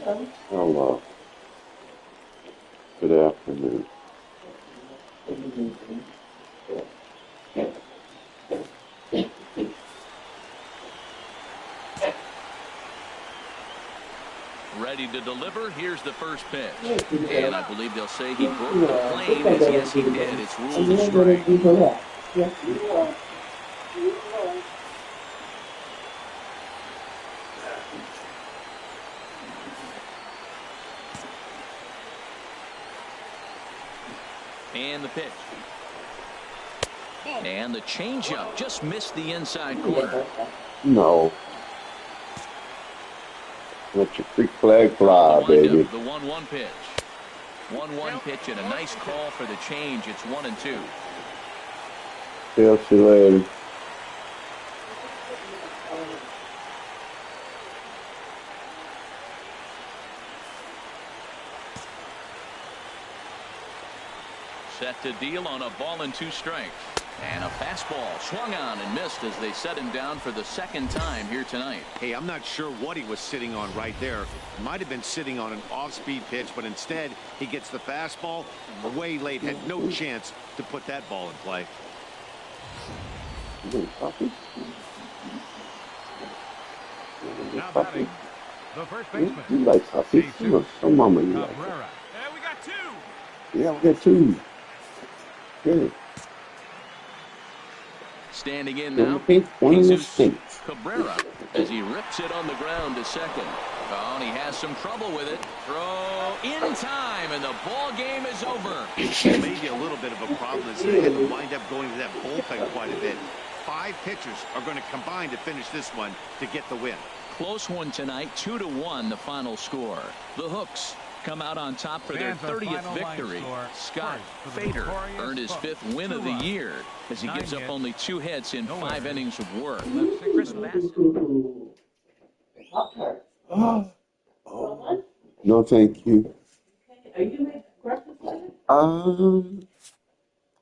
Hello. Good afternoon. Ready to deliver. Here's the first pitch. And I believe they'll say he broke the plane, as yes, he did. It's ruled a strike. And the pitch. And the changeup just missed the inside corner. No. Let your freak flag fly, baby. The 1-1 pitch. 1-1 pitch and a nice call for the change. It's 1-2. See you later. Set to deal on a ball and 2 strikes. And a fastball swung on and missed as they set him down for the second time here tonight. Hey, I'm not sure what he was sitting on right there. Might have been sitting on an off-speed pitch, but instead he gets the fastball way late. Had no chance to put that ball in play. Now batting, the first baseman. You like coffee? Some mama you like. Yeah, we got 2. Yeah, we got 2. Good. Standing in now, Jesus Cabrera, as he rips it on the ground to second. Oh, and he has some trouble with it. Throw in time, and the ball game is over. Maybe a little bit of a problem is they had to wind up going to that bullpen quite a bit. 5 pitchers are going to combine to finish this one to get the win. Close one tonight, 2-1 the final score. The Hooks come out on top for their 30th victory. Scott Fader earned his 5th win of the year as he gives up only 2 hits in 5 innings of work. Oh. No, thank you. Are you making breakfast later?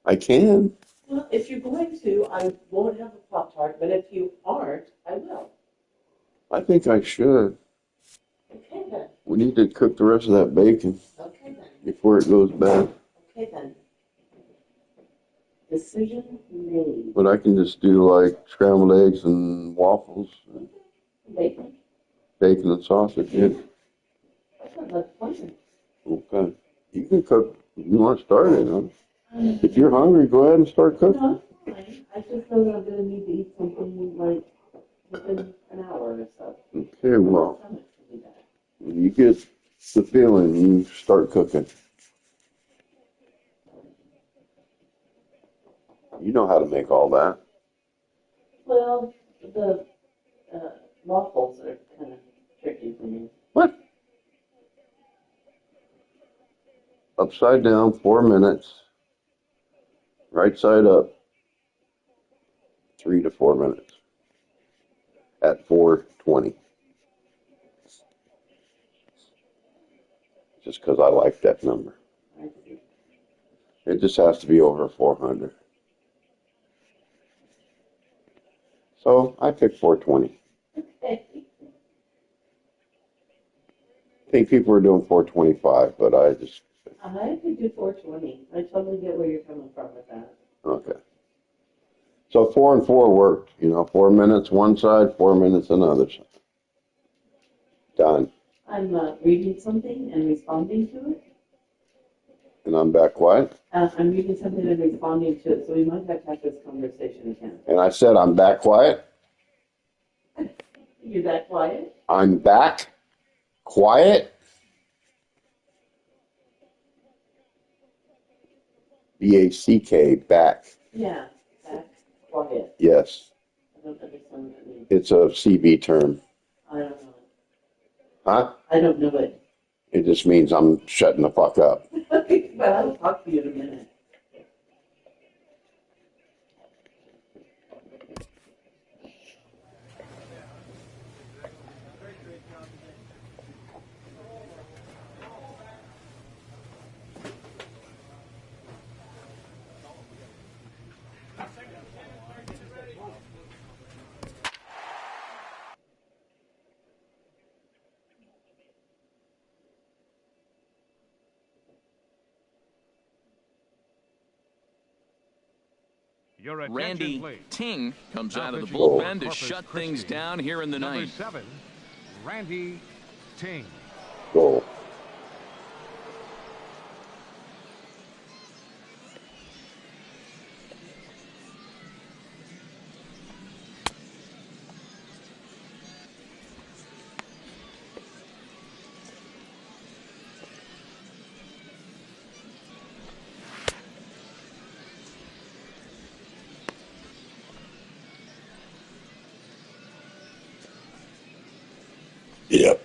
I can. Well, if you're going to, I won't have a Pop-Tart, but if you aren't, I will. I think I should. Okay, then. We need to cook the rest of that bacon Okay, then. before it goes bad. Okay, then. Decision made. But I can just do like scrambled eggs and waffles. Bacon? Bacon and sausage, yeah. That's fine. Okay. You can cook if you want to start it, huh? If you're hungry, go ahead and start cooking. No, it's fine. I just know that I'm going to need to eat something like within an hour or so. Okay, well, when you get the feeling, you start cooking. You know how to make all that. Well, the waffles are kind of tricky for me. What? Upside down, 4 minutes. Right side up, 3 to 4 minutes. At 4:20. Just because I like that number. It just has to be over 400. So I picked 420. Okay. I think people are doing 425, but I just... I could do 420. I totally get where you're coming from with that. Okay. So 4 and 4 worked. 4 minutes one side, 4 minutes another side. Done. I'm reading something and responding to it. And I'm back quiet? I'm reading something and responding to it, so we might have to have this conversation again. And I said I'm back quiet? You're that quiet? I'm back quiet? B-A-C-K, back. Yeah, back quiet. Yes. I don't understand what that means. It's a CB term. I don't know it. Huh? I don't know it. It just means I'm shutting the fuck up. But I'll talk to you in a minute. Your attention, Randy please. Ting comes Now out of the pitching bullpen to Corpus shut Christi. things down here in the Number ninth. 7, Randy Ting. Goal. Yep.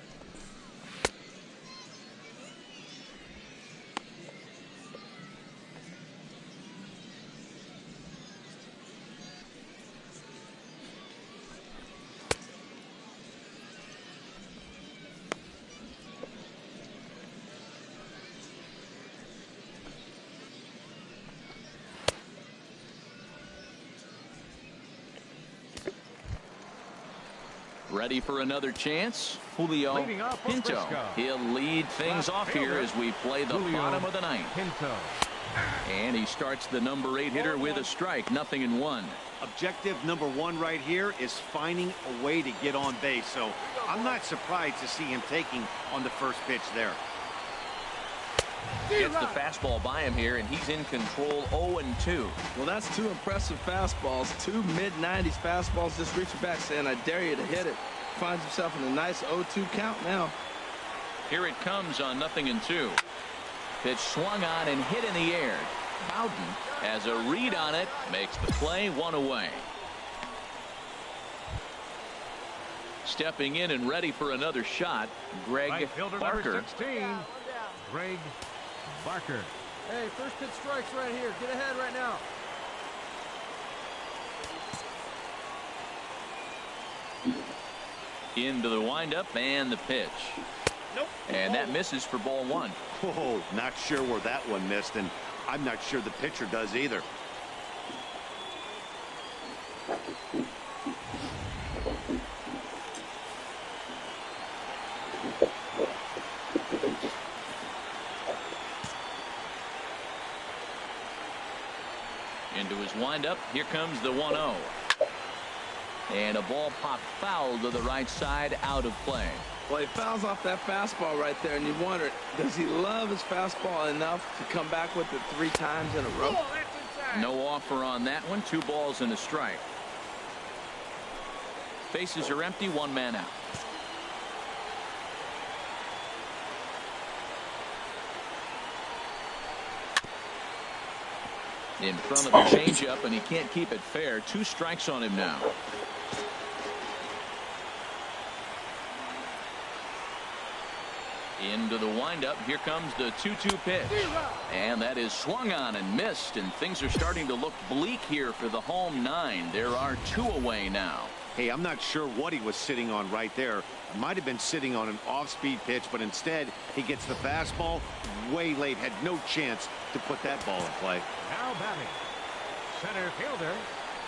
Ready for another chance? Julio Leading off for Pinto. Frisco. He'll lead things Left off here fielder, as we play the Julio bottom of the ninth. Pinto. And he starts the number 8 hitter with a strike. 0-1. Objective number 1 right here is finding a way to get on base. So I'm not surprised to see him taking on the first pitch there. Gets the fastball by him here, and he's in control. 0-2. Well, that's 2 impressive fastballs. 2 mid-90s fastballs just reaching back saying, I dare you to hit it. Finds himself in a nice 0-2 count now. Here it comes on 0-2. Pitch swung on and hit in the air. Bowden has a read on it, makes the play, 1 away. Stepping in and ready for another shot, Greg Right fielder Barker. number 16, Greg Barker. Hey, first pitch strikes right here. Get ahead right now. Into the windup and the pitch. Nope. And that misses for ball 1. Oh, not sure where that one missed, and I'm not sure the pitcher does either. Into his windup. Here comes the 1-0. And a ball popped foul to the right side, out of play. Well, he fouls off that fastball right there, and you wonder, does he love his fastball enough to come back with it 3 times in a row? No offer on that one. 2 balls and a strike. Bases are empty. 1 man out. In front of the changeup, and he can't keep it fair. 2 strikes on him now. Into the windup. Here comes the 2-2 pitch. And that is swung on and missed, and things are starting to look bleak here for the home 9. There are 2 away now. Hey, I'm not sure what he was sitting on right there. Might have been sitting on an off-speed pitch, but instead he gets the fastball way late. Had no chance to put that ball in play. Now batting, center fielder.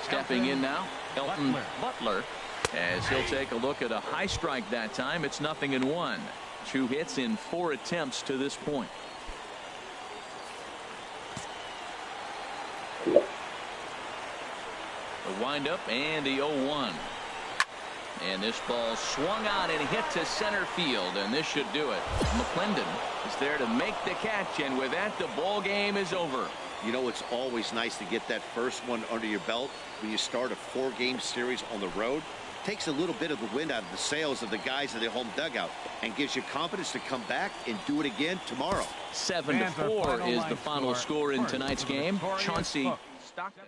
Stepping in now, Elton Butler. Butler, as he'll take a look at a high strike that time. It's 0-1. 2 hits in 4 attempts to this point. The windup and the 0-1. And this ball swung on and hit to center field, and this should do it. McClendon is there to make the catch, and with that, the ball game is over. You know, it's always nice to get that first one under your belt when you start a 4-game series on the road. Takes a little bit of the wind out of the sails of the guys in the home dugout and gives you confidence to come back and do it again tomorrow. 7-4 is the final score in tonight's game. Chauncey Stockton.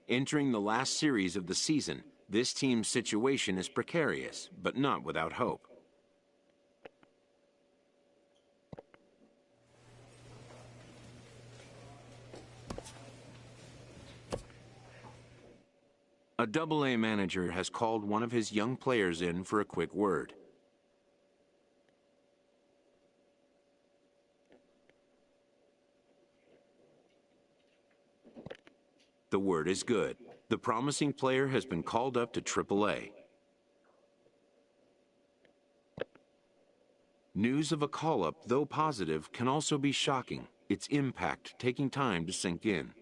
Entering the last series of the season, this team's situation is precarious, but not without hope. A Double-A manager has called one of his young players in for a quick word. The word is good. The promising player has been called up to Triple-A. News of a call-up, though positive, can also be shocking, its impact taking time to sink in.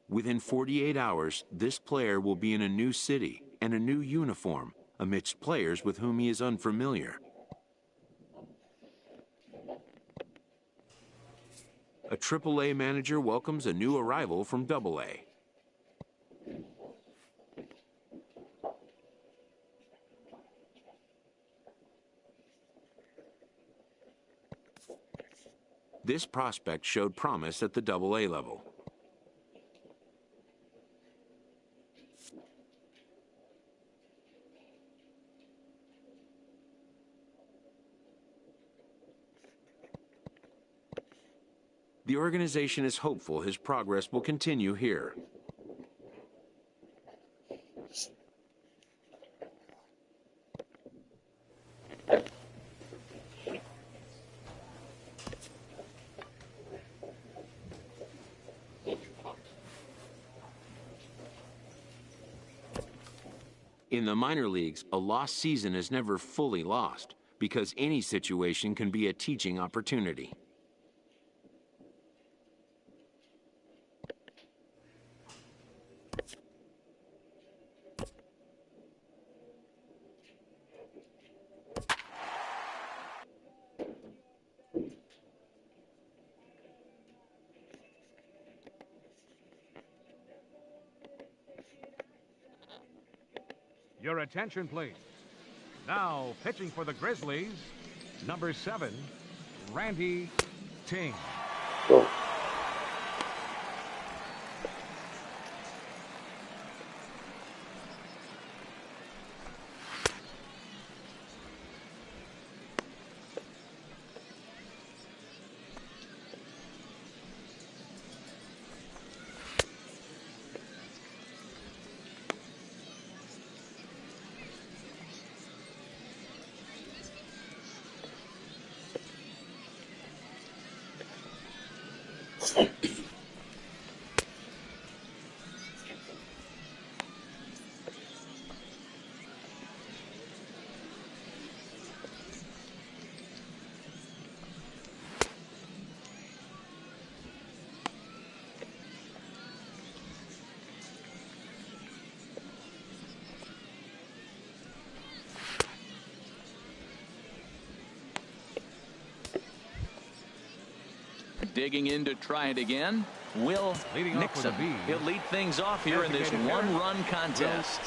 Within 48 hours, this player will be in a new city and a new uniform amidst players with whom he is unfamiliar. A Triple-A manager welcomes a new arrival from Double-A. This prospect showed promise at the Double-A level. The organization is hopeful his progress will continue here. In the minor leagues, a lost season is never fully lost because any situation can be a teaching opportunity. Your attention, please. Now, pitching for the Grizzlies, number 7, Randy Ting. Go. Digging in to try it again, Will Nixon. He'll lead things off here in this one-run contest.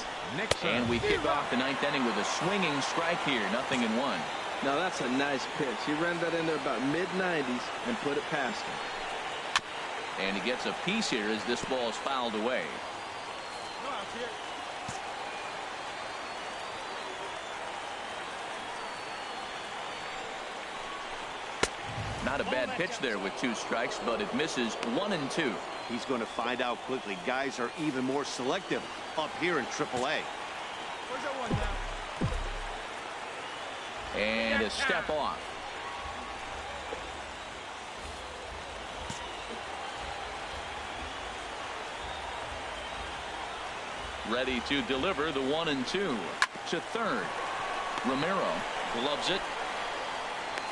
And we kick off the 9th inning with a swinging strike here, 0-1. Now that's a nice pitch. He ran that in there about mid-90s and put it past him. And he gets a piece here as this ball is fouled away. Not a bad pitch there with 2 strikes, but it misses 1 and 2. He's going to find out quickly. Guys are even more selective up here in Triple-A. Where's that one now? And a step off. Ready to deliver the 1 and 2 to third. Romero gloves it.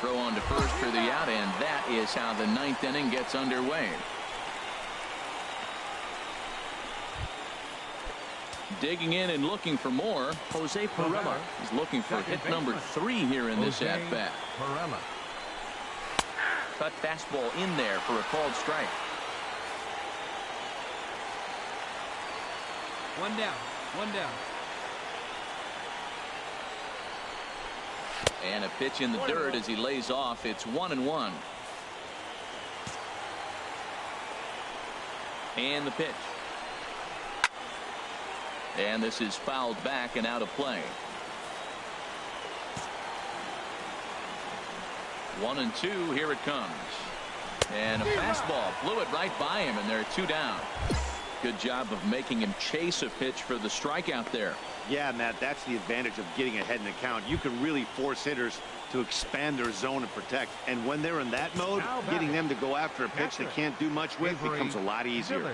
Throw on to first for the out, and that is how the 9th inning gets underway. Digging in and looking for more, Jose Pirela is looking for hit number 3 here in this at-bat. Cut fastball in there for a called strike. 1 down. 1 down. And a pitch in the dirt as he lays off. It's 1-1. And the pitch. And this is fouled back and out of play. 1-2. Here it comes. And a fastball blew it right by him, and they're 2 down. Good job of making him chase a pitch for the strikeout there. Yeah, Matt, that's the advantage of getting ahead in the count. You can really force hitters to expand their zone and protect. And when they're in that mode, getting them to go after a pitch they can't do much with becomes a lot easier.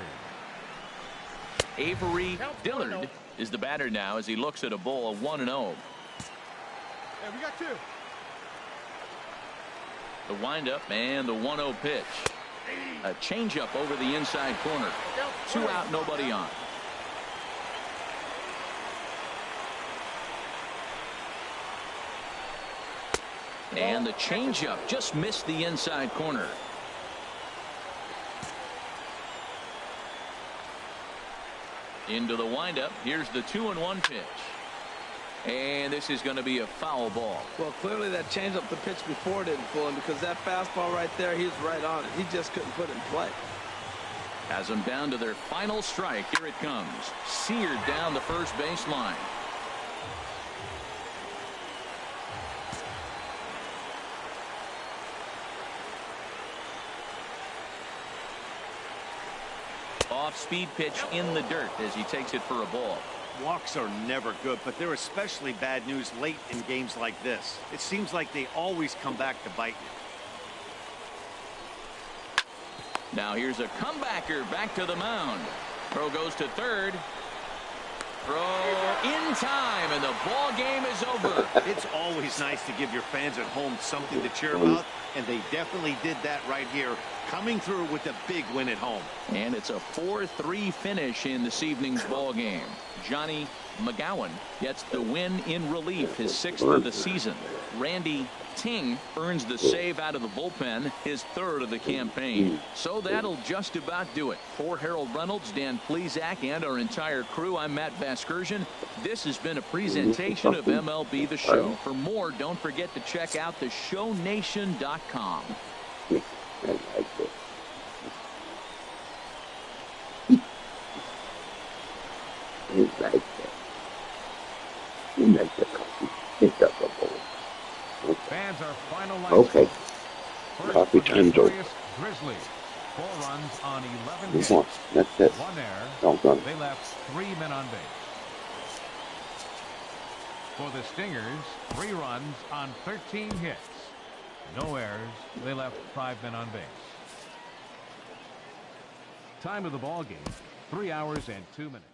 Avery Dillard is the batter now as he looks at a ball, 1-0. Hey, we got 2. The windup and the 1-0 pitch. A changeup over the inside corner. 2 out, nobody on. And the changeup just missed the inside corner. Into the windup. Here's the 2-1 pitch. And this is going to be a foul ball. Well, clearly that changeup the pitch before didn't fool him, because that fastball right there, he's right on it. He just couldn't put it in play. Has them down to their final strike. Here it comes. Seared down the first baseline. Off-speed pitch in the dirt as he takes it for a ball. Walks are never good, but they're especially bad news late in games like this. It seems like they always come back to bite you. Now here's a comebacker back to the mound. Throw goes to third. Throw in time, and the ball game is over. It's always nice to give your fans at home something to cheer about, and they definitely did that right here, coming through with a big win at home. And it's a 4-3 finish in this evening's ball game. Johnny McGowan gets the win in relief, his 6th of the season. Randy Ting earns the save out of the bullpen, his 3rd of the campaign. So that'll just about do it. For Harold Reynolds, Dan Plesac, and our entire crew, I'm Matt Vasgersian. This has been a presentation of MLB The Show. For more, don't forget to check out theshownation.com. You like that. You like the coffee. Pick up a bowl. Fans are finalized. Okay. First Coffee for the time's over. Grizzlies. 4 runs on 11 Move hits. on. That's it. 1 error. Doggone. They left 3 men on base. For the Stingers, 3 runs on 13 hits. No errors. They left 5 men on base. Time of the ball game, 3 hours and 2 minutes.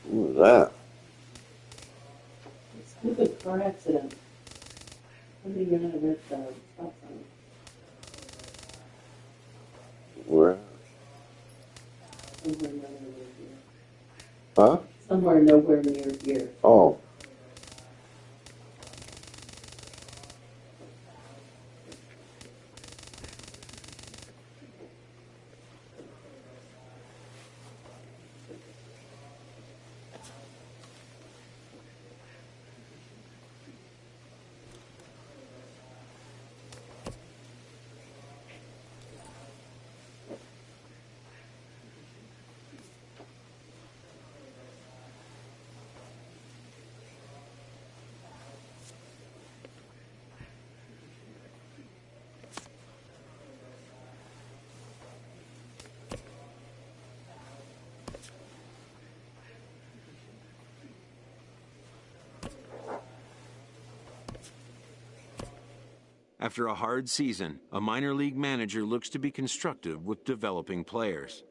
What was that? Stupid car accident. Somebody ran a red stop sign. Where? Somewhere nowhere near here. Huh? Somewhere nowhere near here. Oh. After a hard season, a minor league manager looks to be constructive with developing players.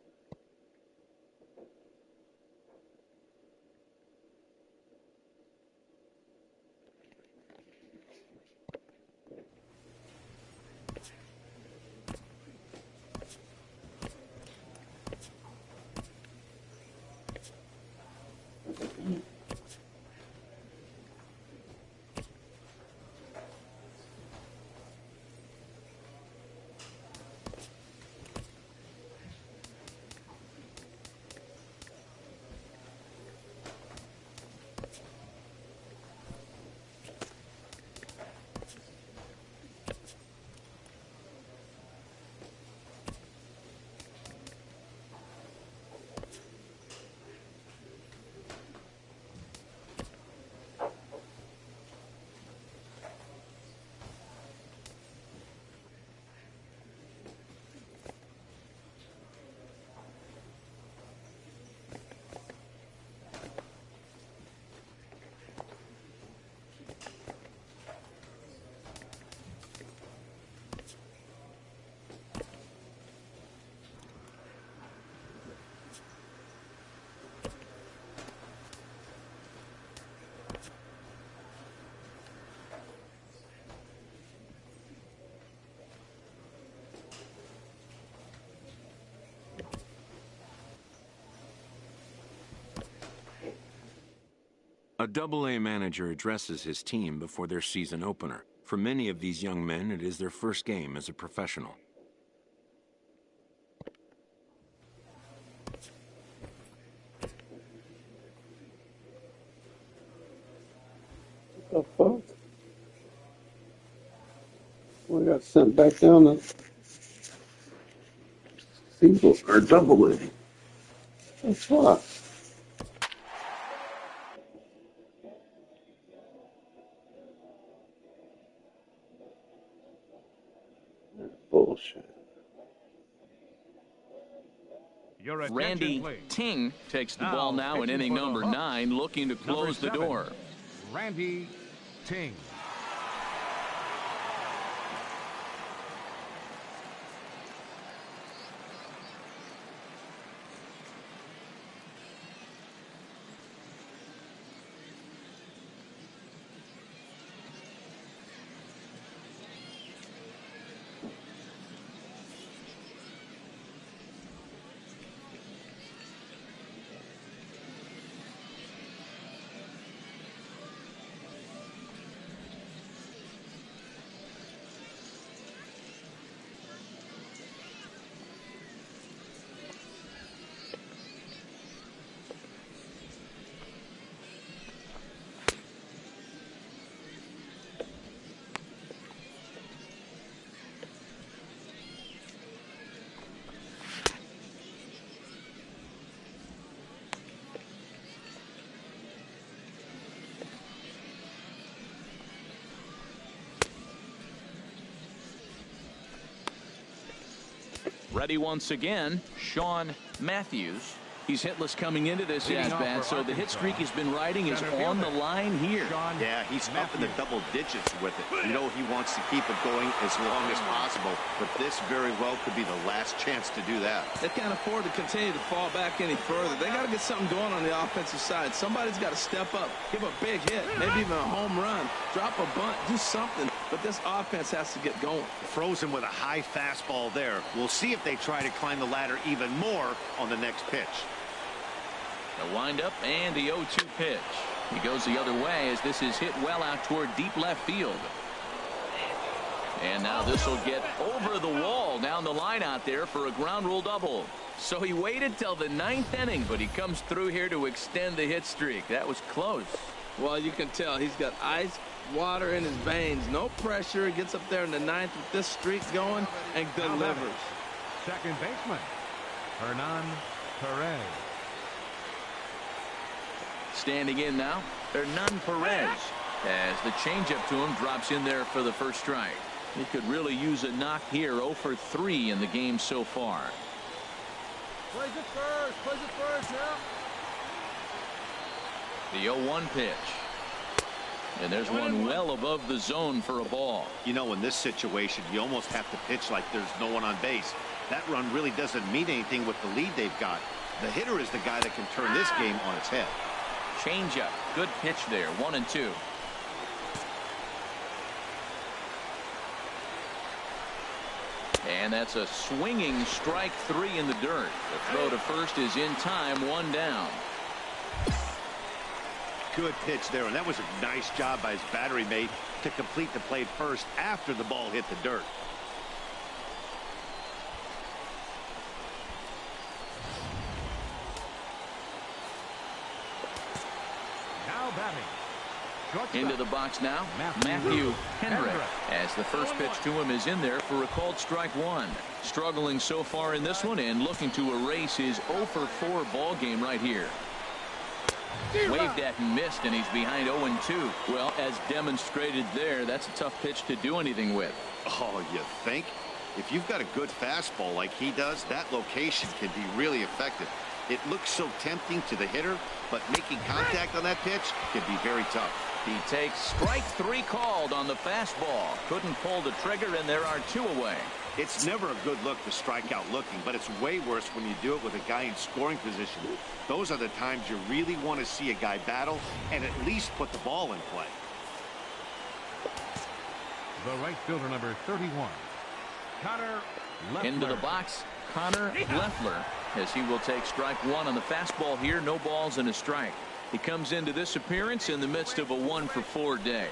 A Double-A manager addresses his team before their season opener. For many of these young men, it is their first game as a professional. What the fuck? We got sent back down to single or double A. That's what? Bullshit. Your attention, Randy please. Ting takes the ball now in pitching inning for the number Hawks. 9, looking to close the Number 7, door. Randy Ting. Ready once again, Sean Matthews. He's hitless coming into this at-bat, so the hit streak he's been riding is on the line here. Yeah, he's up in the double digits with it. You know he wants to keep it going as long as possible, but this very well could be the last chance to do that. They can't afford to continue to fall back any further. They got to get something going on the offensive side. Somebody's got to step up, give a big hit, maybe even a home run, drop a bunt, do something. But this offense has to get going. Frozen with a high fastball there. We'll see if they try to climb the ladder even more on the next pitch. The windup and the 0-2 pitch. He goes the other way as this is hit well out toward deep left field. And now this will get over the wall down the line out there for a ground rule double. So he waited till the 9th inning, but he comes through here to extend the hit streak. That was close. Well, you can tell he's got ice water in his veins. No pressure. He gets up there in the 9th with this streak going and delivers. Second baseman, Hernan Perez. Standing in now, Hernan Perez, as the changeup to him drops in there for the first strike. He could really use a knock here. 0 for 3 in the game so far. Place it first now. The 0-1 pitch. And there's one well above the zone for a ball. You know, in this situation, you almost have to pitch like there's no one on base. That run really doesn't mean anything with the lead they've got. The hitter is the guy that can turn this game on its head. Changeup. Good pitch there. 1-2. And that's a swinging strike 3 in the dirt. The throw to first is in time. 1 down. Good pitch there, and that was a nice job by his battery mate to complete the play first after the ball hit the dirt. Now batting. Into the box now, Matthew Hendrick, as the first pitch to him is in there for a called strike 1. Struggling so far in this one and looking to erase his 0 for 4 ball game right here. Waved at and missed, and he's behind 0-2. Well, as demonstrated there, that's a tough pitch to do anything with. Oh, you think? If you've got a good fastball like he does, that location can be really effective. It looks so tempting to the hitter, but making contact on that pitch can be very tough. He takes strike 3 called on the fastball. Couldn't pull the trigger, and there are 2 away. It's never a good look to strike out looking, but it's way worse when you do it with a guy in scoring position. Those are the times you really want to see a guy battle and at least put the ball in play. The right fielder, number 31, Connor Leffler. Into the box, Connor Leffler, as he will take strike 1 on the fastball here. No balls and a strike. He comes into this appearance in the midst of a 1 for 4 day.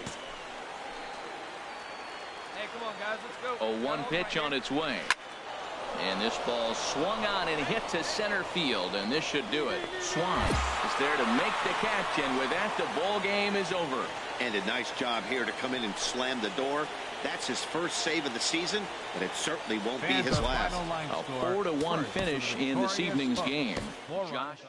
Hey, come on, guys, let's go. A 1 pitch on its way. And this ball swung on and hit to center field, and this should do it. Swan is there to make the catch, and with that, the ball game is over. And a nice job here to come in and slam the door. That's his first save of the season, but it certainly won't be his last. A 4-1 finish in this evening's game. Josh.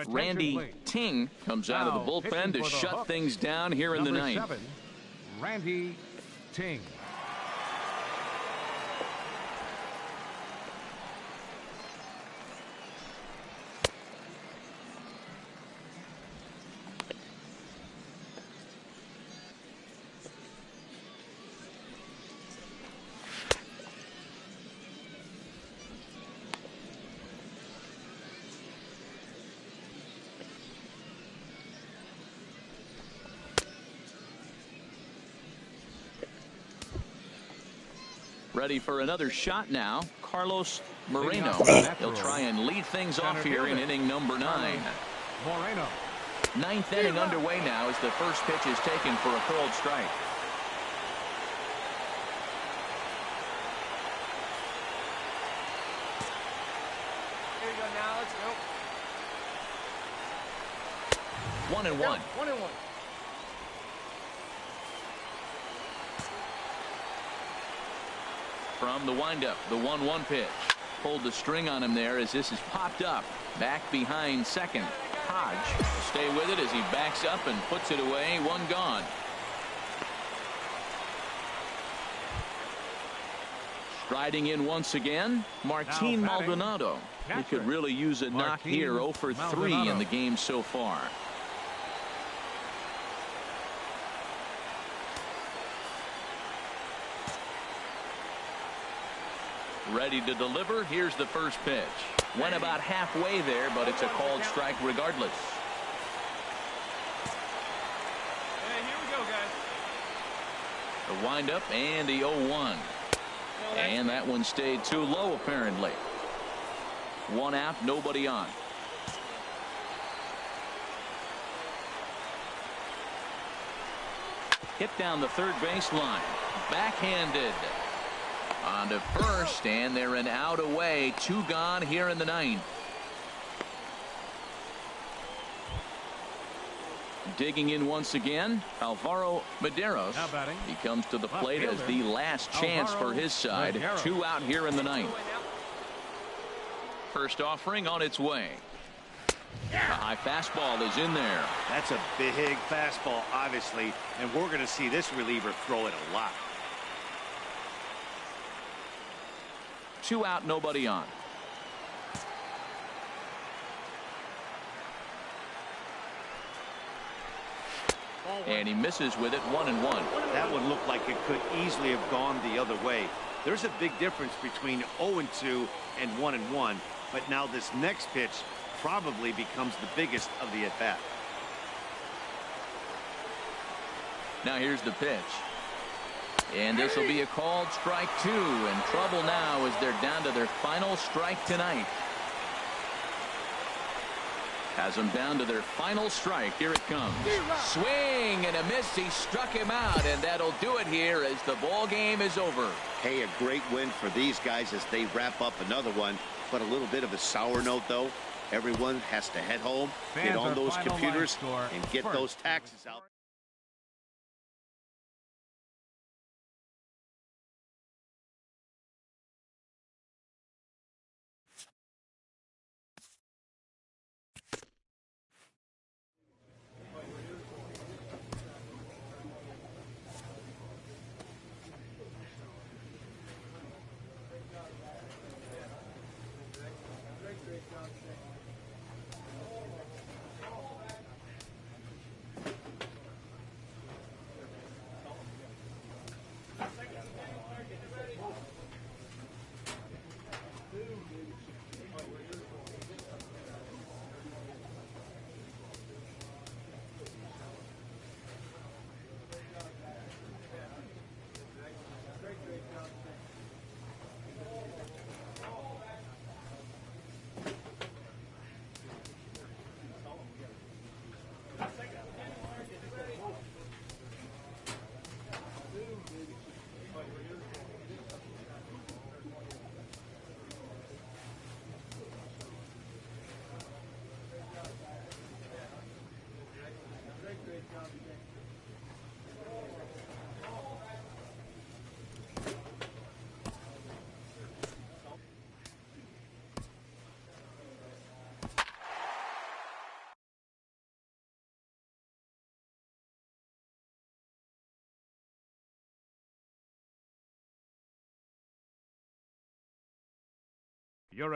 Randy Ting comes out of the bullpen to shut things down here in the ninth. Number 7, Randy Ting. Ready for another shot now, Carlos Moreno. He'll try and lead things off here in inning number 9. Moreno. 9th inning underway now as the first pitch is taken for a called strike. you go now. Let's go. 1-1. 1-1. From the windup, the 1-1 pitch. Pulled the string on him there as this is popped up. Back behind second. Hodge will stay with it as he backs up and puts it away. One gone. Striding in once again, Martin Maldonado. He could really use a knock here. 0 for 3 in the game so far. Ready to deliver. Here's the first pitch. Went about halfway there, but it's a called strike regardless. Hey, here we go, guys. The windup and the 0-1. And that one stayed too low, apparently. One out, nobody on. Hit down the third base line. Backhanded. On to first, and they're an out away. 2 gone here in the 9th. Digging in once again, Alvaro Medeiros. He comes to the plate as the last chance for his side. Medeiros. 2 out here in the 9th. First offering on its way. A high fastball is in there. That's a big fastball, obviously, and we're going to see this reliever throw it a lot. 2 out, nobody on. And he misses with it. 1-1. That one looked like it could easily have gone the other way. There's a big difference between 0-2 and 1-1, but now this next pitch probably becomes the biggest of the at-bat. Now here's the pitch. And this will be a called strike 2. In trouble now as they're down to their final strike tonight. Has them down to their final strike. Here it comes. Swing and a miss. He struck him out, and that'll do it here as the ball game is over. Hey, a great win for these guys as they wrap up another one. But a little bit of a sour note, though. Everyone has to head home, get on those computers, and get those taxes out.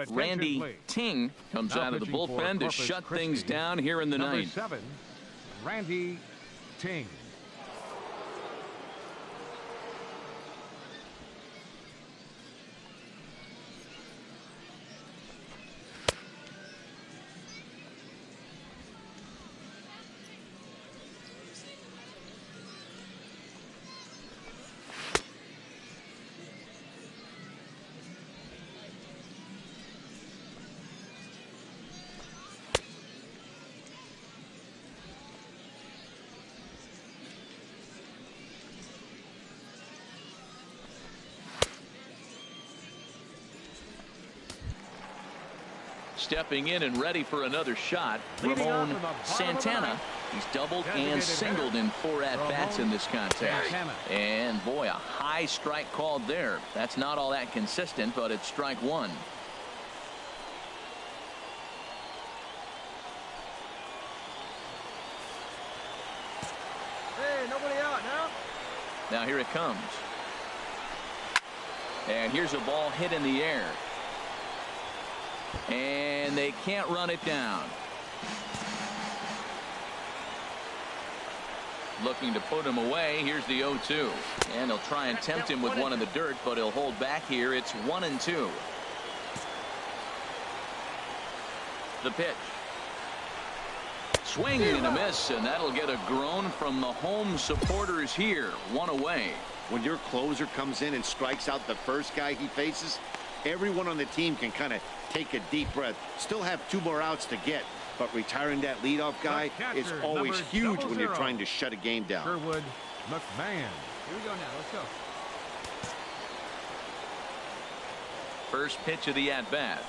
Randy Ting comes out of the bullpen to shut things down here in the 9th. 7, Randy Ting. Stepping in and ready for another shot, Ramon Santana. He's doubled and singled in 4 at-bats in this contest. And boy, a high strike called there. That's not all that consistent, but it's strike 1. Hey, nobody out now. Now here it comes. And here's a ball hit in the air. And they can't run it down. Looking to put him away. Here's the 0-2. And they'll try and tempt him with one in the dirt, but he'll hold back here. It's 1-2. The pitch. Swing and a miss, and that'll get a groan from the home supporters here. 1 away. When your closer comes in and strikes out the first guy he faces, everyone on the team can kind of take a deep breath. Still have 2 more outs to get, but retiring that leadoff guy is always huge when you're trying to shut a game down. Sherwood McMahon. Here we go now. Let's go. First pitch of the at-bat.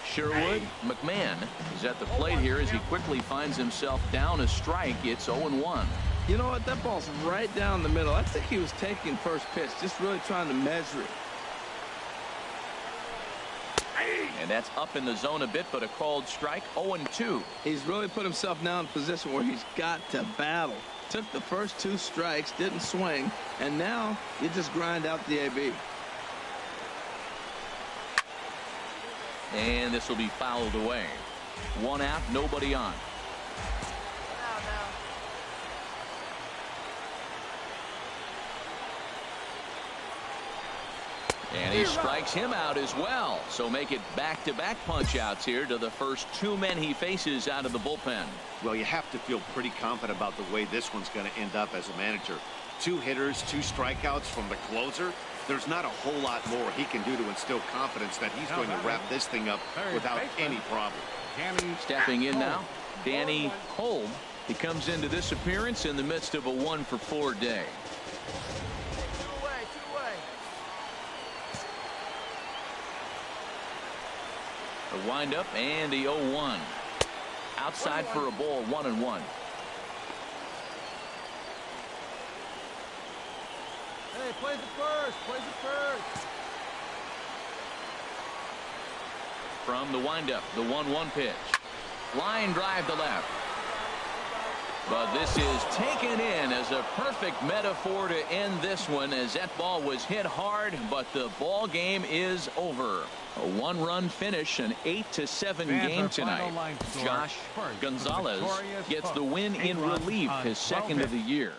Sherwood McMahon is at the plate here as he quickly finds himself down a strike. It's 0-1. You know what? That ball's right down the middle. I think he was taking first pitch, just really trying to measure it. And that's up in the zone a bit, but a called strike. 0-2. He's really put himself now in a position where he's got to battle. Took the first 2 strikes, didn't swing, and now you just grind out the AB. And this will be fouled away. 1 out, nobody on. And he strikes him out as well. So make it back-to-back punch-outs here to the first 2 men he faces out of the bullpen. Well, you have to feel pretty confident about the way this one's going to end up as a manager. 2 hitters, 2 strikeouts from the closer. There's not a whole lot more he can do to instill confidence that he's going to wrap this thing up without any problem. Stepping in now, Danny Kolb. He comes into this appearance in the midst of a 1-for-4 day. The windup and the 0-1. Outside for a ball, 1-1. Hey, plays it first. Plays it first. From the windup, the 1-1 pitch. Line drive to left. But this is taken in as a perfect metaphor to end this one, as that ball was hit hard, but the ball game is over. A 1-run finish, an 8-7 game tonight. Josh Gonzalez gets the win in relief, his second of the year.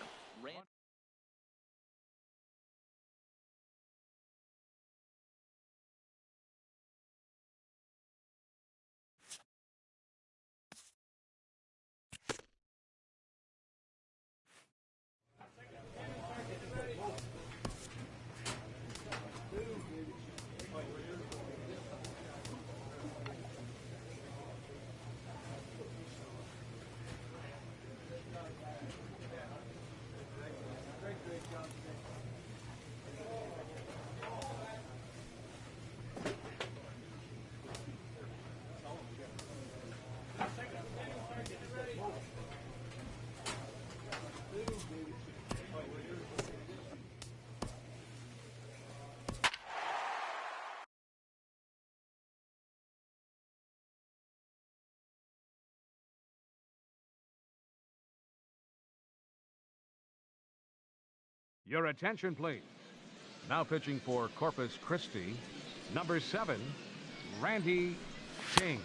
Your attention, please. Now pitching for Corpus Christi, number 7, Randy King.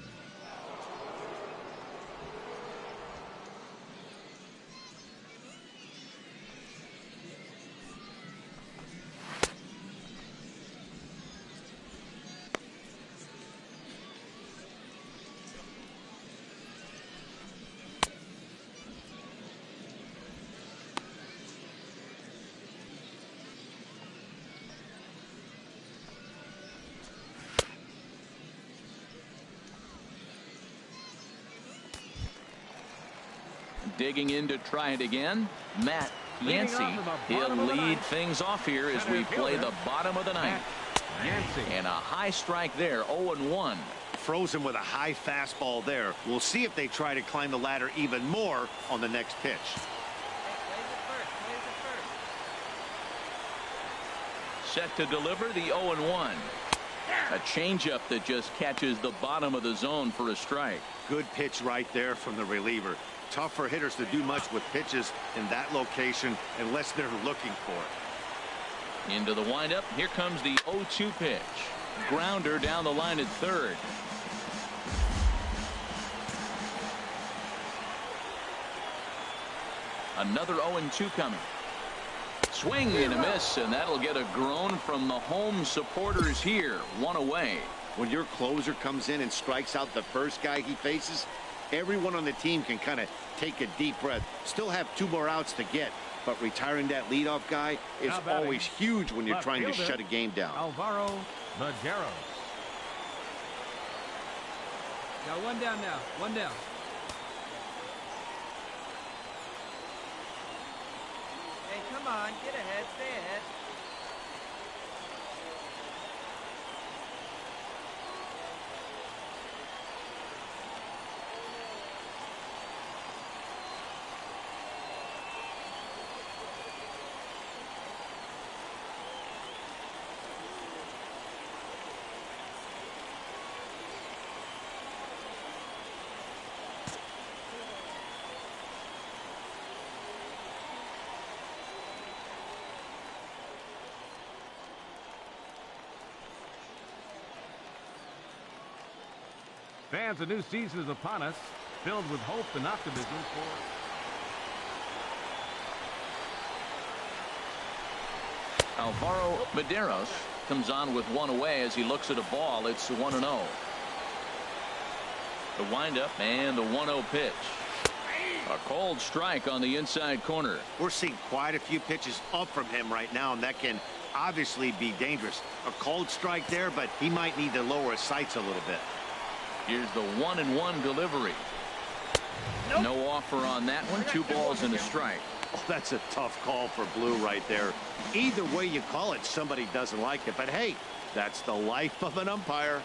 Digging in to try it again, Matt Yancey. He'll lead things off here as we play the bottom of the ninth. And a high strike there, 0-1. frozen with a high fastball there. We'll see if they try to climb the ladder even more on the next pitch. Set to deliver the 0-1. A changeup that just catches the bottom of the zone for a strike. Good pitch right there from the reliever. Tough for hitters to do much with pitches in that location unless they're looking for it. Into the windup. Here comes the 0-2 pitch. Grounder down the line at third. Another 0-2 coming. Swing and a miss, and that'll get a groan from the home supporters here. One away. When your closer comes in and strikes out the first guy he faces, everyone on the team can kind of take a deep breath. Still have 2 more outs to get, but retiring that leadoff guy is always huge when you're trying to shut a game down. Alvaro Medeiros. Got 1 down now. 1 down. Hey, come on. Get ahead. Stay ahead. Fans, a new season is upon us, filled with hope and optimism for Alvaro Medeiros comes on with 1 away as he looks at a ball. It's 1-0. The windup and the 1-0 pitch. A cold strike on the inside corner. We're seeing quite a few pitches up from him right now, and that can obviously be dangerous. A cold strike there, but he might need to lower his sights a little bit. Here's the 1-1 delivery. Nope. No offer on that one. 2 balls and a strike. Oh, that's a tough call for Blue right there. Either way you call it, somebody doesn't like it. But hey, that's the life of an umpire.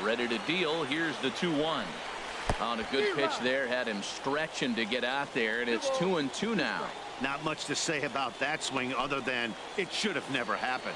Ready to deal. Here's the 2-1. On a good pitch there, had him stretching to get out there, and it's 2-2 now. Not much to say about that swing other than it should have never happened.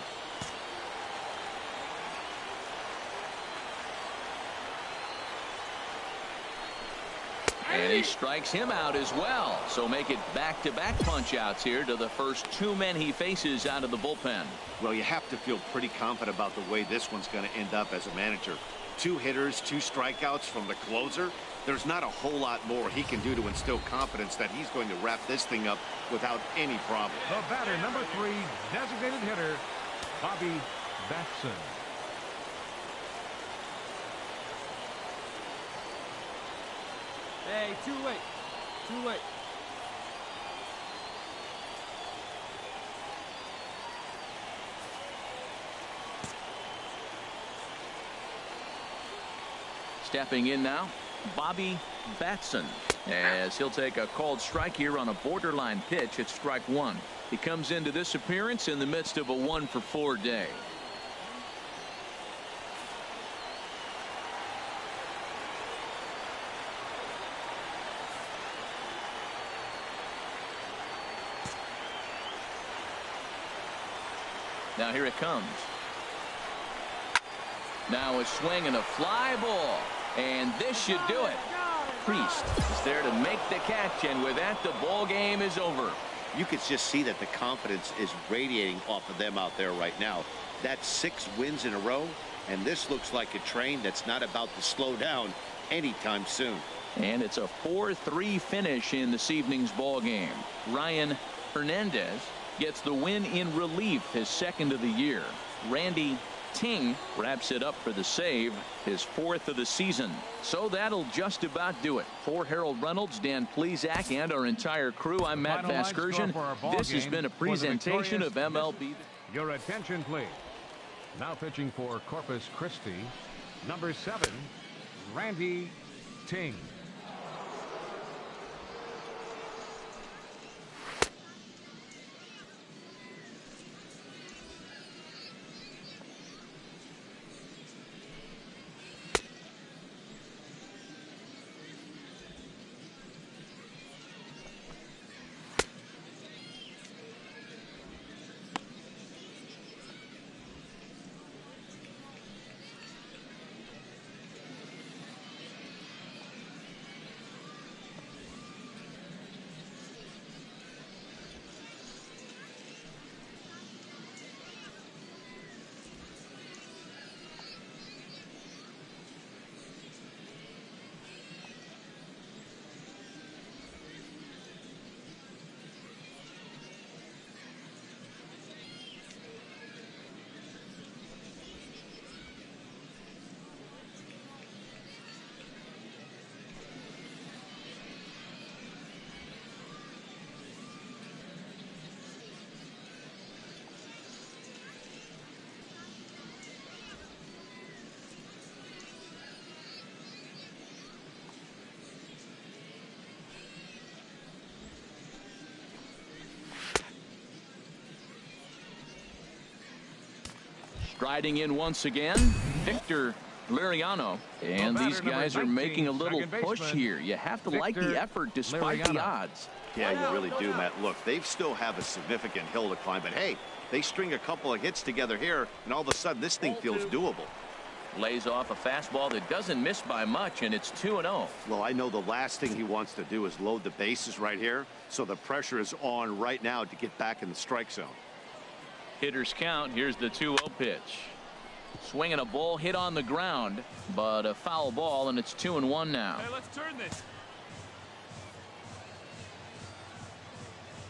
And he strikes him out as well. So make it back-to-back punch-outs here to the first 2 men he faces out of the bullpen. Well, you have to feel pretty confident about the way this one's going to end up as a manager. 2 hitters, 2 strikeouts from the closer. There's not a whole lot more he can do to instill confidence that he's going to wrap this thing up without any problem. the batter, number 3, designated hitter, Bobby Batson. Hey, too late. Too late. Stepping in now, Bobby Batson, as he'll take a called strike here on a borderline pitch at strike 1. He comes into this appearance in the midst of a 1-for-4 day. Now here it comes. Now a swing and a fly ball. And this should do it. Priest is there to make the catch, and with that, the ball game is over. You could just see that the confidence is radiating off of them out there right now. That's 6 wins in a row, and this looks like a train that's not about to slow down anytime soon. And it's a 4-3 finish in this evening's ball game. Ryan Hernandez gets the win in relief, his 2nd of the year. Randy Ting wraps it up for the save, his 4th of the season. So that'll just about do it. For Harold Reynolds, Dan Plesac, and our entire crew, I'm Matt Vasgersian. This has been a presentation of MLB. Your attention, please. Now pitching for Corpus Christi, number 7, Randy Ting. Striding in once again, Victor Liriano. And these guys are making a little push here. You have to like the effort despite the odds. Yeah, you really do, Matt. Look, they still have a significant hill to climb, but hey, they string a couple of hits together here, and all of a sudden this thing feels doable. Lays off a fastball that doesn't miss by much, and it's 2-0. Well, I know the last thing he wants to do is load the bases right here, so the pressure is on right now to get back in the strike zone. Hitters count. Here's the 2-0 pitch. Swinging a ball hit on the ground, but a foul ball, and it's 2-1 now. Hey, let's turn this.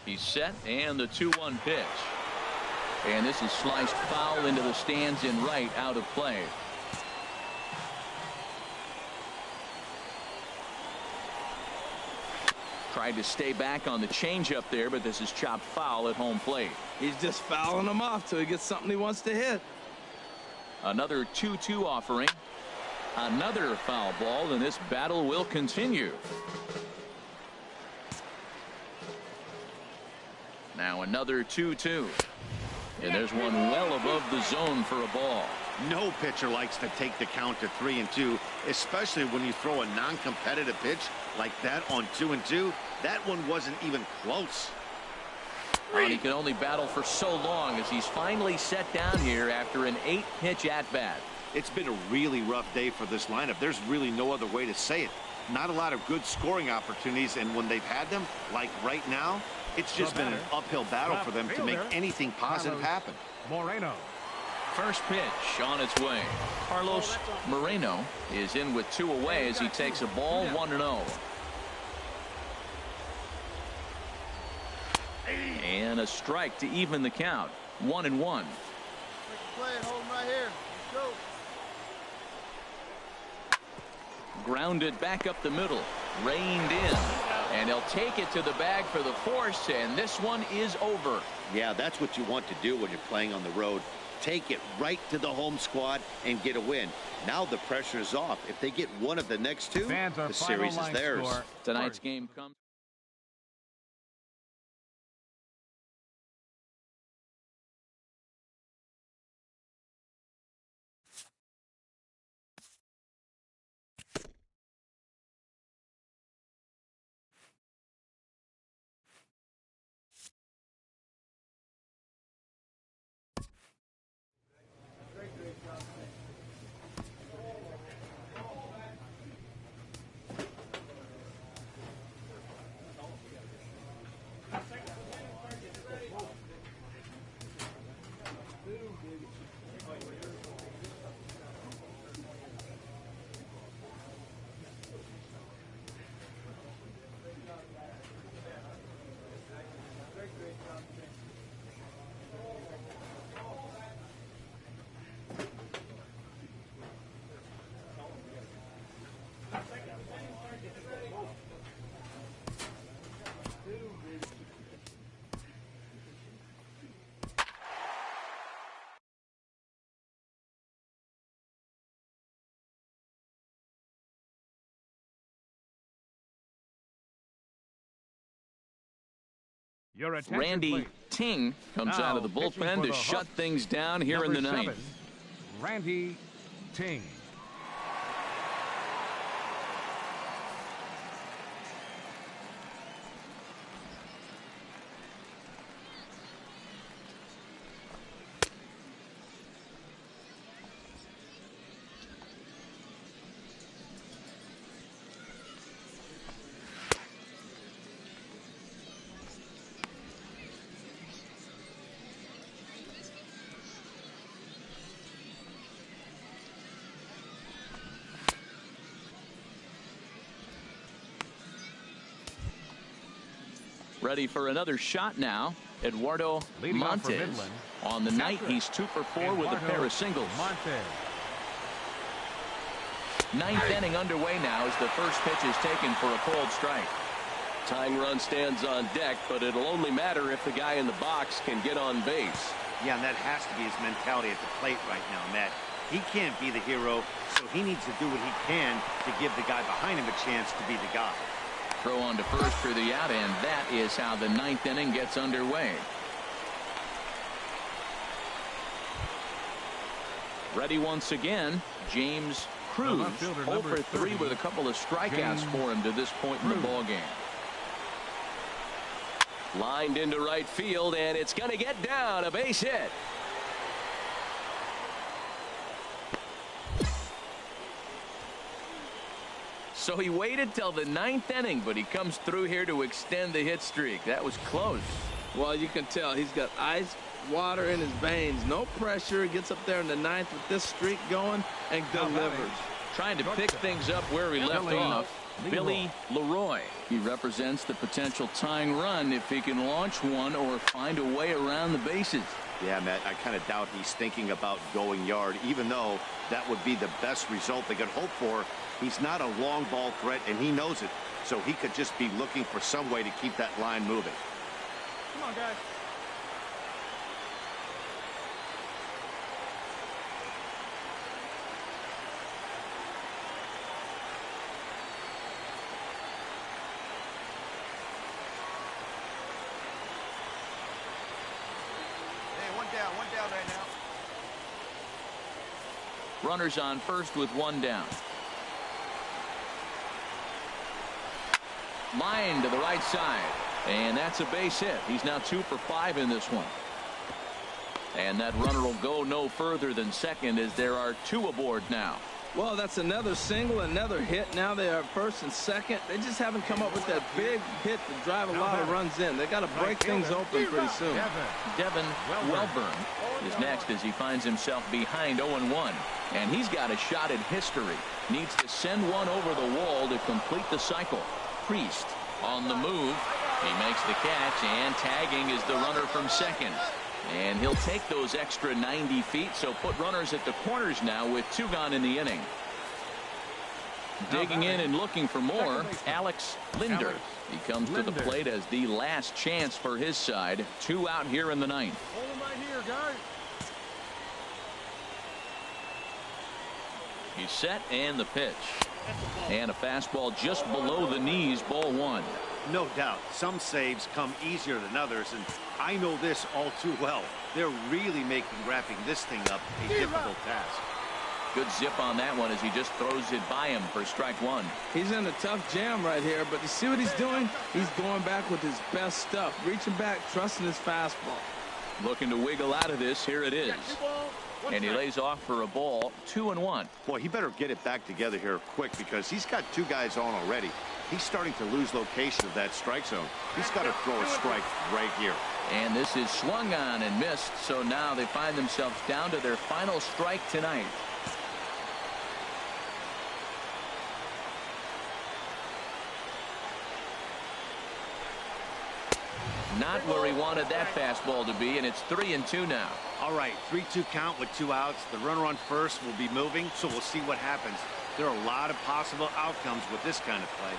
He's set, and the 2-1 pitch. And this is sliced foul into the stands in right, out of play. Tried to stay back on the changeup there, but this is chopped foul at home plate. He's just fouling them off till he gets something he wants to hit. Another 2-2 offering. Another foul ball, and this battle will continue. Now another 2-2. And there's one well above the zone for a ball. No pitcher likes to take the count to 3-2, especially when you throw a non-competitive pitch like that on 2-2. That one wasn't even close. And he can only battle for so long as he's finally set down here after an 8-pitch at-bat. It's been a really rough day for this lineup. There's really no other way to say it. Not a lot of good scoring opportunities, and when they've had them, like right now, it's just been an uphill battle for them to make anything positive happen. Moreno. First pitch on its way. Carlos Moreno is in with 2 away as he takes a ball 1-0. And a strike to even the count. 1-1. Play and hold him right here. Let's go. Grounded back up the middle. Reined in. And they'll take it to the bag for the force, and this one is over. Yeah, that's what you want to do when you're playing on the road. Take it right to the home squad and get a win. Now the pressure is off. If they get one of the next two, the series is theirs. Tonight's game comes. Your attention, Randy please. Ting comes out of the Now, pitching bullpen for to the shut Hawks, things down here in the number ninth. 7, Randy Ting. Ready for another shot now. Eduardo Leading off for Montes. Midland. On the night, he's 2 for 4 with a pair of singles. Montes. Ninth inning underway now as the first pitch is taken for a cold strike. Tying run stands on deck, but it'll only matter if the guy in the box can get on base. Yeah, and that has to be his mentality at the plate right now, Matt. He can't be the hero, so he needs to do what he can to give the guy behind him a chance to be the guy. Throw on to first for the out, and that is how the ninth inning gets underway. Ready once again, James Cruz, 0 for 3 with a couple of strikeouts for him to this point in the ballgame. Lined into right field, and it's going to get down, a base hit. So he waited till the ninth inning, but he comes through here to extend the hit streak. That was close. Well, you can tell he's got ice water in his veins. No pressure. He gets up there in the ninth with this streak going and delivers. Trying to pick things up where he left off. Billy Leroy. He represents the potential tying run if he can launch one or find a way around the bases. Yeah, Matt, I kind of doubt he's thinking about going yard, even though that would be the best result they could hope for. He's not a long ball threat, and he knows it. So he could just be looking for some way to keep that line moving. Come on, guys. Hey, one down right now. Runners on first with 1 down. Line to the right side, and that's a base hit. He's now 2 for 5 in this one. And that runner will go no further than second as there are 2 aboard now. Well, that's another single, another hit. Now they are first and second. They just haven't come up with that big hit to drive a lot of runs in. They got to break things open pretty soon. Devin Welburn is next as he finds himself behind 0-1. And he's got a shot at history. Needs to send one over the wall to complete the cycle. Priest on the move. He makes the catch, and tagging is the runner from second. And he'll take those extra 90 feet, so put runners at the corners now with 2 gone in the inning. Digging in and looking for more, Alex Linder. He comes to the plate as the last chance for his side. 2 out here in the ninth. Hold him right here, guys. He's set, and the pitch. And a fastball just below the knees, ball 1. No doubt, some saves come easier than others, and I know this all too well. They're really making wrapping this thing up a difficult task. Good zip on that one as he just throws it by him for strike 1. He's in a tough jam right here, but you see what he's doing? He's going back with his best stuff, reaching back, trusting his fastball. Looking to wiggle out of this. Here it is. And he lays off for a ball. 2-1. Boy, he better get it back together here quick because he's got 2 guys on already. He's starting to lose location of that strike zone. He's got to throw a strike right here. And this is swung on and missed, so now they find themselves down to their final strike tonight. Not where he wanted that fastball to be, and it's 3-2 now. All right, 3-2 count with 2 outs. The runner on first will be moving, so we'll see what happens. There are a lot of possible outcomes with this kind of play.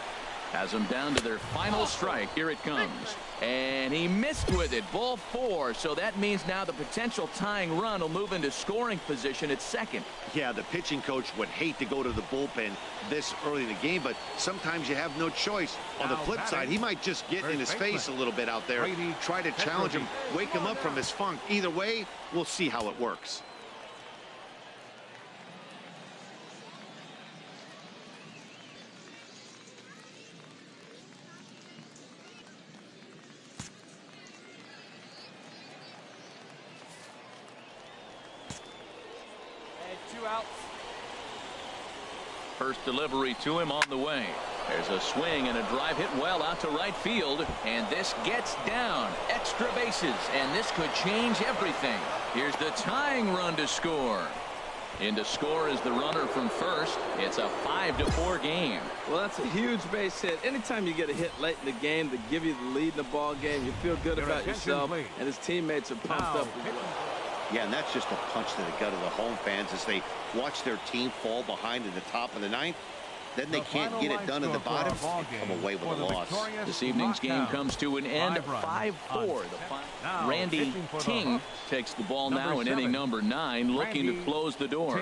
Has them down to their final strike. Here it comes. And he missed with it. Ball 4. So that means now the potential tying run will move into scoring position at second. Yeah, the pitching coach would hate to go to the bullpen this early in the game, but sometimes you have no choice. On the flip side, he might just get in his face a little bit out there, try to challenge him, wake him up from his funk. Either way, we'll see how it works. First delivery to him on the way. There's a swing and a drive hit well out to right field. And this gets down. Extra bases. And this could change everything. Here's the tying run to score. In to score is the runner from first. It's a 5-4 game. Well, that's a huge base hit. Anytime you get a hit late in the game to give you the lead in the ball game, you feel good about yourself. And his teammates are pumped up as well. Yeah, and that's just a punch to the gut of the home fans as they watch their team fall behind in the top of the ninth. Then they can't get it done in the bottom and come away with a loss. This evening's game comes to an end, 5-4. Randy Ting takes the ball now in inning number 9, looking to close the door.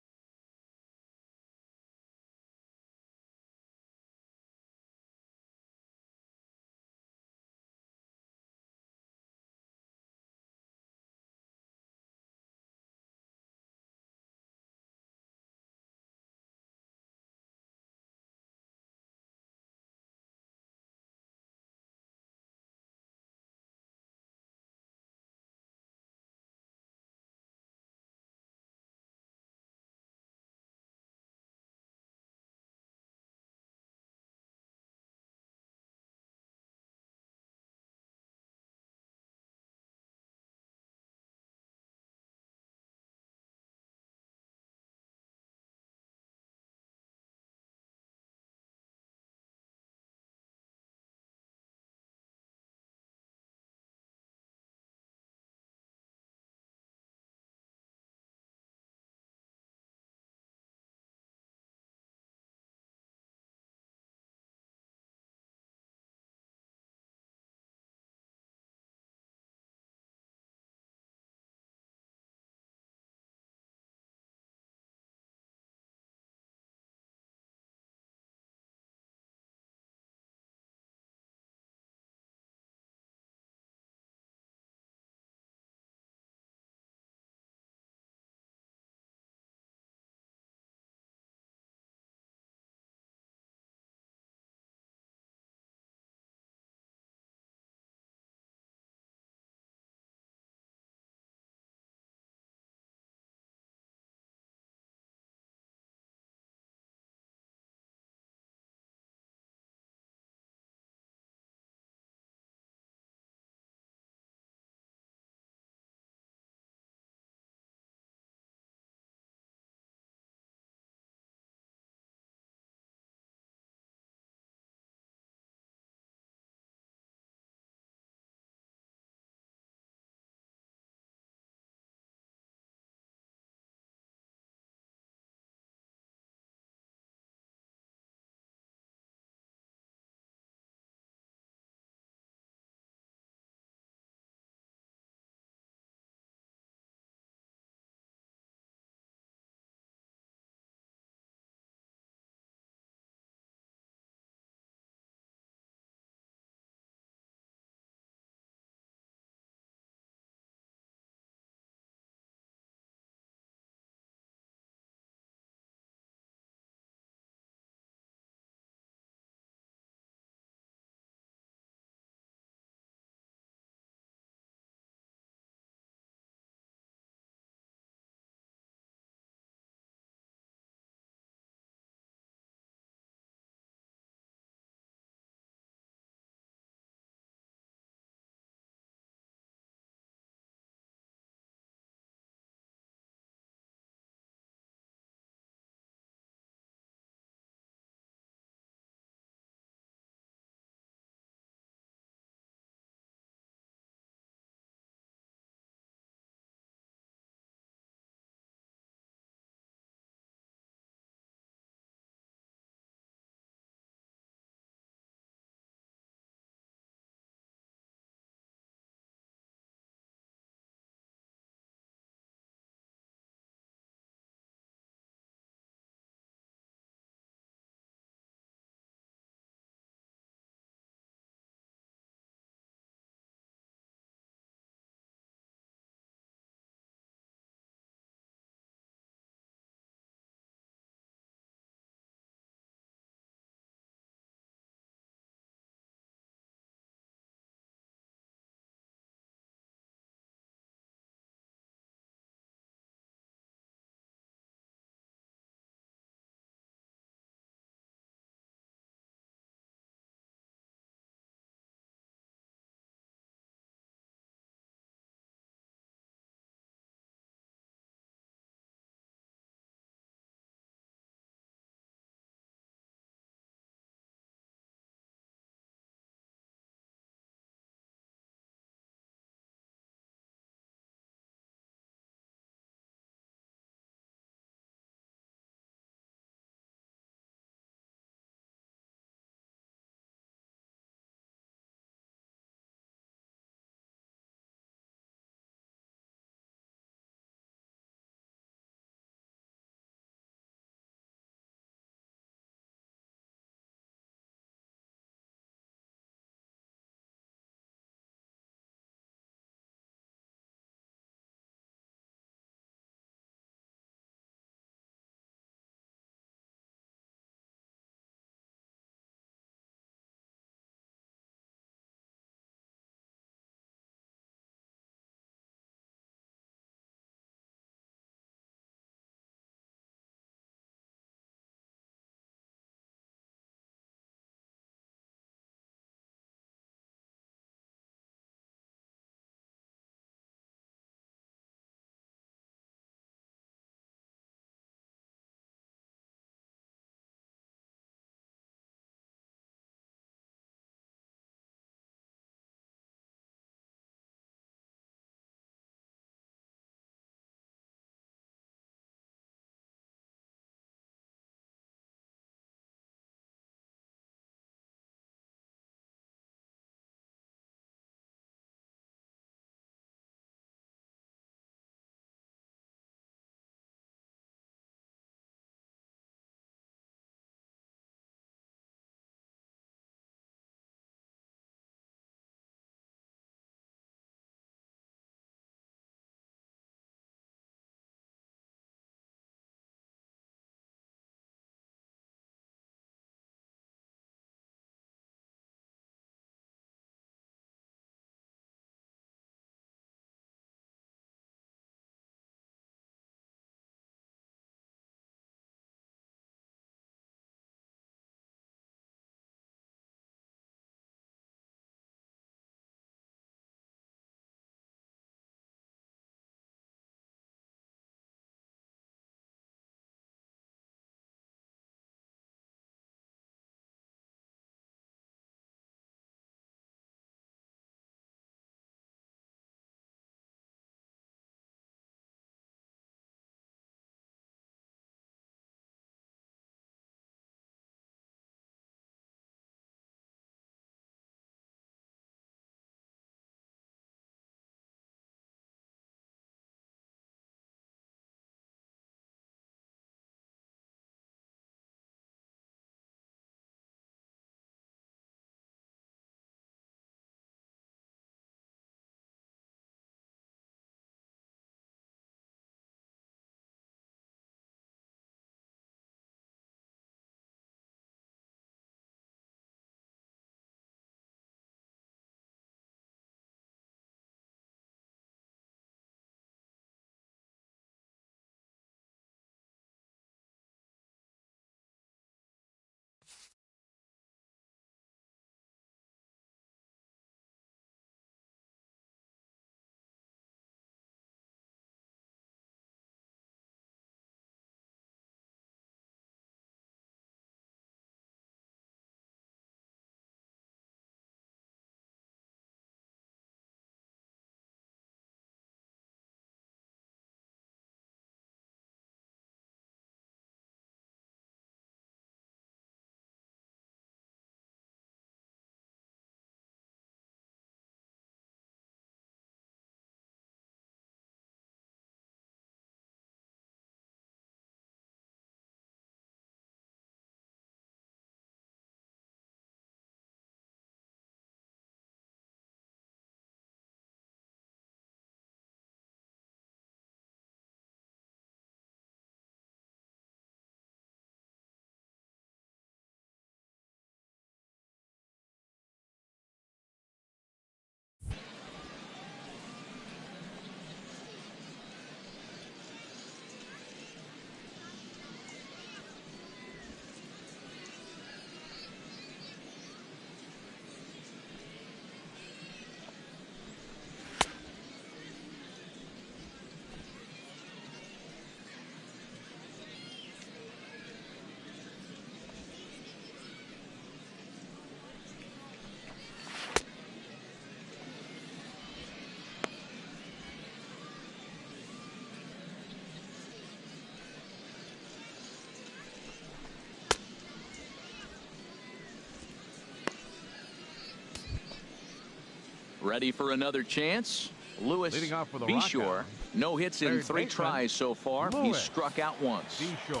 Ready for another chance. Lewis Leading off for the Beshore. Rock No hits in Third 3 baseman, tries so far. He's Lewis struck out once. Beshore.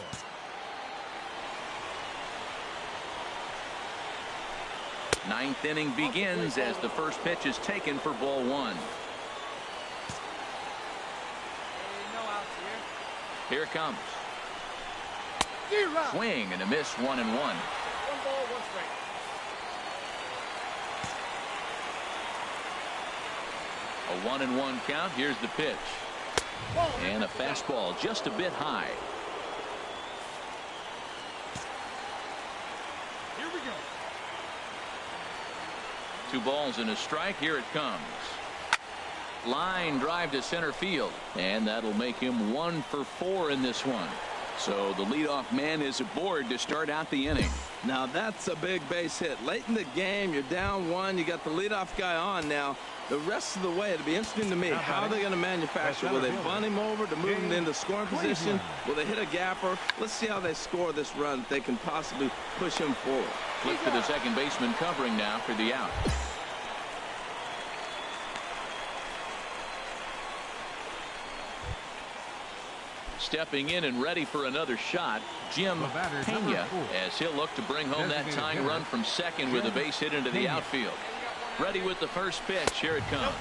Ninth inning begins as the first pitch is taken for ball 1. Here it comes. Swing and a miss, 1-1. 1 ball, 1 strike. A 1-1 count. Here's the pitch. And a fastball just a bit high. Here we go. 2 balls and a strike. Here it comes. Line drive to center field, and that'll make him 1 for 4 in this one. So the leadoff man is aboard to start out the inning. Now that's a big base hit. Late in the game, you're down 1. You got the leadoff guy on now. The rest of the way, it'll be interesting to me. How are they going to manufacture? Will they bunt him over to move him into scoring position? Will they hit a gapper? Let's see how they score this run. If they can possibly push him forward. Flip to the second baseman covering now for the out. Stepping in and ready for another shot, Jim Pena, as he'll look to bring home that tying run from second with a base hit into the outfield. Ready with the first pitch. Here it comes.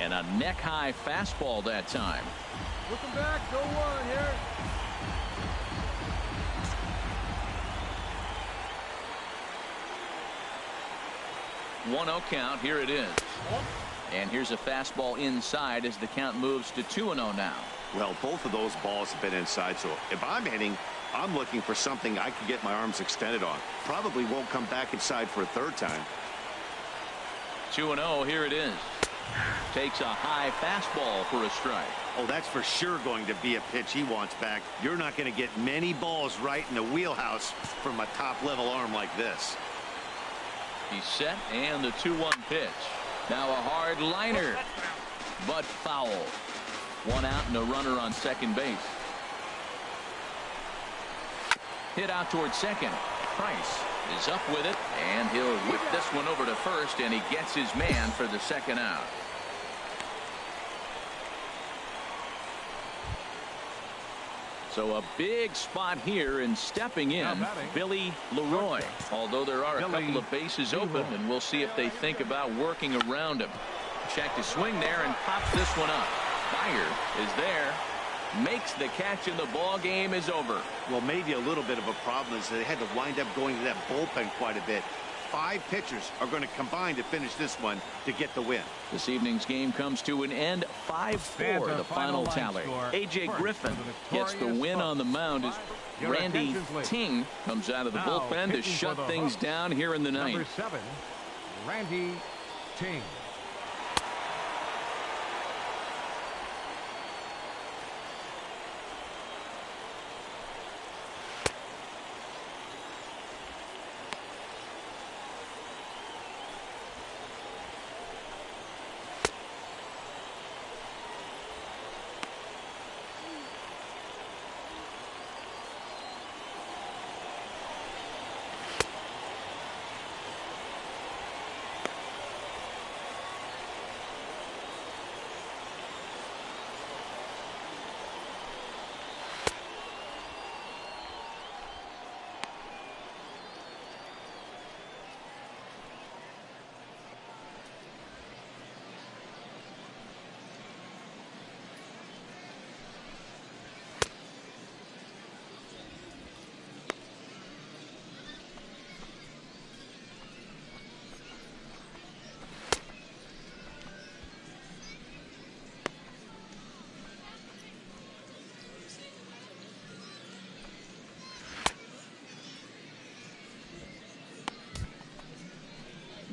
And a neck-high fastball that time. Looking back, go 1 here. 1-0 count. Here it is. And here's a fastball inside as the count moves to 2-0 now. Well, both of those balls have been inside, so if I'm hitting, I'm looking for something I can get my arms extended on. Probably won't come back inside for a third time. 2-0. Here it is. Takes a high fastball for a strike. Oh, that's for sure going to be a pitch he wants back. You're not going to get many balls right in the wheelhouse from a top-level arm like this. He's set, and the 2-1 pitch. Now a hard liner, but foul. 1 out and a runner on second base. Hit out towards second. Price is up with it, and he'll whip this one over to first, and he gets his man for the second out. So a big spot here, and stepping in, Billy Leroy. Although there are a couple of bases open, and we'll see if they think about working around him. Check to swing there and pops this one up. Fire is there. Makes the catch, and the ball game is over. Well, maybe a little bit of a problem is they had to wind up going to that bullpen quite a bit. 5 pitchers are going to combine to finish this one to get the win. This evening's game comes to an end. 5-4 the final tally. A.J. Griffin gets the win on the mound as Randy Ting comes out of the bullpen to shut things down here in the ninth. Number 7, Randy Ting.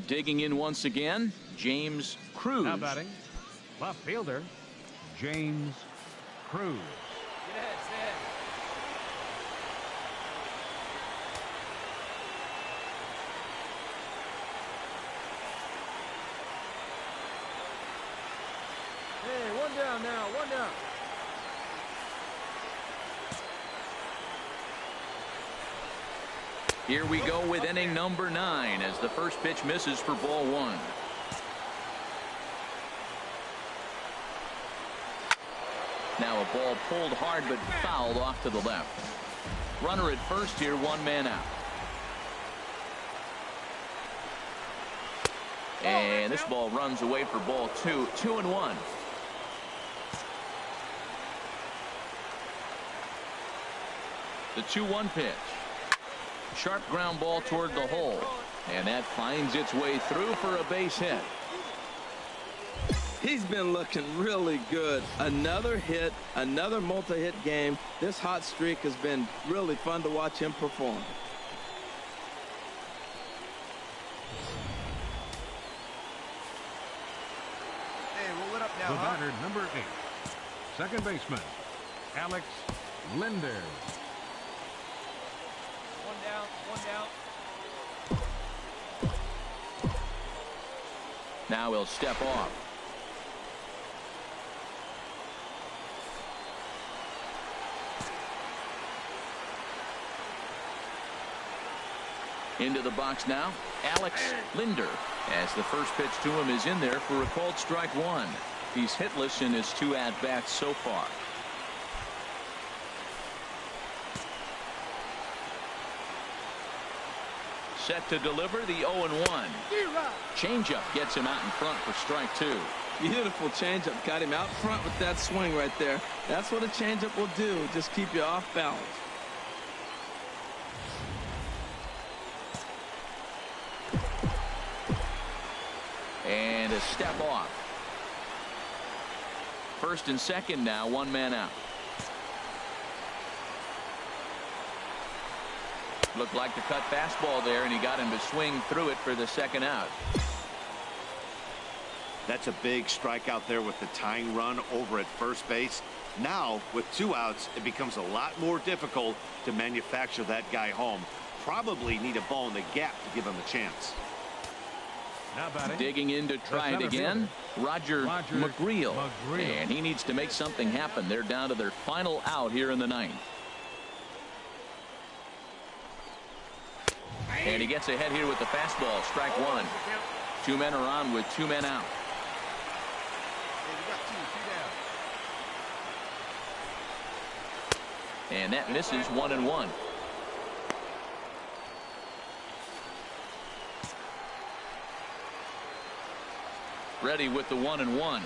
Digging in once again, James Cruz. Now batting, left fielder, James Cruz. Get ahead, stay ahead. Hey, 1 down now, 1 down. Here we go with inning number 9 as the first pitch misses for ball 1. Now a ball pulled hard but fouled off to the left. Runner at first here, one man out. And this ball runs away for ball 2, 2-1. The 2-1 pitch. Sharp ground ball toward the hole. And that finds its way through for a base hit. He's been looking really good. Another hit, another multi-hit game. This hot streak has been really fun to watch him perform. Hey, roll it up now, The batter, number 8. Second baseman, Alex Linder. One down, one down. Now he'll step off. Into the box now, Alex Linder, as the first pitch to him is in there for a called strike 1. He's hitless in his 2 at-bats so far. Set to deliver the 0-1. Changeup gets him out in front for strike 2. Beautiful changeup. Got him out front with that swing right there. That's what a changeup will do. Just keep you off balance. And a step off. First and second now, one man out. Looked like the cut fastball there, and he got him to swing through it for the second out. That's a big strikeout there with the tying run over at first base. Now, with 2 outs, it becomes a lot more difficult to manufacture that guy home. Probably need a ball in the gap to give him a chance. Digging in to try it again, Roger McGreal. And he needs to make something happen. They're down to their final out here in the 9th. And he gets ahead here with the fastball, strike 1. 2 men are on with 2 men out. And that misses 1-1. Ready with the 1-1.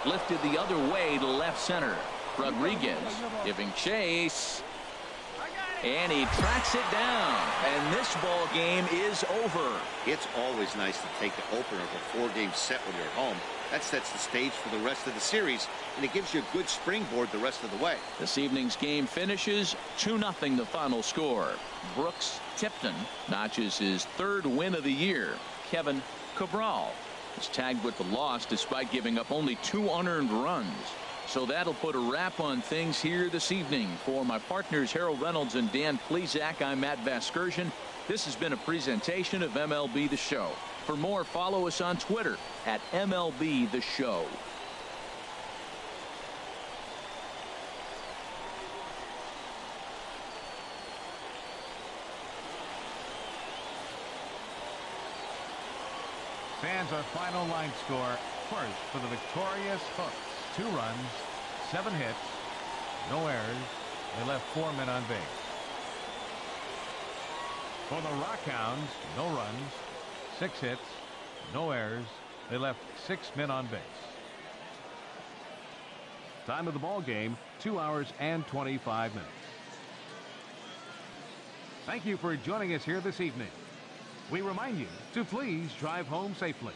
Lifted the other way to left center. Rodriguez giving chase. And he tracks it down. And this ball game is over. It's always nice to take the opener of a 4-game set when you're at home. That sets the stage for the rest of the series, and it gives you a good springboard the rest of the way. This evening's game finishes 2-0 the final score. Brooks Tipton notches his 3rd win of the year. Kevin Cabral is tagged with the loss despite giving up only 2 unearned runs. So that'll put a wrap on things here this evening. For my partners Harold Reynolds and Dan Plesac, I'm Matt Vasgersian. This has been a presentation of MLB The Show. For more, follow us on Twitter at MLB The Show. Fans, our final line score. First for the victorious Hooks. 2 runs, 7 hits, no errors. They left 4 men on base. For the Rockhounds, no runs, 6 hits, no errors. They left 6 men on base. Time of the ball game, 2 hours and 25 minutes. Thank you for joining us here this evening. We remind you to please drive home safely.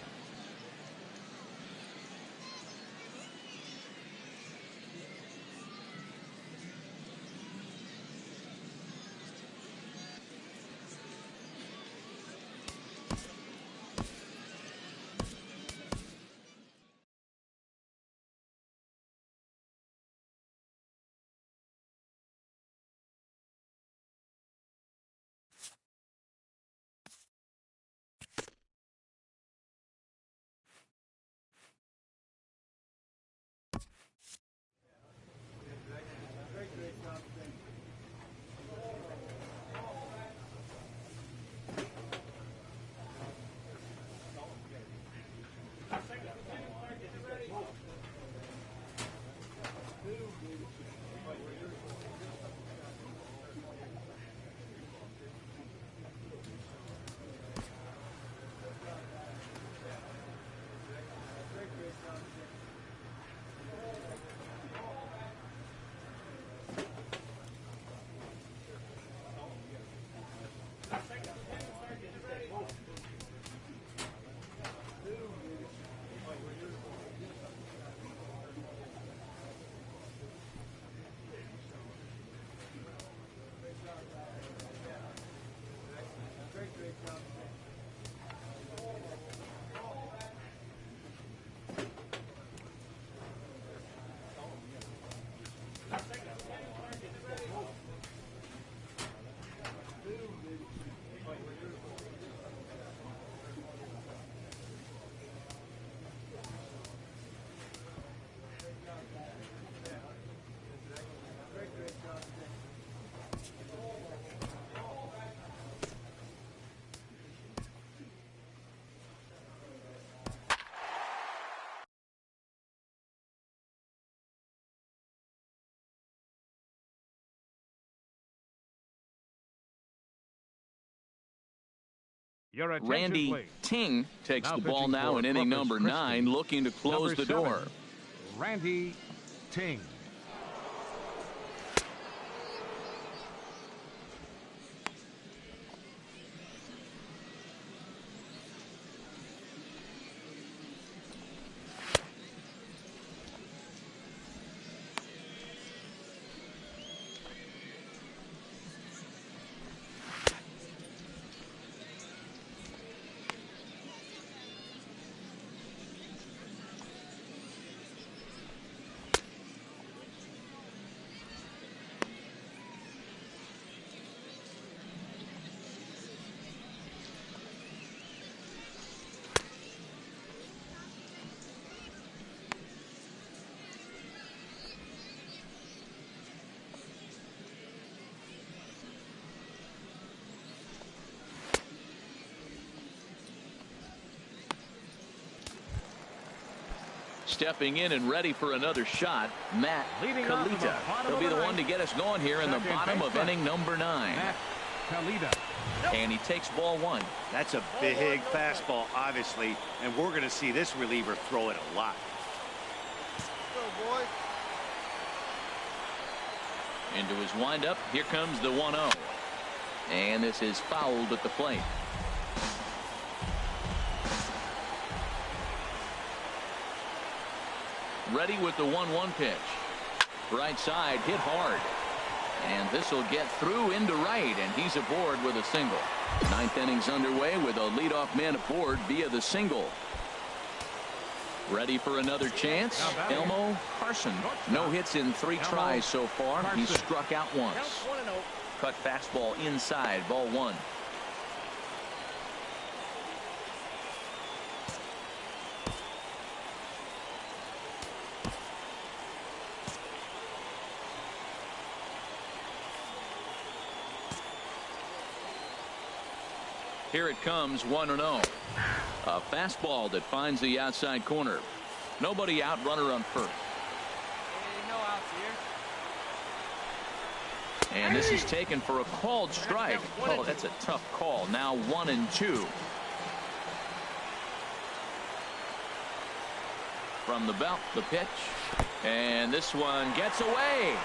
Your attention, Randy please. Ting takes Now the ball pitching now for in inning Corpus number Christi, 9, looking to close number the door. 7, Randy Ting. Stepping in and ready for another shot, Matt Leading off in the Kalita. bottom He'll of be the the one to ninth. get us going here in the Second bottom of baseman, inning number 9. Matt Kalita. And he takes ball 1. That's a big fastball, obviously, and we're going to see this reliever throw it a lot. Go, boy. Into his windup, here comes the 1-0. And this is fouled at the plate. Ready with the 1-1 pitch. Right side, hit hard. And this will get through into right, and he's aboard with a single. 9th inning's underway with a leadoff man aboard via the single. Ready for another chance. Elmo Carson. No hits in 3 tries so far. He's struck out once. Cut fastball inside, ball 1. Here it comes, 1-0. A fastball that finds the outside corner. Nobody out, runner on first. No outs here. And this is taken for a called strike. Oh, that's a tough call. Now 1-2. From the belt, the pitch. And this one gets away.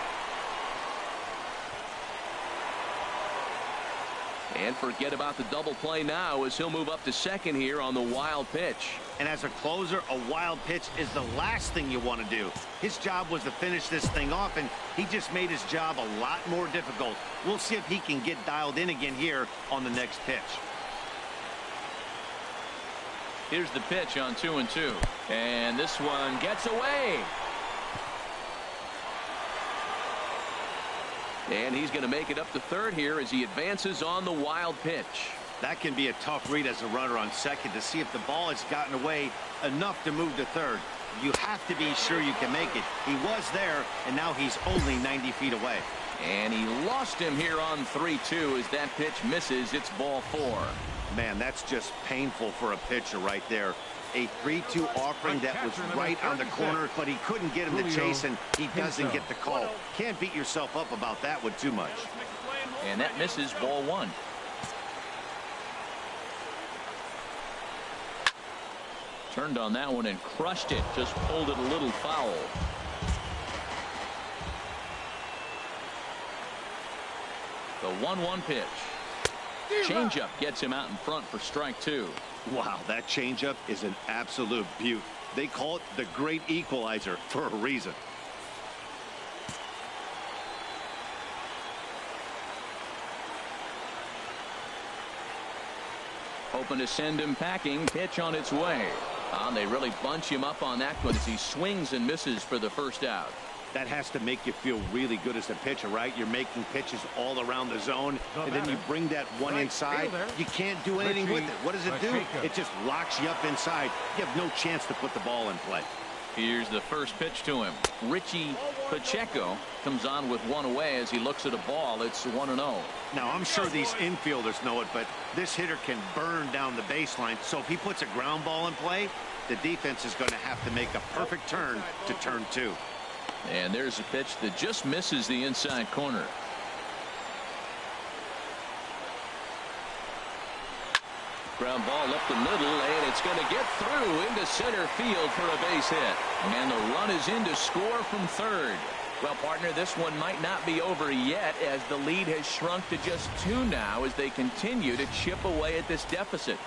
And forget about the double play now as he'll move up to second here on the wild pitch. And as a closer, a wild pitch is the last thing you want to do. His job was to finish this thing off, and he just made his job a lot more difficult. We'll see if he can get dialed in again here on the next pitch. Here's the pitch on 2-2. And this one gets away. And he's going to make it up to third here as he advances on the wild pitch. That can be a tough read as a runner on second to see if the ball has gotten away enough to move to third. You have to be sure you can make it. He was there, and now he's only 90 feet away. And he lost him here on 3-2 as that pitch misses. It's ball 4. Man, that's just painful for a pitcher right there. A 3-2 offering that was right on the corner, but he couldn't get him to chase, and he doesn't get the call. Can't beat yourself up about that one too much. And that misses, ball 1. Turned on that one and crushed it. Just pulled it a little foul. The 1-1 pitch. Changeup gets him out in front for strike 2. Wow, that changeup is an absolute beaut. They call it the great equalizer for a reason. Hoping to send him packing. Pitch on its way. They really bunch him up on that one as he swings and misses for the first out. That has to make you feel really good as a pitcher, right? You're making pitches all around the zone, and then you bring that one inside. You can't do anything with it. What does it do? It just locks you up inside. You have no chance to put the ball in play. Here's the first pitch to him. Richie Pacheco comes on with one away as he looks at a ball. It's 1-0. Now, I'm sure these infielders know it, but this hitter can burn down the baseline. So if he puts a ground ball in play, the defense is going to have to make a perfect turn to turn 2. And there's a pitch that just misses the inside corner. Ground ball up the middle, and it's going to get through into center field for a base hit. And the run is in to score from third. Well, partner, this one might not be over yet, as the lead has shrunk to just 2 now as they continue to chip away at this deficit.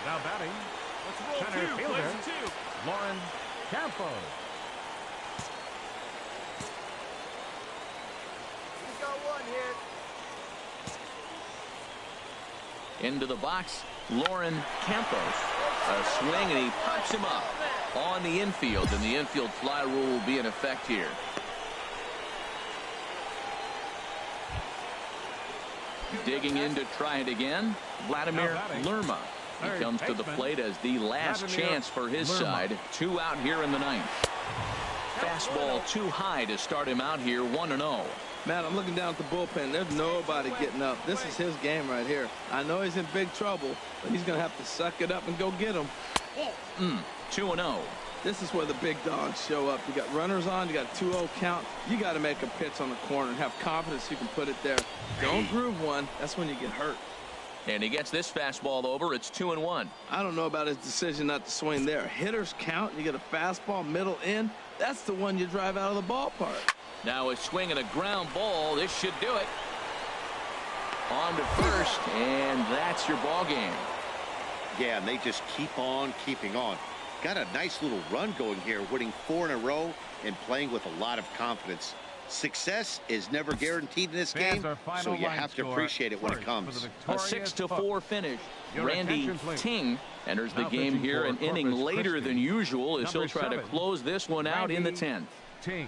Now batting, center fielder, Lauren Campos. He's got one hit. Into the box, Lauren Campos. A swing, and he pops him up on the infield, and the infield fly rule will be in effect here. Digging in to try it again, Vladimir Lerma. He comes to the plate as the last chance for his side. 2 out here in the 9th. Fastball too high to start him out here, 1-0. Matt, I'm looking down at the bullpen. There's nobody getting up. This is his game right here. I know he's in big trouble, but he's going to have to suck it up and go get him. 2-0. This is where the big dogs show up. You got runners on, you got a 2-0 count. You got to make a pitch on the corner and have confidence you can put it there. Don't groove one. That's when you get hurt. And he gets this fastball over. It's 2-1. I don't know about his decision not to swing there. Hitters count. You get a fastball middle in. That's the one you drive out of the ballpark. Now a swing and a ground ball. This should do it. On to first, and that's your ball game. Yeah, and they just keep on keeping on. Got a nice little run going here, winning 4 in a row and playing with a lot of confidence. Success is never guaranteed in this game, so you have to appreciate it when it comes. A 6-4 finish. Randy Ting enters the game here an inning later than usual, as he'll try to close this one out in the 10th. Ting.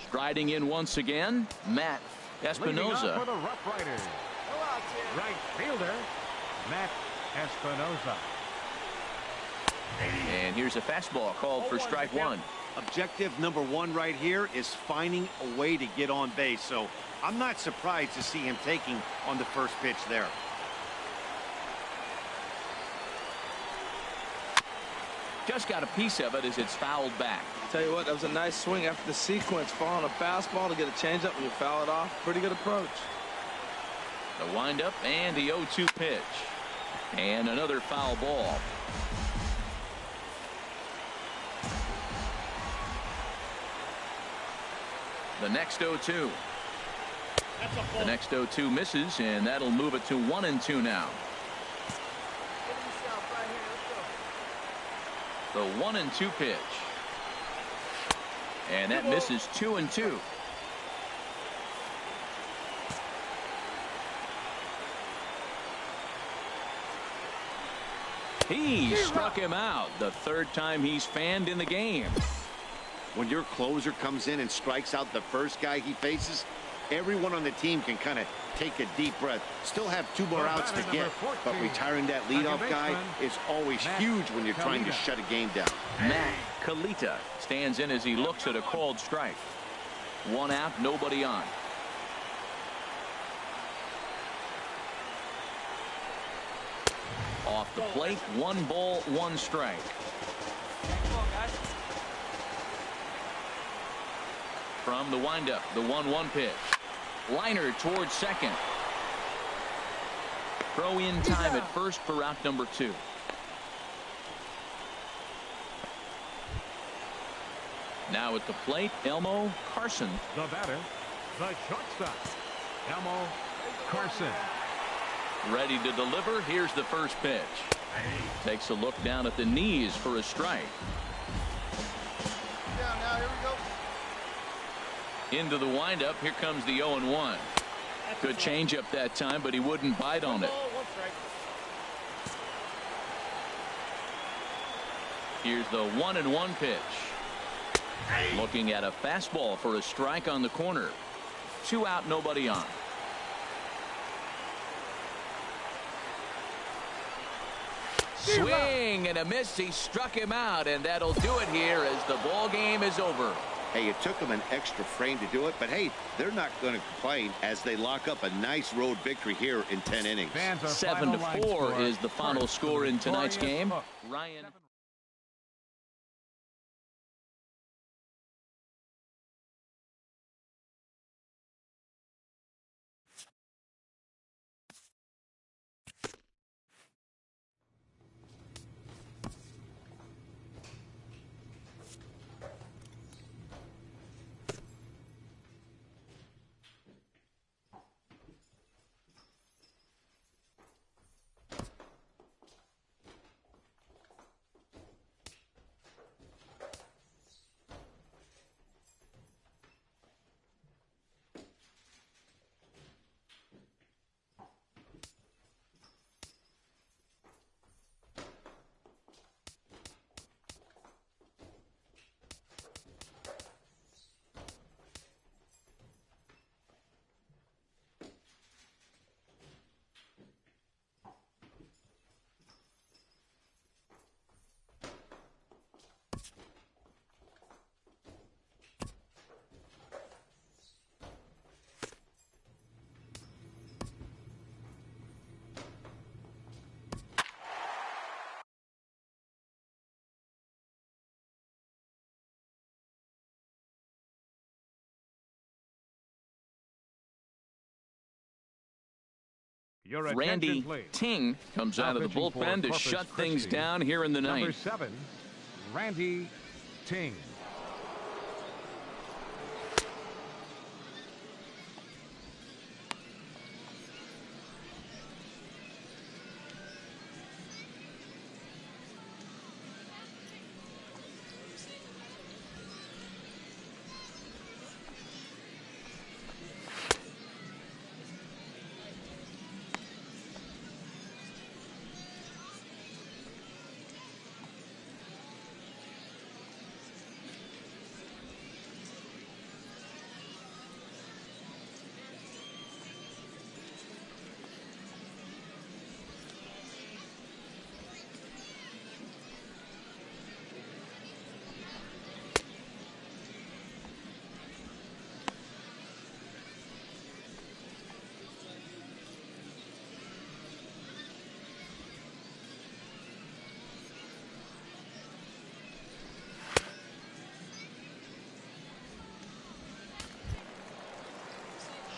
Striding in once again, Matt Espinoza. For the Rough Riders. Right fielder, Matt Espinoza. And here's a fastball called for strike 1. Objective number 1 right here is finding a way to get on base. So I'm not surprised to see him taking on the first pitch there. Just got a piece of it as it's fouled back. Tell you what, that was a nice swing after the sequence. Following a fastball to get a changeup and you foul it off. Pretty good approach. The windup and the 0-2 pitch. And another foul ball. The next 0-2. The next 0-2 misses, and that'll move it to 1-2 now. The 1-2 pitch. And that misses 2-2. He struck him out, the 3rd time he's fanned in the game. When your closer comes in and strikes out the first guy he faces, everyone on the team can kind of take a deep breath. Still have 2 more outs to get, but retiring that leadoff guy is always huge when you're trying to shut a game down. Matt Kalita stands in as he looks at a called strike. 1 out, nobody on. Off the plate, 1 ball, 1 strike. From the windup, the 1-1 pitch. Liner towards second. Throw in time at first for out number 2. Now at the plate, Elmo Carson. The batter, the shortstop, Elmo Carson. Ready to deliver. Here's the first pitch. Takes a look down at the knees for a strike. Down now, here we go. Into the windup. Here comes the 0-1. Good changeup that time, but he wouldn't bite on it. Here's the 1-1 pitch. Looking at a fastball for a strike on the corner. 2 out, nobody on. Swing and a miss. He struck him out, and that'll do it here as the ball game is over. Hey, it took them an extra frame to do it, but hey, they're not going to complain as they lock up a nice road victory here in 10 innings. 7-4 is the final score in tonight's game. Ryan. Randy Ting comes out of the bullpen to shut things down here in the ninth. Number 7, Randy Ting.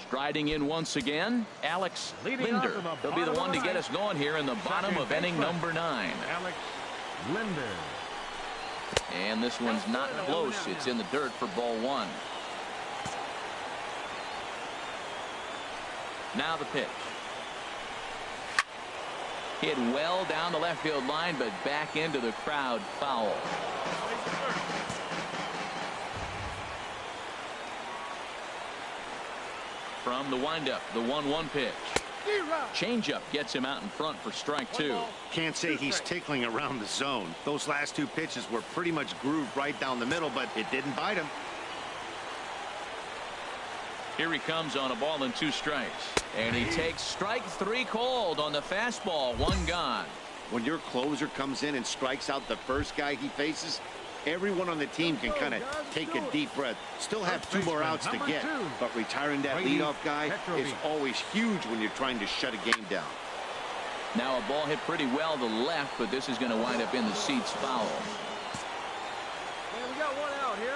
Striding in once again, Alex Linder. He'll be the one to get us going here in the bottom of inning number 9. Alex Linder. And this one's not close. It's in the dirt for ball 1. Now the pitch. Hit well down the left field line, but back into the crowd, foul. From the windup, the 1-1 pitch. Changeup gets him out in front for strike 2. Can't say he's tickling around the zone. Those last 2 pitches were pretty much grooved right down the middle, but it didn't bite him. Here he comes on a ball and 2 strikes. And he takes strike 3 called on the fastball. 1 gone. When your closer comes in and strikes out the first guy he faces, everyone on the team can kind of take a deep breath. Still have 2 more outs to get, but retiring that leadoff guy is always huge when you're trying to shut a game down. Now a ball hit pretty well to the left, but this is going to wind up in the seats, foul. Man, we got 1 out here.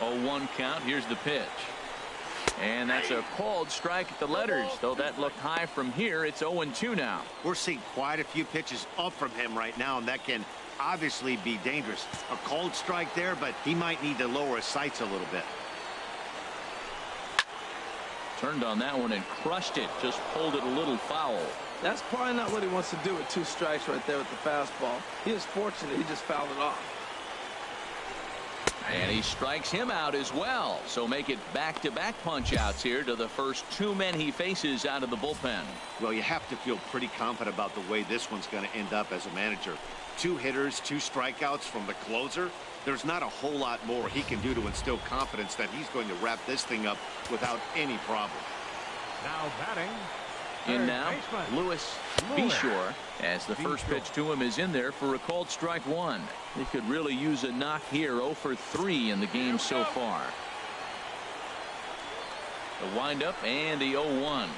0-1 count. Here's the pitch. And that's a called strike at the letters, though that looked high from here. It's 0-2 now. We're seeing quite a few pitches up from him right now, and that can obviously be dangerous. A called strike there, but he might need to lower his sights a little bit. Turned on that one and crushed it. Just pulled it a little foul. That's probably not what he wants to do with 2 strikes right there with the fastball. He is fortunate he just fouled it off. And he strikes him out as well. So make it back-to-back punch-outs here to the first 2 men he faces out of the bullpen. Well, you have to feel pretty confident about the way this one's going to end up as a manager. 2 hitters, 2 strikeouts from the closer. There's not a whole lot more he can do to instill confidence that he's going to wrap this thing up without any problem. Now batting, In now, Lewis Beshore, as the first pitch to him is in there for a called strike one. He could really use a knock here. 0 for 3 in the game so far. The windup and the 0-1.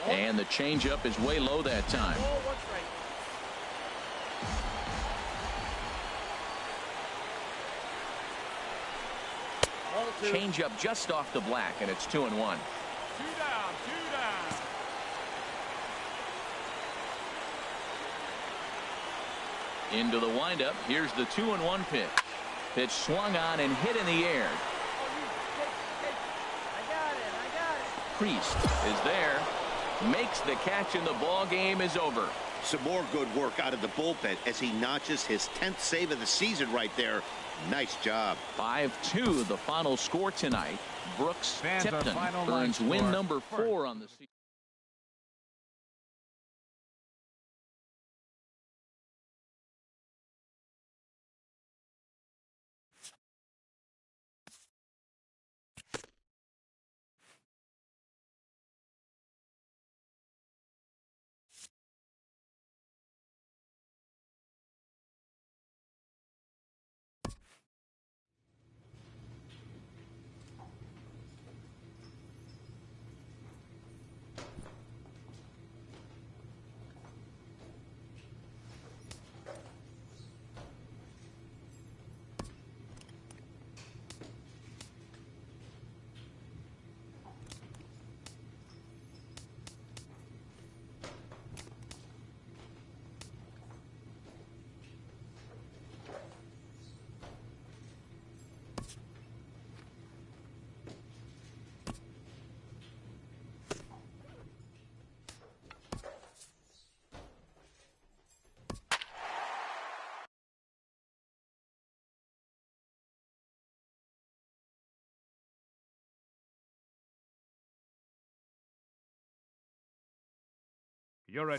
And the changeup is way low that time. Changeup just off the black, and it's 2-1. 2 down, 2 down. Into the windup. Here's the 2-1 pitch. Pitch swung on and hit in the air. I got it. Priest is there. Makes the catch, and the ball game is over. Some more good work out of the bullpen as he notches his 10th save of the season right there. Nice job. 5-2 the final score tonight. Brooks Tipton earns win number 4 on the season.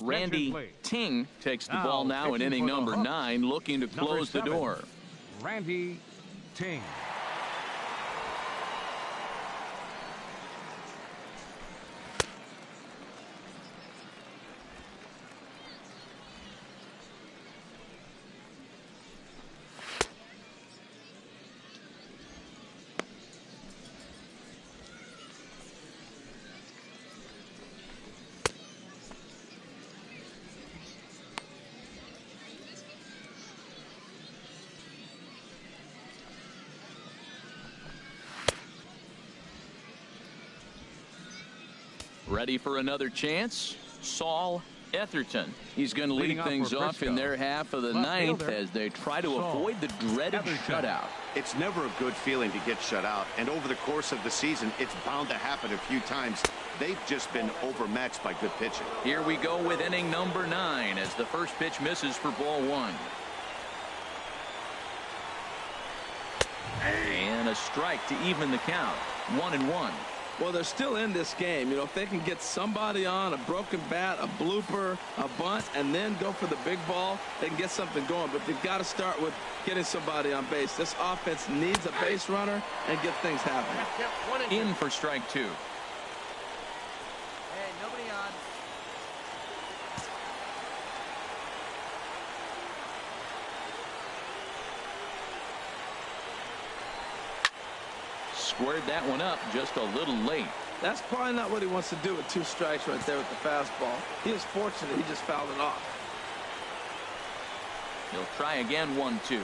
Randy Ting takes the ball now in inning number 9, looking to close the door. Randy Ting. Ready for another chance? Saul Etherton. He's going to lead things off in their half of the ninth as they try to avoid the dreaded shutout. It's never a good feeling to get shut out, and over the course of the season, it's bound to happen a few times. They've just been overmatched by good pitching. Here we go with inning number 9 as the first pitch misses for ball 1. And a strike to even the count. 1-1. Well, they're still in this game. You know, if they can get somebody on, a broken bat, a blooper, a bunt, and then go for the big ball, they can get something going. But they've got to start with getting somebody on base. This offense needs a base runner and get things happening. In for strike 2. Hey, nobody on. Squared that one up just a little late. That's probably not what he wants to do with 2 strikes right there with the fastball. He was fortunate he just fouled it off. He'll try again. 1-2.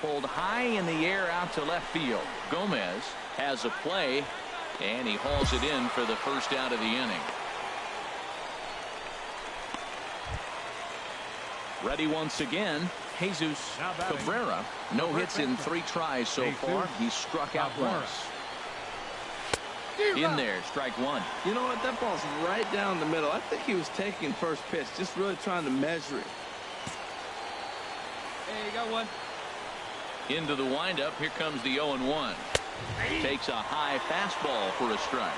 Pulled high in the air out to left field. Gomez has a play, and he hauls it in for the first out of the inning. Ready once again. Jesus Cabrera. No hits in 3 tries so far. He struck out once. In there, strike 1. You know what? That ball's right down the middle. I think he was taking first pitch, just really trying to measure it. Hey, you got one. Into the windup. Here comes the 0-1. Takes a high fastball for a strike.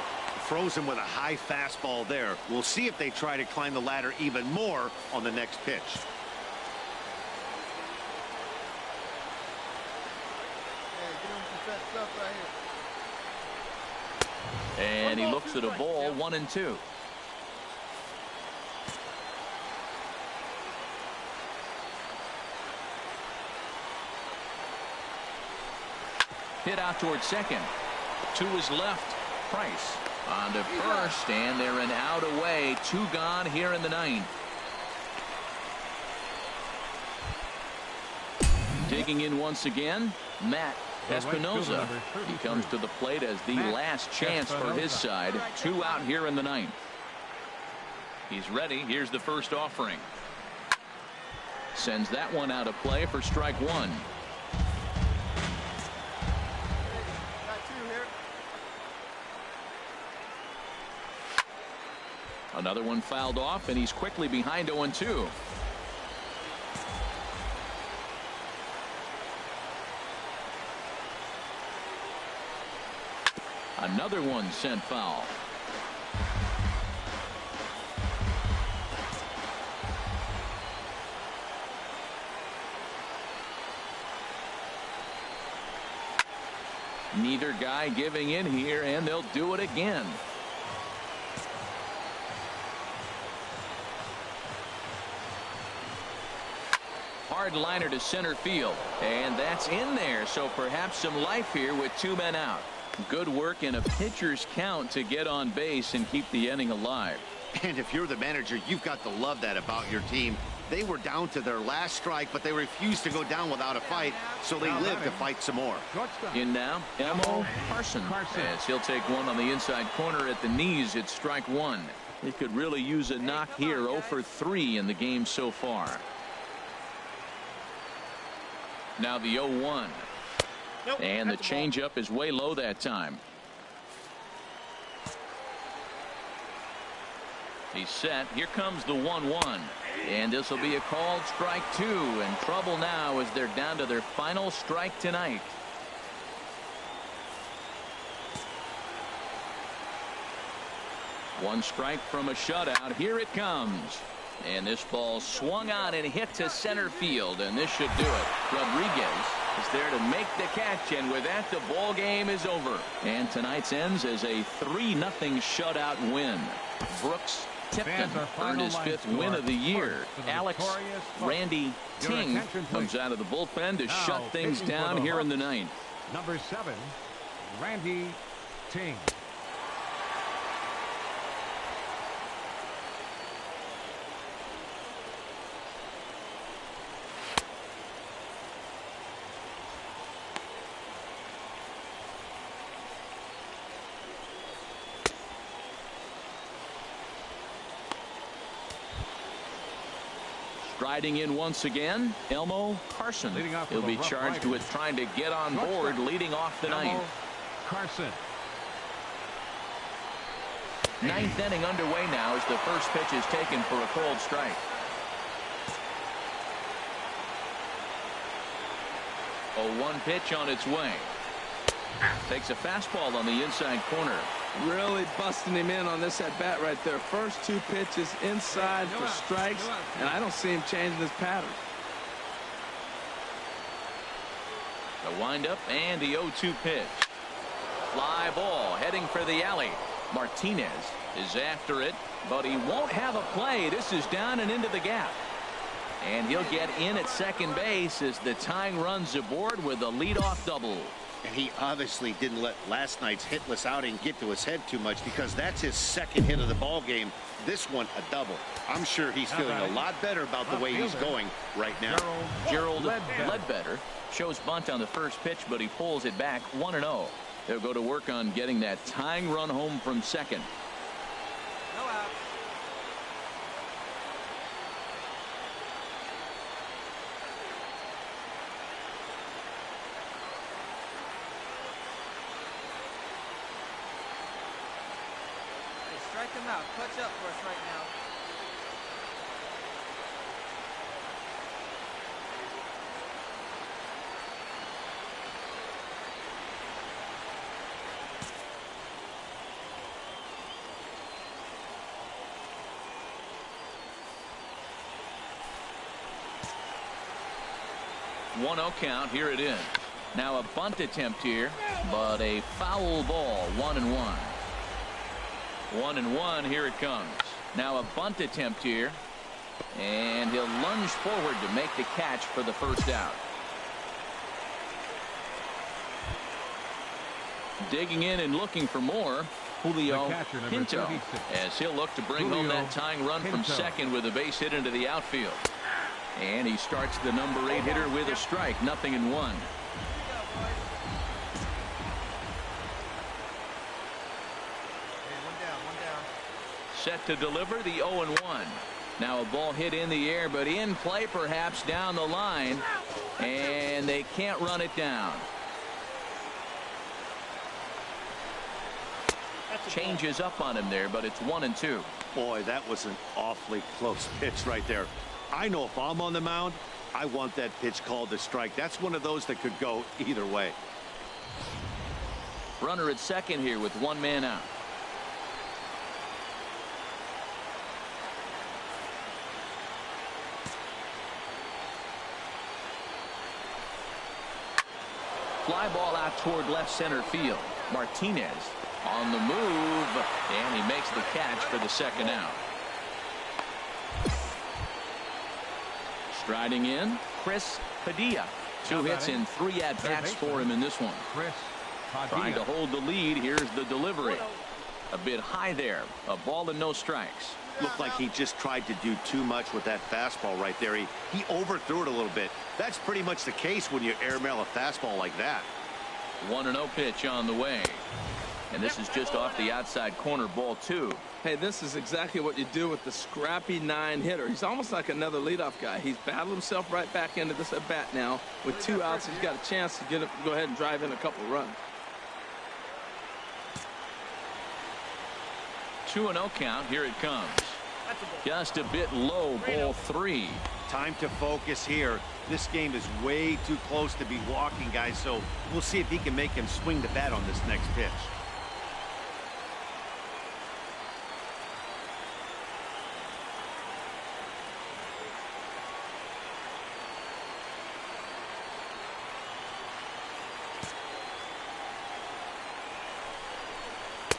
Throws him with a high fastball there. We'll see if they try to climb the ladder even more on the next pitch. And he looks at a ball. 1-2. hit out towards second. To his left, Price on to first, and they're an out away. 2 gone here in the 9th. Digging in once again, Matt Espinoza. He comes to the plate as the last chance for his side. 2 out here in the 9th. He's ready. Here's the first offering. Sends that one out of play for strike 1. Another one fouled off, and he's quickly behind 0-2. Another one sent foul. Neither guy giving in here, and they'll do it again. Hard liner to center field, and that's in there, so perhaps some life here with 2 men out. Good work in a pitcher's count to get on base and keep the inning alive. And if you're the manager, you've got to love that about your team. They were down to their last strike, but they refused to go down without a fight, so they live to fight some more. In now, Elmo Carson, as he'll take one on the inside corner at the knees. It's strike 1. They could really use a knock here. 0 for 3 in the game so far. Now the 0-1. And the changeup is way low that time. He's set. Here comes the 1-1. And this will be a called strike 2. And trouble now as they're down to their final strike tonight. One strike from a shutout. Here it comes. And this ball swung on and hit to center field. And this should do it. Rodriguez is there to make the catch, and with that, the ball game is over. And tonight's ends as a 3-0 shutout win. Brooks Tipton earned his 5th win of the year. Alex Randy Ting comes out of the bullpen to shut things down here in the 9th. Number 7, Randy Ting. Striding in once again, Elmo Carson. He'll be charged with trying to get on board leading off the 9th. Carson. 9th inning underway now as the first pitch is taken for a cold strike. A 1 pitch on its way. Takes a fastball on the inside corner. Really busting him in on this at bat right there. First 2 pitches inside for strikes, and I don't see him changing his pattern. The windup and the 0-2 pitch. Fly ball heading for the alley. Martinez is after it, but he won't have a play. This is down and into the gap. And he'll get in at second base as the tying runs aboard with a leadoff double. And he obviously didn't let last night's hitless outing get to his head too much, because that's his 2nd hit of the ball game. This one a double. I'm sure he's feeling a lot better about the way he's going right now. Gerald Ledbetter shows bunt on the first pitch, but he pulls it back 1-0. They'll go to work on getting that tying run home from second. Strike him out. Clutch up for us right now. One 0 count. Here it is. Now a bunt attempt here, but a foul ball. 1-1. 1-1. Here it comes. Now a bunt attempt here, and he'll lunge forward to make the catch for the first out. Digging in and looking for more, Julio catcher, number Pinto, 36. as he'll look to bring home that tying run from second with a base hit into the outfield. And he starts the number 8 hitter with a strike, 0-1. Set to deliver the 0-1. Now a ball hit in the air, but in play perhaps down the line, and they can't run it down. Changes up on him there, but it's 1-2. Boy, that was an awfully close pitch right there. I know if I'm on the mound, I want that pitch called a strike. That's one of those that could go either way. Runner at second here with 1 man out. Fly ball out toward left center field. Martinez on the move, and he makes the catch for the second out. Striding in, Chris Padilla. 2 hits and 3 at-bats for him in this one. Trying to hold the lead. Here's the delivery. A bit high there. A ball and no strikes. Looked like he just tried to do too much with that fastball right there. He overthrew it a little bit. That's pretty much the case when you airmail a fastball like that. 1-0 pitch on the way. And this is just off the outside corner, ball 2. Hey, this is exactly what you do with the scrappy 9 hitter. He's almost like another leadoff guy. He's battled himself right back into this at bat now. With 2 outs, he's got a chance to go ahead and drive in a couple runs. 2-0 count. Here it comes. Just a bit low, ball 3. Time to focus here. This game is way too close to be walking, guys, so we'll see if he can make him swing the bat on this next pitch.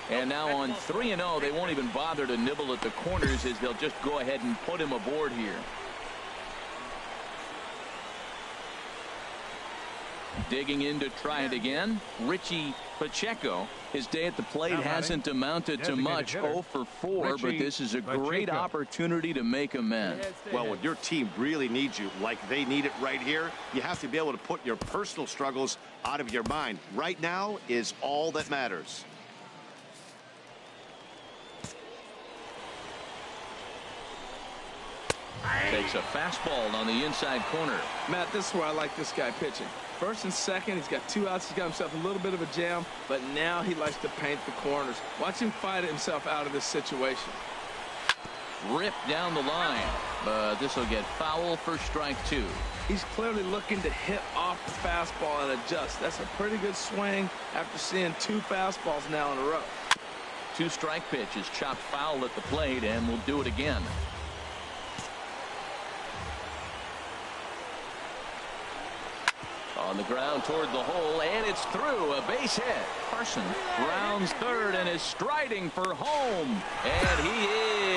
And now on 3-0, they won't even bother to nibble at the corners, as they'll just go ahead and put him aboard here. Digging in to try it again, Richie Pacheco. His day at the plate hasn't amounted to much, 0 for 4, but this is a great opportunity to make amends. Well, when your team really needs you, like they need it right here, you have to be able to put your personal struggles out of your mind. Right now is all that matters. Takes a fastball on the inside corner. Matt, this is where I like this guy pitching. First and second, he's got 2 outs. He's got himself a little bit of a jam, but now he likes to paint the corners. Watch him fight himself out of this situation. Ripped down the line, but this will get foul for strike 2. He's clearly looking to hit off the fastball and adjust. That's a pretty good swing after seeing 2 fastballs now in a row. 2 strike pitches, chopped foul at the plate, and we'll do it again. On the ground toward the hole, and it's through. A base hit. Carson rounds third and is striding for home. And he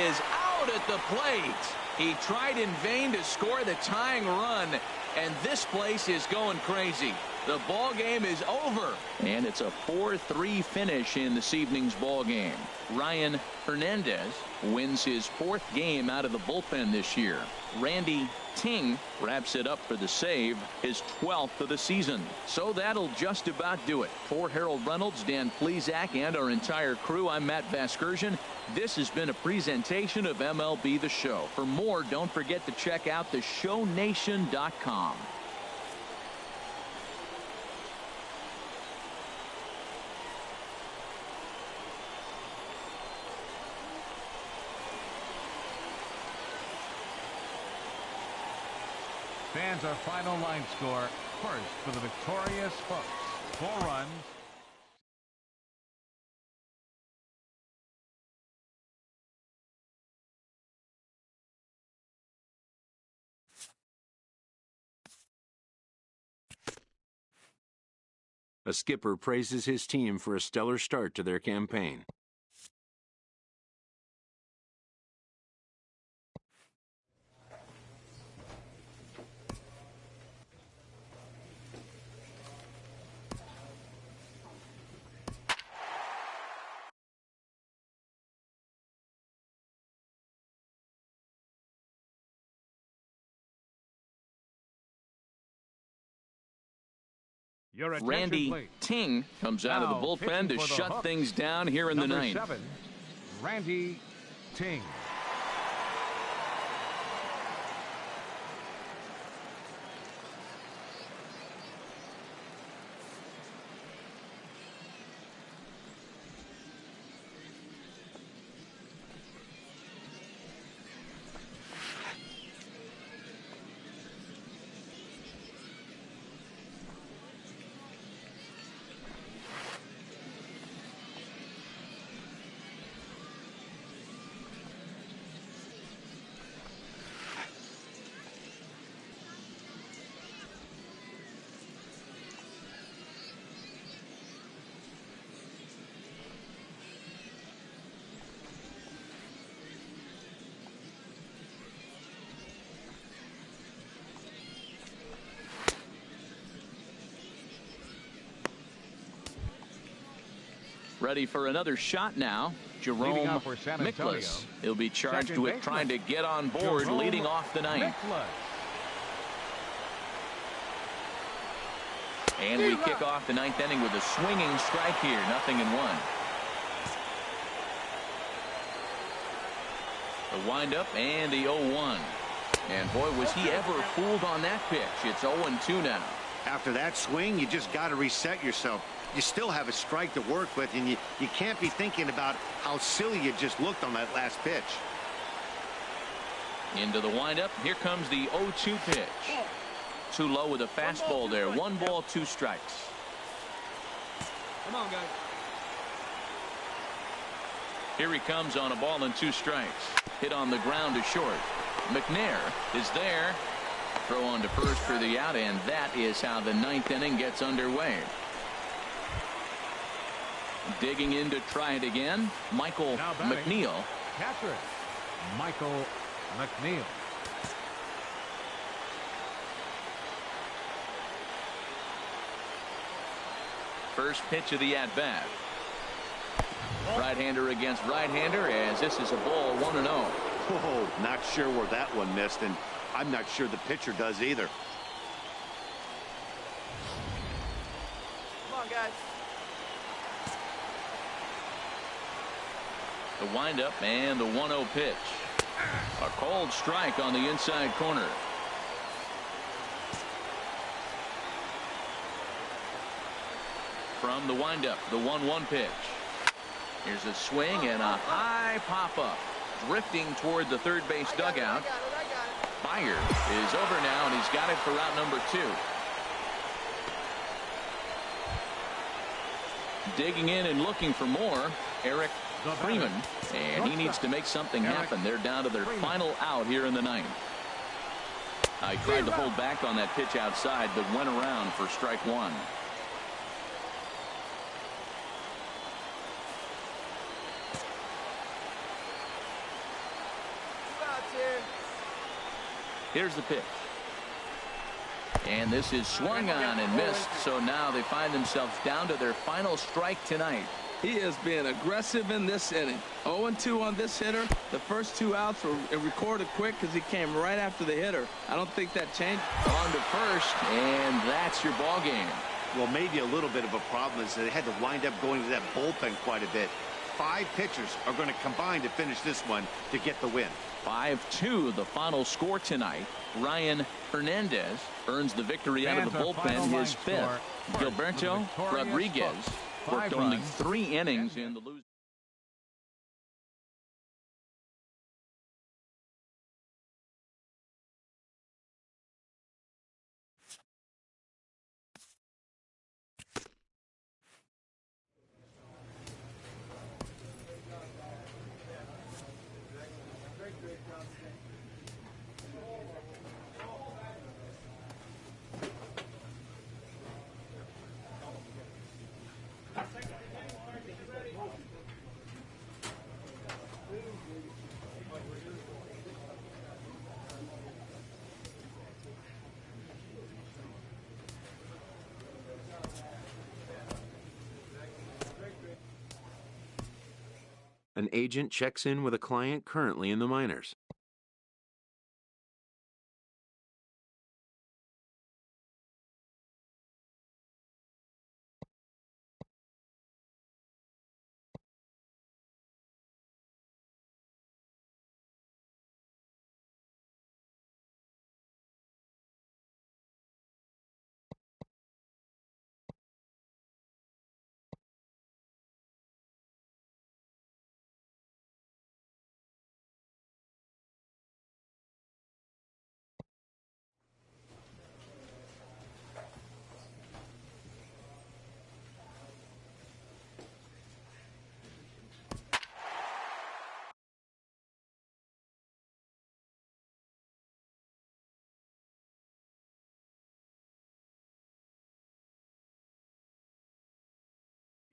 is out at the plate. He tried in vain to score the tying run, and this place is going crazy. The ball game is over, and it's a 4-3 finish in this evening's ball game. Ryan Hernandez wins his 4th game out of the bullpen this year. Randy Ting wraps it up for the save, his 12th of the season. So that'll just about do it. For Harold Reynolds, Dan Plesac, and our entire crew, I'm Matt Vasgersian. This has been a presentation of MLB The Show. For more, don't forget to check out theshownation.com. Fans, our final line score. First for the victorious Hooks. 4 runs. A skipper praises his team for a stellar start to their campaign. Your attention, Randy please. Ting comes out of the Now bullpen to pitching for the shut Hawks, things down here in the number ninth. 7, Randy Ting. Ready for another shot now. Jerome off for San Antonio. Miklas. He'll be charged Second with baseman, trying to get on board, Jerome leading off the ninth. Miklas. And we kick off the ninth inning with a swinging strike here. 0-1. The windup and the 0-1. And boy, was he ever fooled on that pitch. It's 0-2 now. After that swing, you just got to reset yourself. You still have a strike to work with, and you can't be thinking about how silly you just looked on that last pitch. Into the windup. Here comes the 0-2 pitch. Too low with a fastball there. 1 ball, 2 strikes. Come on, guys. Here he comes on a ball and 2 strikes. Hit on the ground to short. McNair is there. Throw on to first for the out, and that is how the ninth inning gets underway. Digging in to try it again, Michael McNeil. Catcher, Michael McNeil. First pitch of the at-bat. Right-hander against right-hander, as this is a ball 1-0. Oh, not sure where that one missed, and I'm not sure the pitcher does either. Come on, guys. The windup and the 1-0 pitch. A cold strike on the inside corner. From the windup, the 1-1 pitch. Here's a swing and a high pop-up. Drifting toward the third base dugout. Meyer is over now, and he's got it for out number 2. Digging in and looking for more, Eric Freeman, and he needs to make something happen. They're down to their final out here in the ninth. I tried to hold back on that pitch outside, but went around for strike 1. Here's the pitch. And this is swung on and missed, so now they find themselves down to their final strike tonight. He is being aggressive in this inning. 0-2 on this hitter. The first 2 outs were recorded quick because he came right after the hitter. I don't think that changed. On to first, and that's your ball game. Well, maybe a little bit of a problem is they had to wind up going to that bullpen quite a bit. 5 pitchers are going to combine to finish this one to get the win. 5-2 the final score tonight. Ryan Hernandez earns the victory out of the bullpen, his 5th. Gilberto Rodriguez worked only 3 innings in the losing. An agent checks in with a client currently in the minors.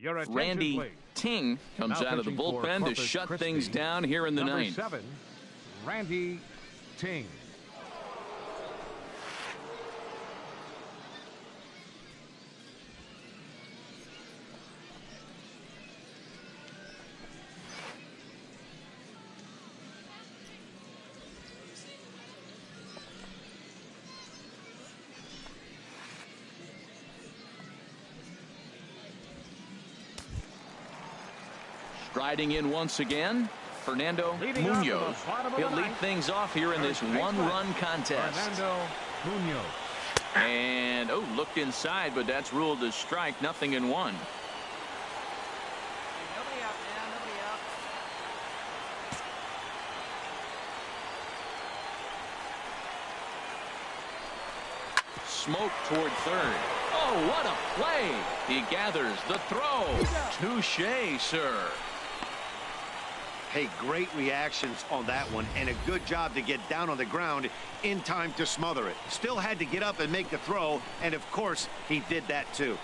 Your attention, Randy please. Ting comes Now out of the pitching for bullpen to Corpus shut Christi, things down here in the number ninth. 7, Randy Ting. Striding in once again, Fernando Leading off Munoz. with the bottom of He'll the lead ninth. things off here in this First baseman, one-run contest. Fernando Munoz. And, looked inside, but that's ruled as strike. Nothing in one. Nobody out, man. Nobody out. Smoke toward third. Oh, what a play. He gathers the throw. Touché, sir. Hey, great reactions on that one, and a good job to get down on the ground in time to smother it. Still had to get up and make the throw, and of course, he did that too.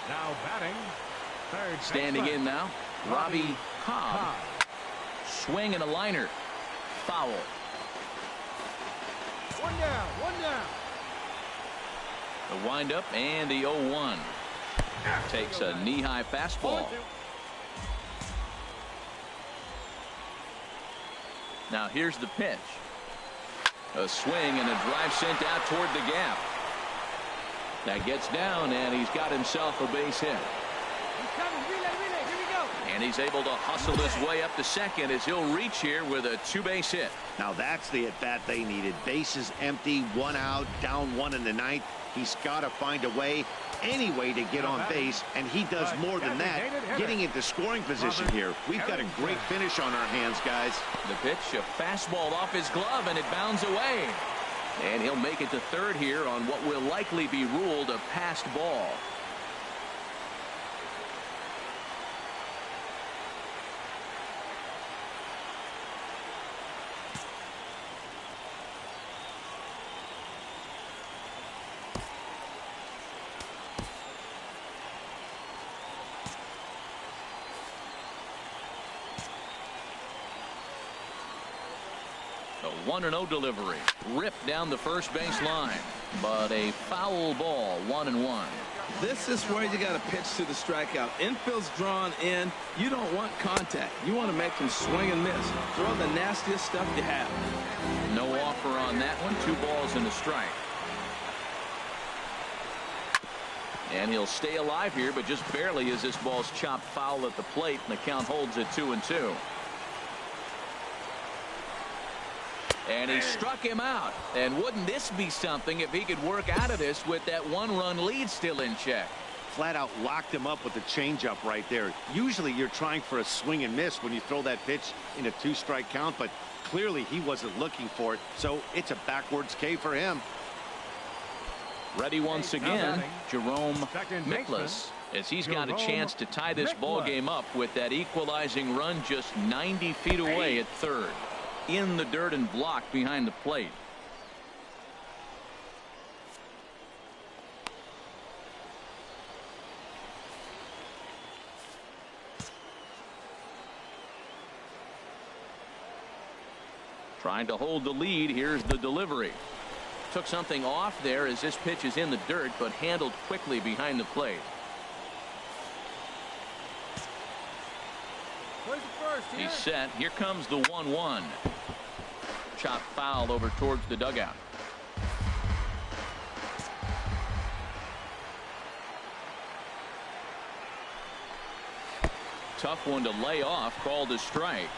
Now batting, third Standing baseman, in now, Robbie Cobb. Swing and a liner. Foul. One down. One down. The windup and the 0-1. Takes a knee-high fastball. Now here's the pitch. A swing and a drive sent out toward the gap. That gets down, and he's got himself a base hit. He's coming. Relay, relay. Here we go. And he's able to hustle his way up to second as he'll reach here with a two-base hit. Now that's the at-bat they needed. Bases empty, 1 out, down 1 in the ninth. He's got to find a way, any way to get on base, and he does more than that, getting into scoring position here. We've got a great finish on our hands, guys. The pitch, a fastball off his glove, and it bounds away. And he'll make it to third here on what will likely be ruled a passed ball. A 1-0 delivery. Ripped down the first base line. But a foul ball, 1-1. This is where you got to pitch to the strikeout. Infield's drawn in. You don't want contact. You want to make them swing and miss. Throw the nastiest stuff you have. No offer on that one. 2 balls and a strike. And he'll stay alive here, but just barely as this ball's chopped foul at the plate, and the count holds at 2-2. And he struck him out. And wouldn't this be something if he could work out of this with that 1-run lead still in check? Flat out locked him up with the changeup right there. Usually you're trying for a swing and miss when you throw that pitch in a 2-strike count, but clearly he wasn't looking for it, so it's a backwards K for him. Ready once again, Jerome Miklas, as he's got a chance to tie this ball game up with that equalizing run just 90 feet away at third. In the dirt and blocked behind the plate. Trying to hold the lead. Here's the delivery. Took something off there as this pitch is in the dirt, but handled quickly behind the plate. He's set. Here comes the 1-1. Chop foul over towards the dugout. Tough one to lay off, called a strike.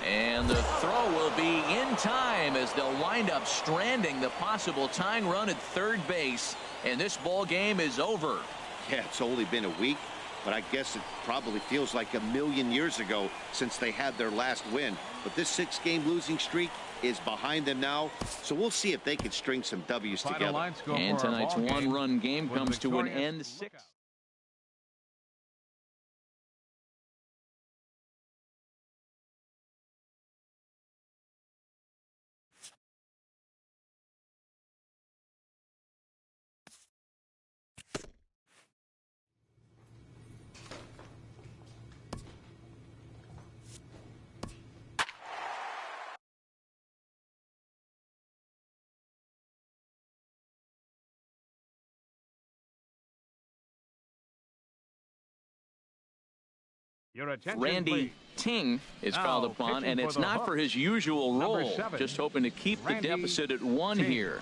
And the throw will be in time as they'll wind up stranding the possible tying run at third base. And this ball game is over. Yeah, it's only been a week, but I guess it probably feels like a million years ago since they had their last win. But this 6-game losing streak is behind them now, so we'll see if they can string some W's together. And tonight's 1-run game comes to an end 6. Your attention, Randy please. Ting is Now, called upon, pitching and for it's the not for Hawks, his usual number role. 7, Just hoping to keep Randy the deficit at 1 Ting. here.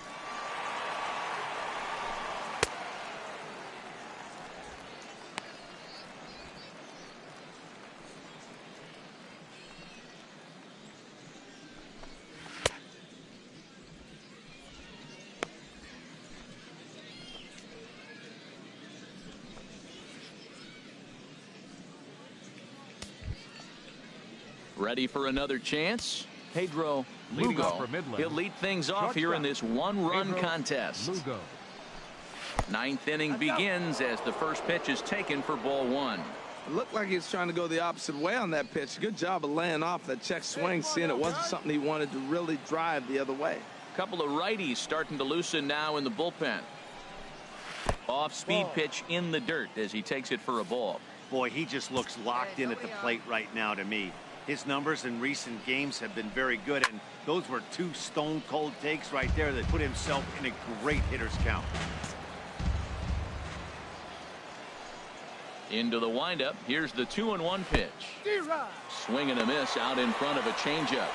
Ready for another chance? Pedro Leading off Lugo. for Midland. He'll lead things off here in this one-run Pedro contest. Lugo. 9th inning begins as the first pitch is taken for ball 1. It looked like he was trying to go the opposite way on that pitch. Good job of laying off that check swing, seeing it wasn't something he wanted to really drive the other way. A couple of righties starting to loosen now in the bullpen. Off-speed pitch in the dirt as he takes it for a ball. Boy, he just looks locked in at the plate right now to me. His numbers in recent games have been very good, and those were 2 stone-cold takes right there that put himself in a great hitter's count. Into the windup. Here's the 2-1 pitch. Swing and a miss out in front of a changeup.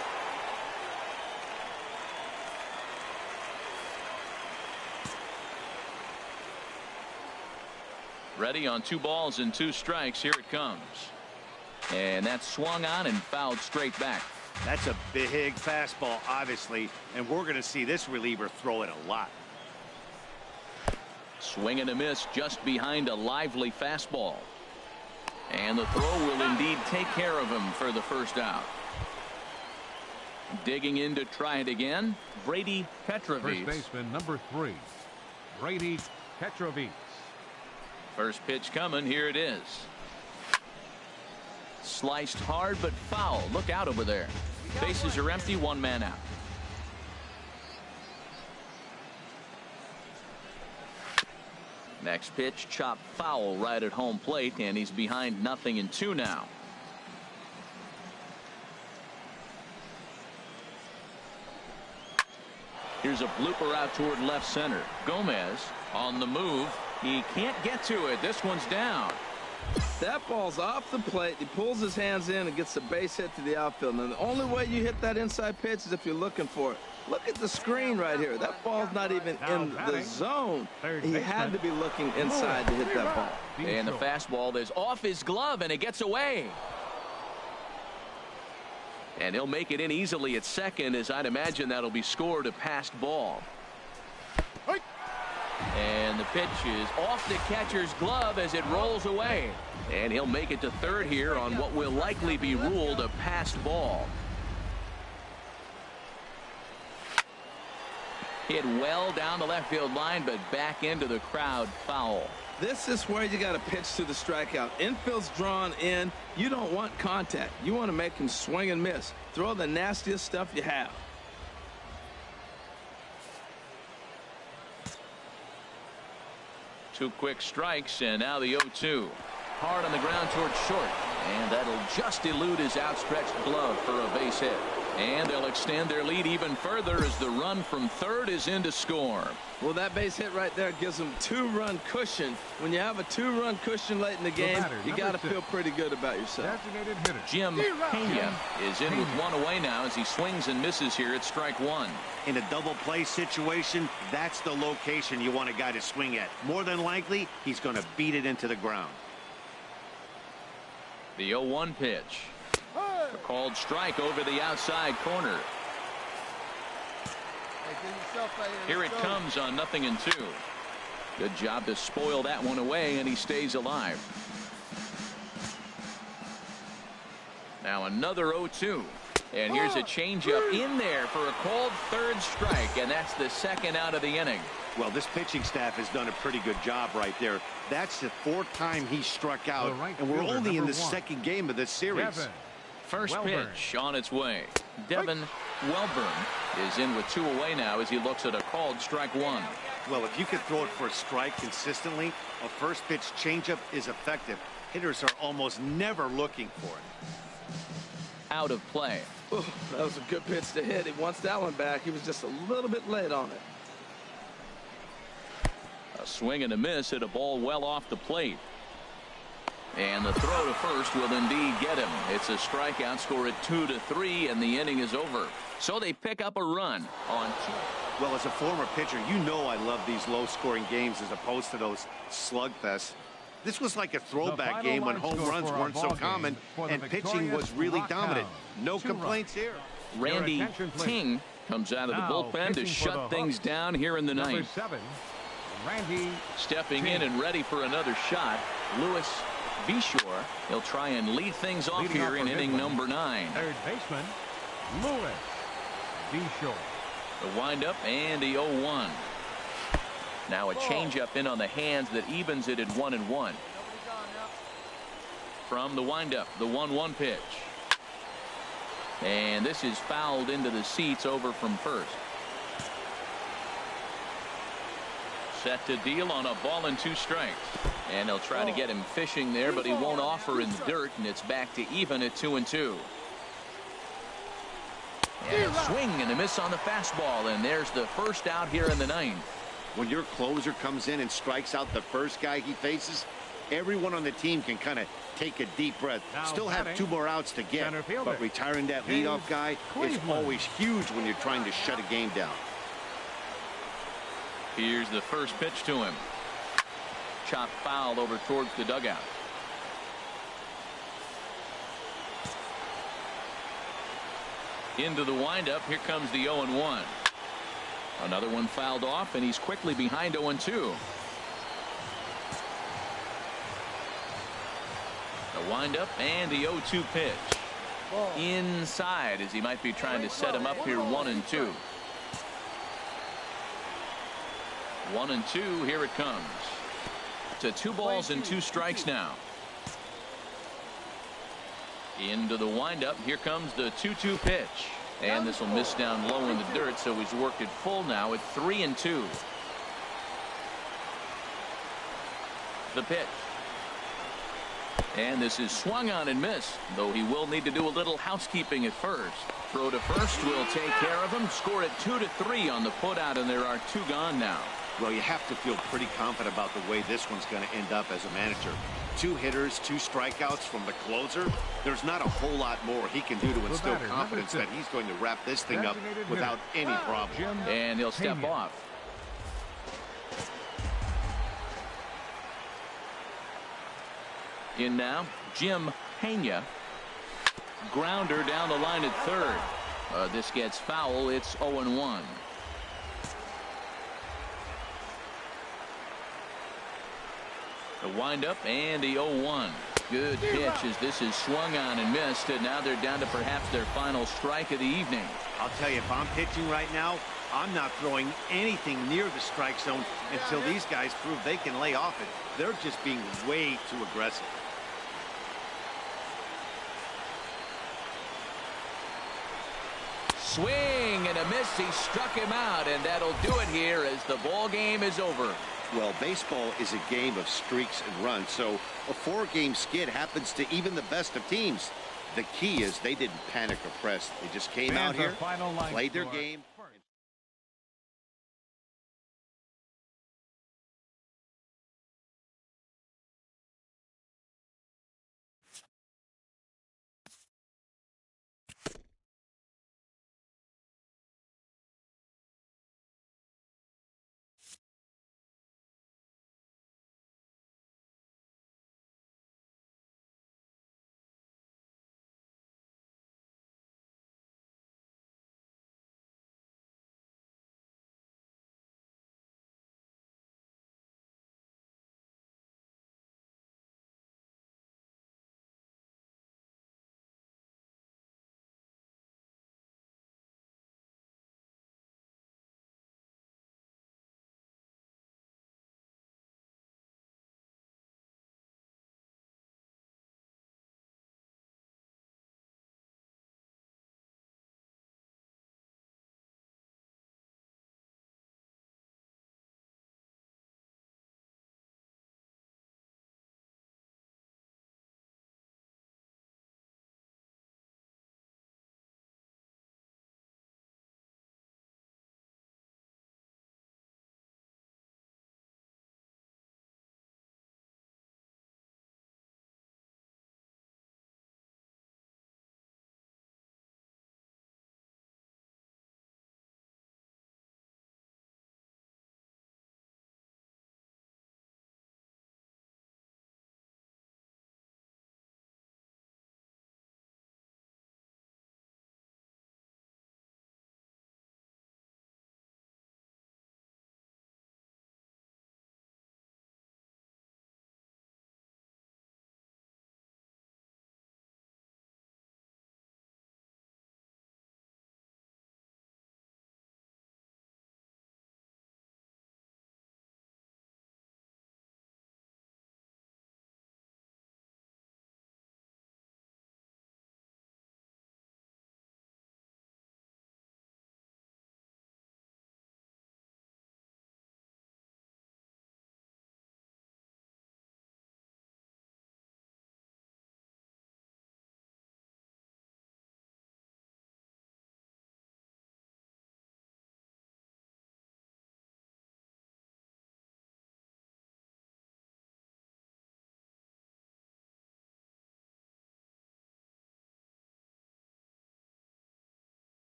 Ready on 2 balls and 2 strikes. Here it comes. And that's swung on and fouled straight back. That's a big fastball, obviously, and we're going to see this reliever throw it a lot. Swing and a miss just behind a lively fastball. And the throw will indeed take care of him for the first out. Digging in to try it again, Brady Petrovic. First baseman number 3, Brady Petrovic. First pitch coming. Here it is. Sliced hard but foul. Look out over there. Bases are empty. 1 man out. Next pitch chopped foul right at home plate, and he's behind 0-2 now. Here's a blooper out toward left center. Gomez on the move. He can't get to it. This one's down. That ball's off the plate. He pulls his hands in and gets a base hit to the outfield. And the only way you hit that inside pitch is if you're looking for it. Look at the screen right here. That ball's not even in the zone. He had to be looking inside to hit that ball. And the fastball is off his glove, and it gets away. And he'll make it in easily at second, as I'd imagine that'll be scored a passed ball. And the pitch is off the catcher's glove as it rolls away. And he'll make it to third here on what will likely be ruled a passed ball. Hit well down the left field line, but back into the crowd, foul. This is where you got to pitch to the strikeout. Infield's drawn in. You don't want contact. You want to make him swing and miss. Throw the nastiest stuff you have. Two quick strikes, and now the 0-2. Hard on the ground towards short, and that'll just elude his outstretched glove for a base hit. And they'll extend their lead even further as the run from third is in to score. Well, that base hit right there gives them 2-run cushion. When you have a 2-run cushion late in the game, you got to feel pretty good about yourself. Jim Pena is in with 1 away now as he swings and misses here at strike 1. In a double play situation, that's the location you want a guy to swing at. More than likely, he's going to beat it into the ground. The 0-1 pitch. A called strike over the outside corner. Here it comes on 0-2. Good job to spoil that one away, and he stays alive. Now another 0-2. And here's a changeup in there for a called third strike, and that's the second out of the inning. Well, this pitching staff has done a pretty good job right there. That's the 4th time he struck out, and we're only in the 2nd game of this series. First pitch on its way. Devin Welburn is in with 2 away now as he looks at a called strike 1. Well, if you could throw it for a strike consistently, a first pitch changeup is effective. Hitters are almost never looking for it. Out of play. Ooh, that was a good pitch to hit. He wants that one back. He was just a little bit late on it. A swing and a miss at a ball well off the plate. And the throw to first will indeed get him. It's a strikeout, score at 2-3, and the inning is over. So they pick up a run on two. Well, as a former pitcher, you know I love these low-scoring games as opposed to those slugfests. This was like a throwback game when home runs weren't so common and pitching was really dominant. No complaints here. Randy Ting comes out of the bullpen to shut things down here in the ninth. Randy stepping in and ready for another shot. Lewis Bishore. He'll try and lead things off here in inning number 9. Third baseman Lewis Bishore. The windup and the 0-1. Now a changeup in on the hands that evens it at 1-1. From the windup, the 1-1 pitch. And this is fouled into the seats over from first. Set to deal on a ball and 2 strikes. And they'll try to get him fishing there, but he won't offer in the dirt, and it's back to even at 2-2. And a swing and a miss on the fastball, and there's the first out here in the 9th. When your closer comes in and strikes out the first guy he faces, everyone on the team can kind of take a deep breath. Still have 2 more outs to get, but retiring that leadoff guy is always huge when you're trying to shut a game down. Here's the first pitch to him. Chopped foul over towards the dugout. Into the windup. Here comes the 0-1. Another one fouled off, and he's quickly behind 0-2. The windup and the 0-2 pitch. Inside, as he might be trying to set him up here 1-2. 1-2. Here it comes. To 2 balls and 2 strikes now. Into the windup. Here comes the 2-2 pitch. And this will miss down low in the dirt, so he's worked it full now at 3-2. The pitch. And this is swung on and missed, though he will need to do a little housekeeping at first. Throw to first will take care of him. Score at 2-3 on the putout, and there are 2 gone now. Well, you have to feel pretty confident about the way this one's going to end up as a manager. 2 hitters, 2 strikeouts from the closer. There's not a whole lot more he can do to instill confidence that he's going to wrap this thing up without any problem. And he'll step off. In now, Jim Pena. Grounder down the line at third. This gets foul. It's 0-1. The windup and the 0-1. Good pitch as this is swung on and missed, and now they're down to perhaps their final strike of the evening. I'll tell you, if I'm pitching right now, I'm not throwing anything near the strike zone until these guys prove they can lay off it. They're just being way too aggressive. Swing and a miss. He struck him out, and that'll do it here as the ball game is over. Well, baseball is a game of streaks and runs, so a 4-game skid happens to even the best of teams. The key is they didn't panic or press. They just came out here, played their game.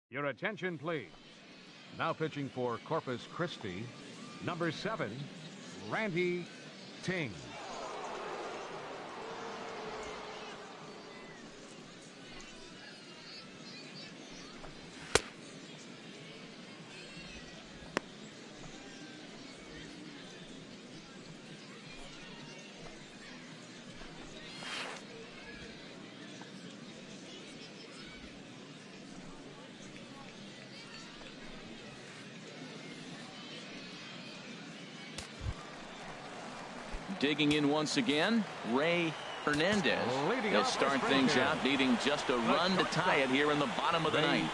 Your attention, please. Now pitching for Corpus Christi, number 7, Randy Ting. Digging in once again, Ray Hernandez. He'll start things out, needing just a run to tie it here in the bottom of the ninth.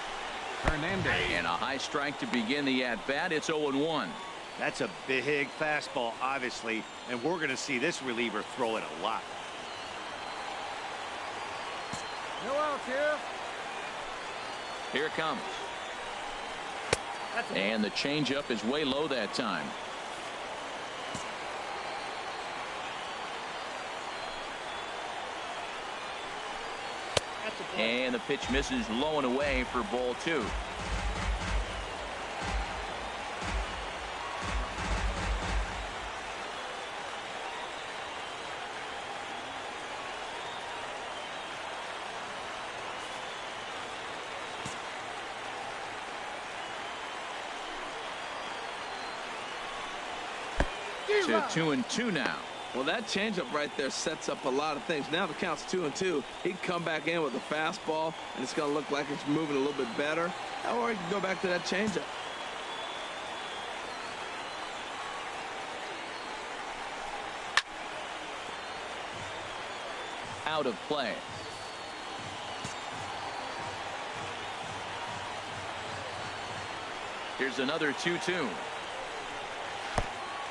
Hernandez. And a high strike to begin the at-bat. It's 0-1. That's a big fastball, obviously, and we're going to see this reliever throw it a lot. No outs here. Here it comes. And the changeup is way low that time. And the pitch misses low and away for ball 2. To 2-2 now. Well, that changeup right there sets up a lot of things. Now the count's 2-2. He can come back in with a fastball, and it's going to look like it's moving a little bit better. Or he can go back to that changeup. Out of play. Here's another 2-2.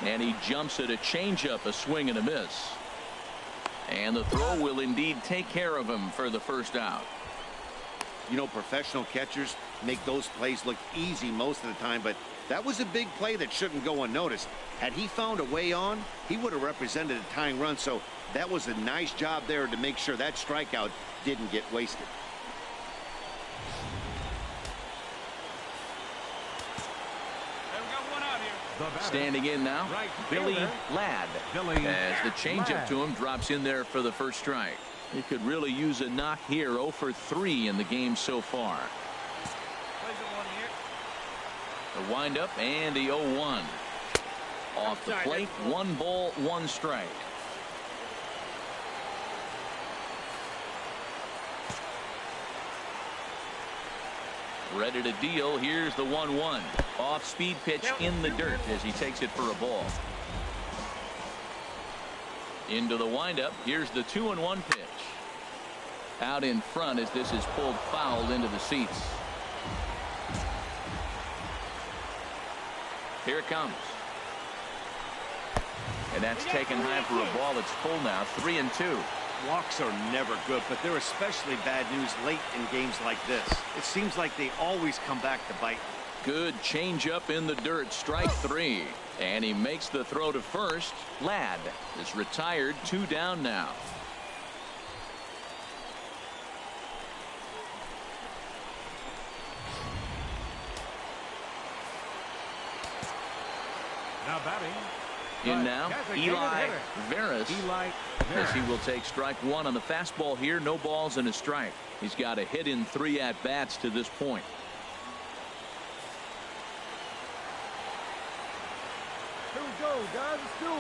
And he jumps at a changeup, a swing and a miss. And the throw will indeed take care of him for the first out. You know, professional catchers make those plays look easy most of the time, but that was a big play that shouldn't go unnoticed. Had he found a way on, he would have represented a tying run, so that was a nice job there to make sure that strikeout didn't get wasted. Standing in now, Billy Ladd. As the changeup to him drops in there for the first strike. He could really use a knock here. 0 for 3 in the game so far. The windup and the 0-1. Off the plate, 1 ball, 1 strike. Ready to deal. Here's the 1-1. Off speed pitch in the dirt as he takes it for a ball. Into the windup. Here's the 2-1 pitch. Out in front as this is pulled foul into the seats. Here it comes. And that's taken high for a ball. It's full now. 3-2. Walks are never good, but they're especially bad news late in games like this. It seems like they always come back to bite. Good changeup in the dirt. Strike 3. And he makes the throw to first. Ladd is retired. 2 down now. Now batting. In now, Eli Veras, as he will take strike 1 on the fastball here. No balls and a strike. He's got a hit in 3 at-bats to this point. Here we go, guys. Let's do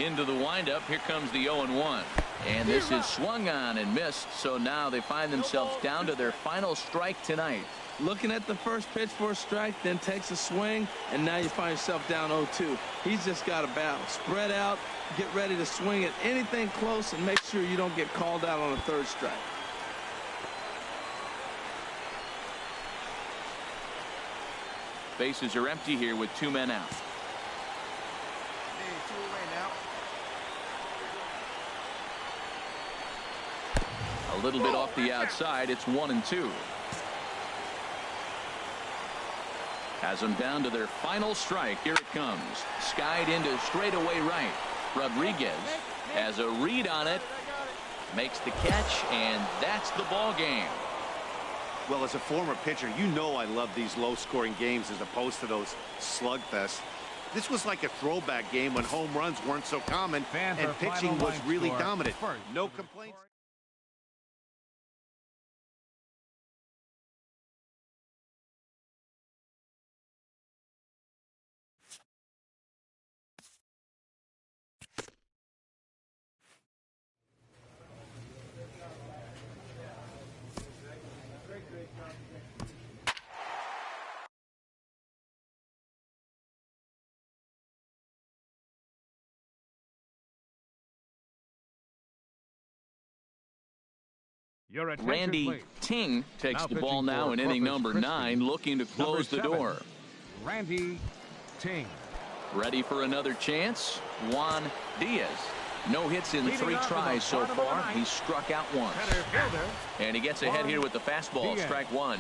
it. Into the windup. Here comes the 0-1. And this is swung on and missed. So now they find themselves down to their final strike tonight. Looking at the first pitch for a strike, then takes a swing, and now you find yourself down 0-2. He's just got a battle. Spread out, get ready to swing at anything close, and make sure you don't get called out on a 3rd strike. Bases are empty here with 2 men out. Hey, 2 away now. A little bit off the outside. It's 1-2. Has them down to their final strike. Here it comes. Skied into straightaway right. Rodriguez has a read on it. Makes the catch, and that's the ball game. Well, as a former pitcher, you know I love these low-scoring games as opposed to those slugfests. This was like a throwback game when home runs weren't so common and pitching was really dominant. No complaints. Randy Ting takes the ball now in inning number 9, looking to close the door. Randy Ting. Ready for another chance. Juan Diaz. No hits in 3 tries so far. He's struck out once. And he gets ahead here with the fastball. Strike 1.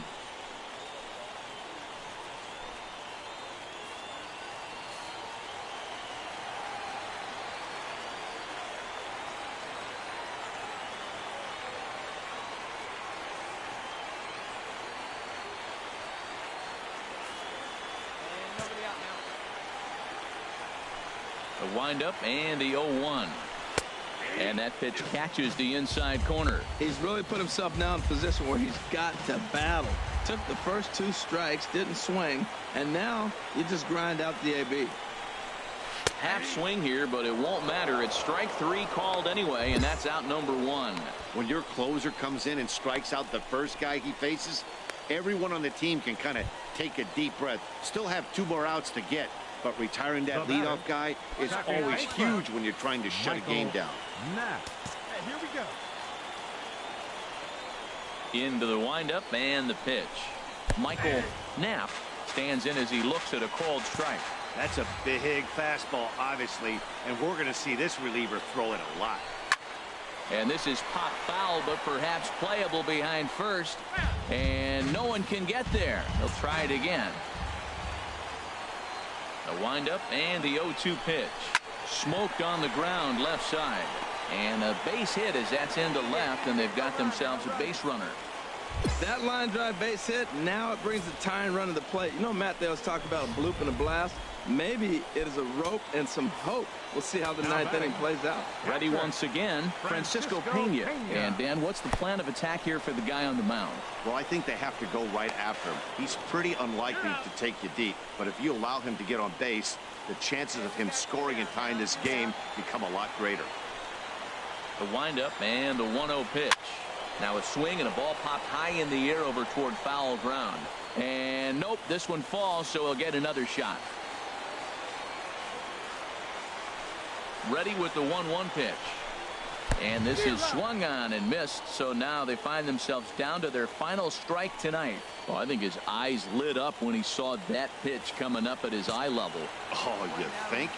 The windup and the 0-1. And that pitch catches the inside corner. He's really put himself now in a position where he's got to battle. Took the first 2 strikes, didn't swing, and now you just grind out the AB. Half swing here, but it won't matter. It's strike 3 called anyway, and that's out number 1. When your closer comes in and strikes out the first guy he faces, everyone on the team can kind of take a deep breath. Still have 2 more outs to get. But retiring that leadoff guy is always huge when you're trying to shut a game down. Hey, here we go. Into the windup and the pitch. Michael Knapp stands in as he looks at a called strike. That's a big fastball, obviously, and we're going to see this reliever throw it a lot. And this is pop foul, but perhaps playable behind first. And no one can get there. They'll try it again. The windup and the 0-2 pitch. Smoked on the ground left side. And a base hit as that's into left, and they've got themselves a base runner. That line drive base hit, now it brings the tying run to the plate. You know, Matt, they always talk about a bloop and a blast. Maybe it is a rope and some hope. We'll see how the 9th inning plays out. Ready once again, Francisco Pena. And, Dan, what's the plan of attack here for the guy on the mound? Well, I think they have to go right after him. He's pretty unlikely to take you deep, but if you allow him to get on base, the chances of him scoring and tying this game become a lot greater. The windup and the 1-0 pitch. Now a swing and a ball popped high in the air over toward foul ground. And nope, this one falls, so he'll get another shot. Ready with the 1-1 pitch. And this is swung on and missed, so now they find themselves down to their final strike tonight. Well, I think his eyes lit up when he saw that pitch coming up at his eye level. Oh, you think?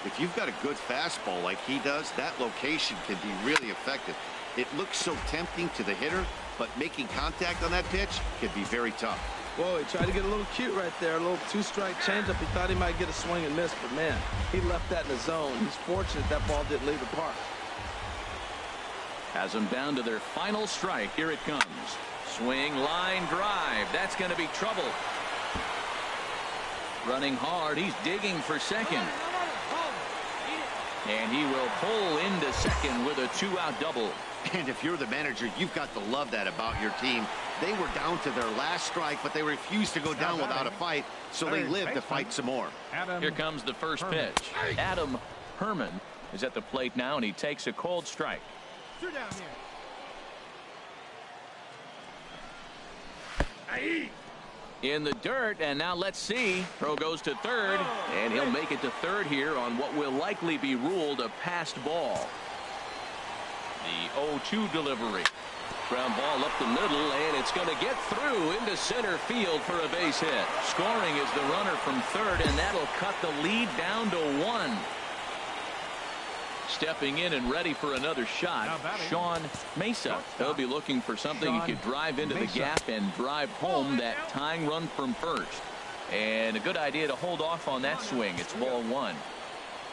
If you've got a good fastball like he does, that location can be really effective. It looks so tempting to the hitter, but making contact on that pitch can be very tough. Whoa, he tried to get a little cute right there. A little 2-strike changeup. He thought he might get a swing and miss, but man, he left that in the zone. He's fortunate that ball didn't leave the park. Has them down to their final strike. Here it comes. Swing, line, drive. That's going to be trouble. Running hard. He's digging for second. And he will pull into second with a 2-out double. And if you're the manager, you've got to love that about your team. They were down to their last strike, but they refused to go down without a fight, so they lived to fight some more. Here comes the first pitch. Adam Herman is at the plate now, and he takes a cold strike. Two down here. In the dirt, and now let's see. Throw goes to third, and he'll make it to third here on what will likely be ruled a passed ball. The 0-2 delivery. Ground ball up the middle, and it's going to get through into center field for a base hit. Scoring is the runner from third, and that'll cut the lead down to 1. Stepping in and ready for another shot, Sean Mesa. He'll be looking for something he could drive into the gap and drive home that tying run from first. And a good idea to hold off on that swing. It's ball 1.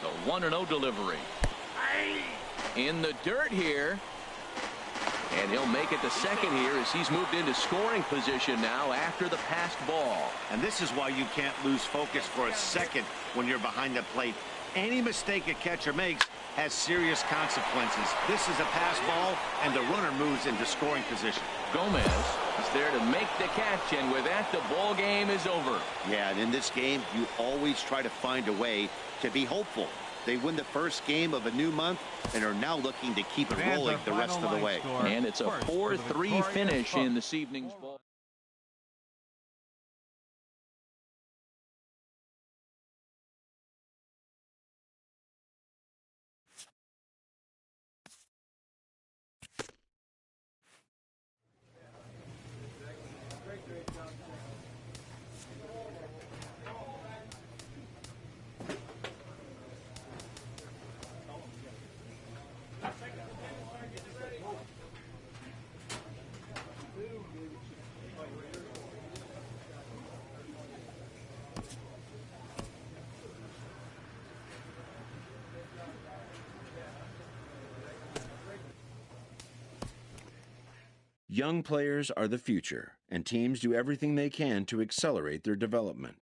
The 1-0 delivery. In the dirt here. And he'll make it to second here as he's moved into scoring position now after the passed ball. And this is why you can't lose focus for a second when you're behind the plate. Any mistake a catcher makes has serious consequences. This is a pass ball, and the runner moves into scoring position. Gomez is there to make the catch, and with that, the ball game is over. Yeah, and in this game, you always try to find a way to be hopeful. They win the first game of a new month and are now looking to keep it rolling the rest of the way. And it's a 4-3 finish in this evening's ball. Young players are the future, and teams do everything they can to accelerate their development.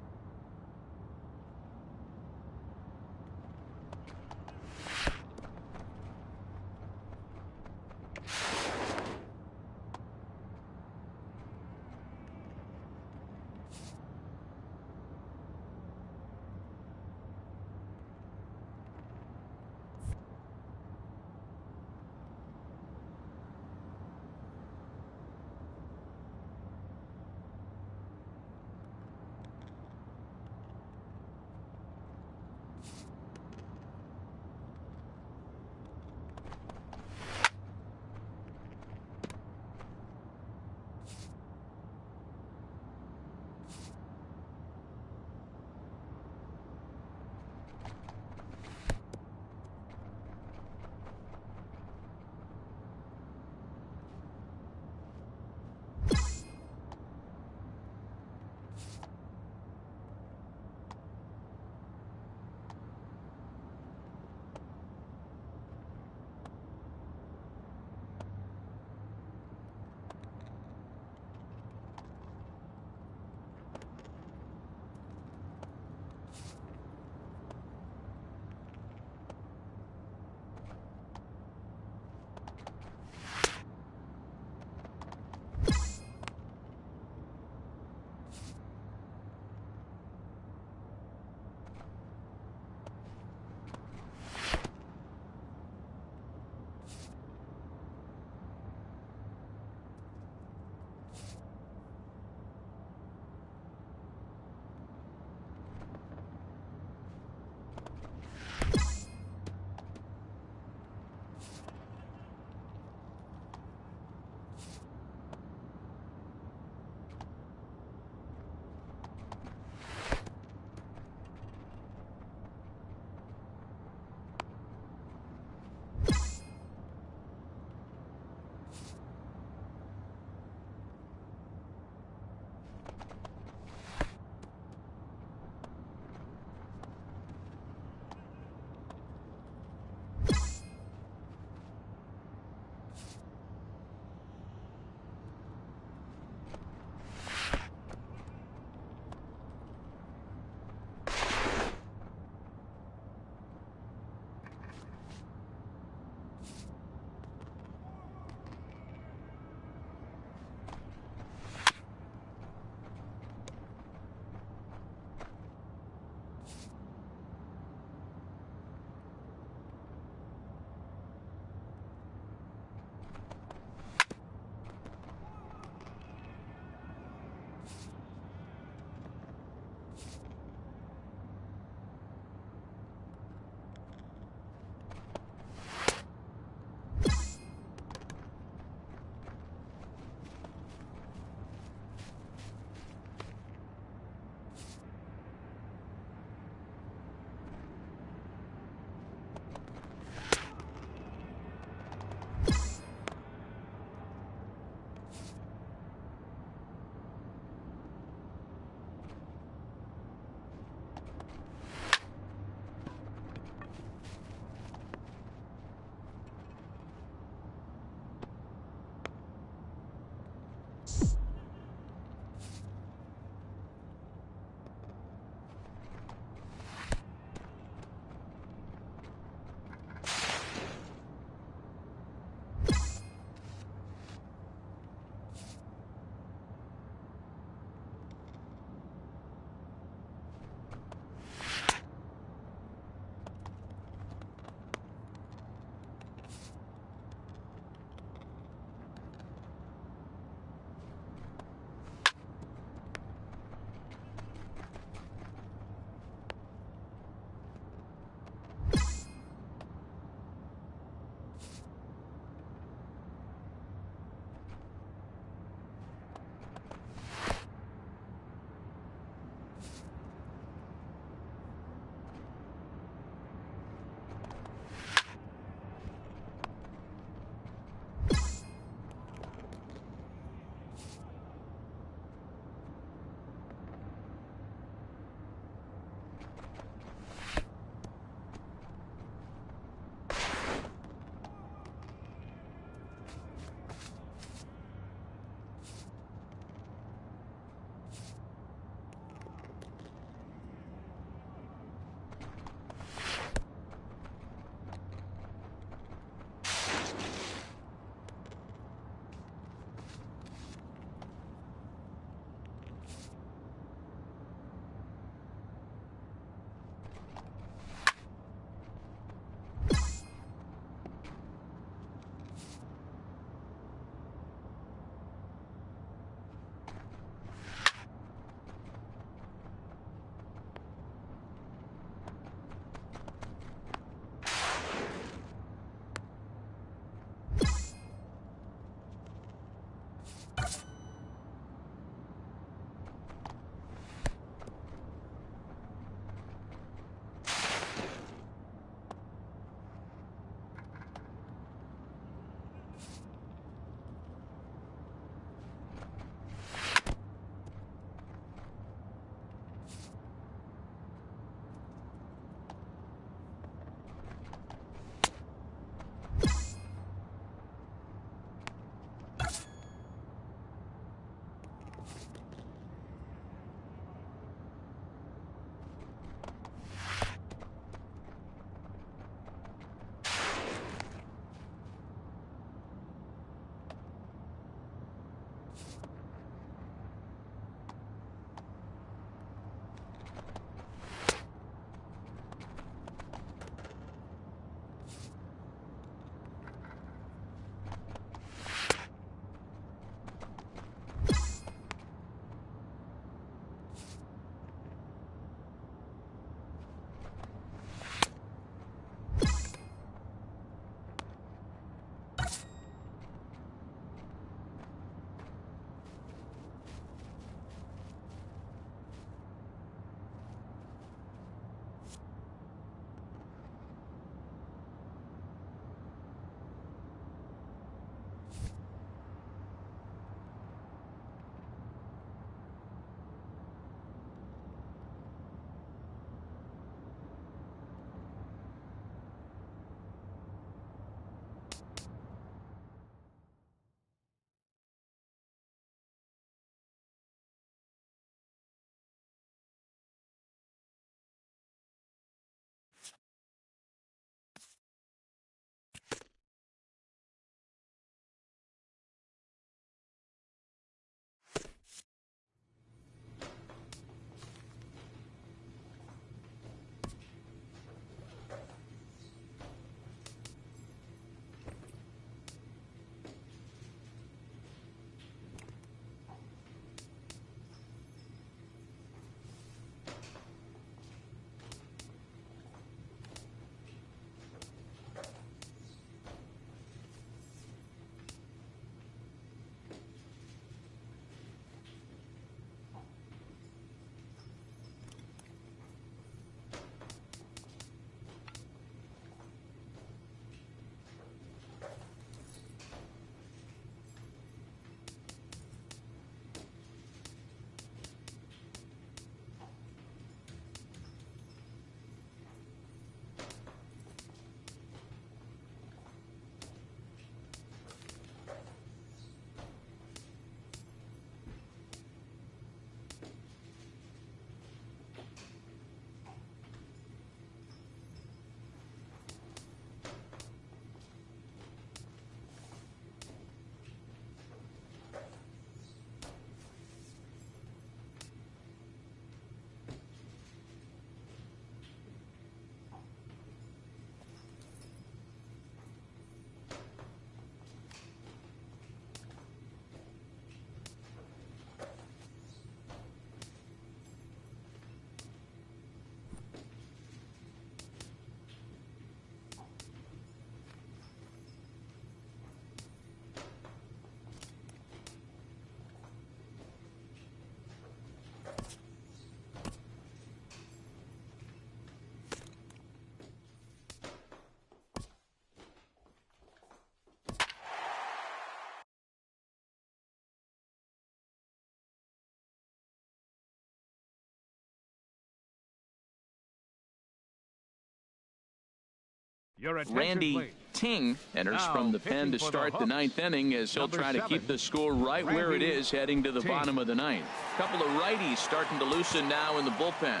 Your attention, Randy please. Ting enters Now, from the pen to pitching for the start the Hooks, ninth inning as he'll number try to 7, keep the score right where it Randy is heading to the Ting. bottom of the ninth. A couple of righties starting to loosen now in the bullpen.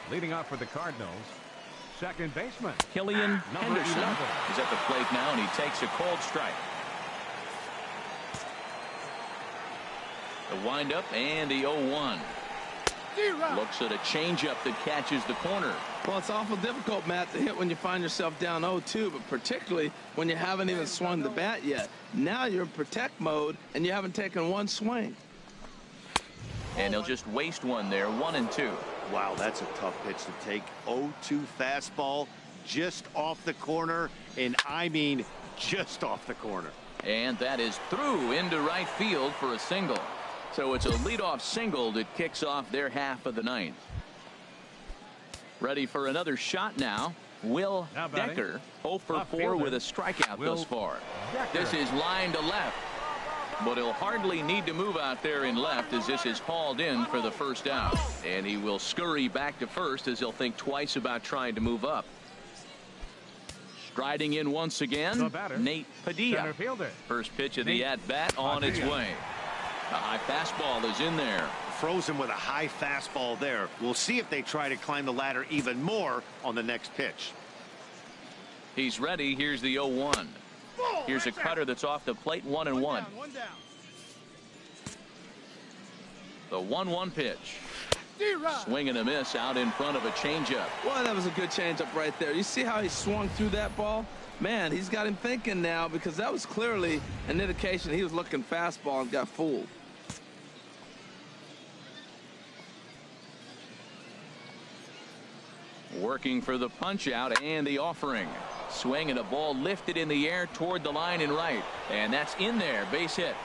Leading off for the Cardinals, second baseman Killian number Henderson 11. is at the plate now, and he takes a cold strike. The windup and the 0-1. Looks at a changeup that catches the corner. Well, it's awful difficult, Matt, to hit when you find yourself down 0-2, but particularly when you haven't even swung the bat yet. Now you're in protect mode, and you haven't taken one swing. And he'll just waste one there, 1-2. Wow, that's a tough pitch to take. 0-2 fastball just off the corner, and I mean just off the corner. And that is through into right field for a single. So it's a leadoff single that kicks off their half of the ninth. Ready for another shot now. Will Decker, 0 for 4 with a strikeout thus far. This is line to left. But he'll hardly need to move out there in left as this is hauled in for the first out. And he will scurry back to first as he'll think twice about trying to move up. Striding in once again, Nate Padilla. First pitch of the at-bat on its way. A high fastball is in there. Frozen with a high fastball there. We'll see if they try to climb the ladder even more on the next pitch. He's ready. Here's the 0-1. Here's a cutter that's off the plate, 1-1. The 1-1 pitch. Swing and a miss out in front of a changeup. Well, that was a good changeup right there. You see how he swung through that ball? Man, he's got him thinking now, because that was clearly an indication he was looking fastball and got fooled. Working for the punch out and the offering. Swing and a ball lifted in the air toward the line and right. And that's in there. Base hit.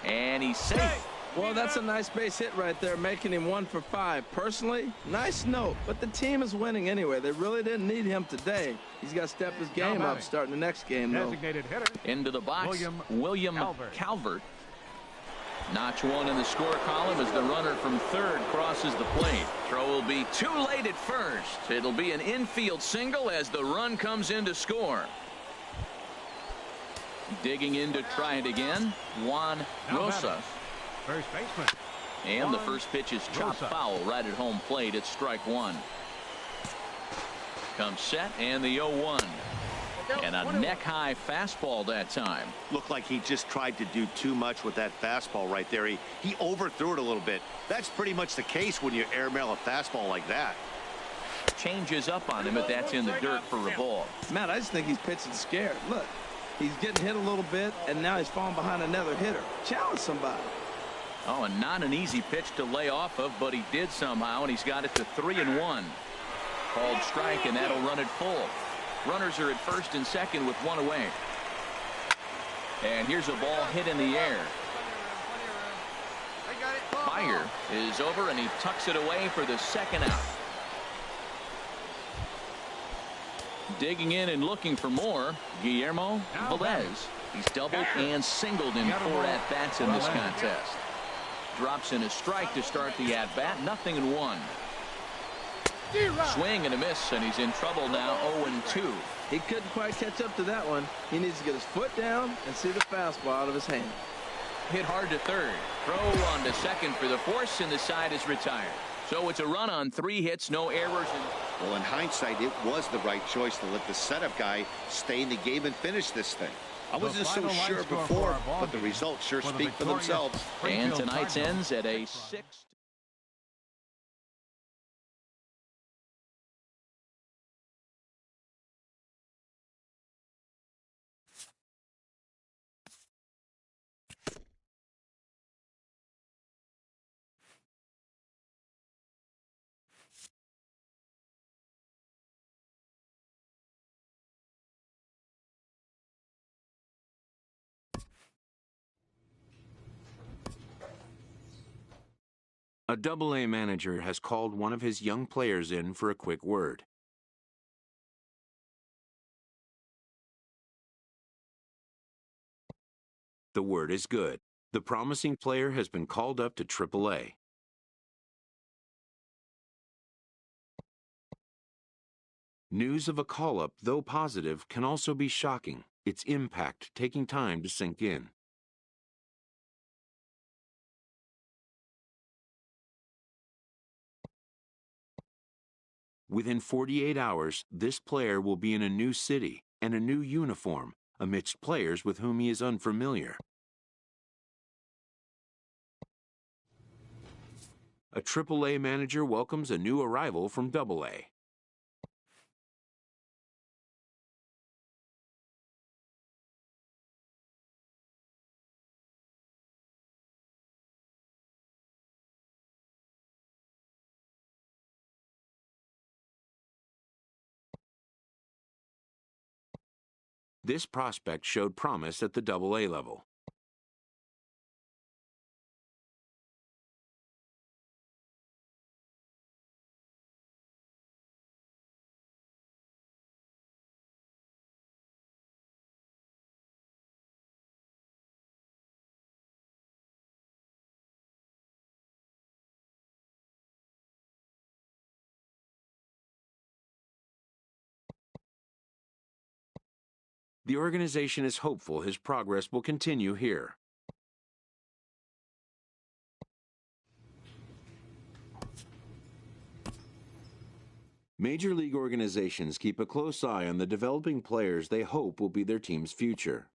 And he's safe. Well, that's a nice base hit right there, making him 1 for 5. Personally, nice note, but the team is winning anyway. They really didn't need him today. He's got to step his game up starting the next game, though. Designated hitter. Into the box, William Calvert. Notch one in the score column as the runner from third crosses the plate. Throw will be too late at first. It'll be an infield single as the run comes in to score. Digging in to try it again, Juan Rosas. First baseman. And the first pitch is chopped foul right at home plate. It's strike one. Comes set and the 0-1. And a neck-high fastball that time. Looked like he just tried to do too much with that fastball right there. He overthrew it a little bit. That's pretty much the case when you airmail a fastball like that. Changes up on him, but that's in the dirt for a ball. Matt, I just think he's pitching scared. Look, he's getting hit a little bit, and now he's falling behind another hitter. Challenge somebody. Oh, and not an easy pitch to lay off of, but he did somehow, and he's got it to 3-1. Called strike, and that'll run it full. Runners are at first and second with one away. And here's a ball hit in the air. Fire is over, and he tucks it away for the second out. Digging in and looking for more, Guillermo Velez. He's doubled and singled in 4 at-bats in this contest. Drops in a strike to start the at-bat, 0-1. Swing and a miss, and he's in trouble now, 0-2. He couldn't quite catch up to that one. He needs to get his foot down and see the fastball out of his hand. Hit hard to third. Throw on to second for the force, and the side is retired. So it's a run on 3 hits, no errors. Well, in hindsight, it was the right choice to let the setup guy stay in the game and finish this thing. I wasn't so sure before, but the results sure speak for themselves. And tonight's ends at a 6. A Double-A manager has called one of his young players in for a quick word. The word is good. The promising player has been called up to Triple-A. News of a call-up, though positive, can also be shocking, its impact taking time to sink in. Within 48 hours, this player will be in a new city and a new uniform amidst players with whom he is unfamiliar. A AAA manager welcomes a new arrival from AA. This prospect showed promise at the AA level. The organization is hopeful his progress will continue here. Major league organizations keep a close eye on the developing players they hope will be their team's future.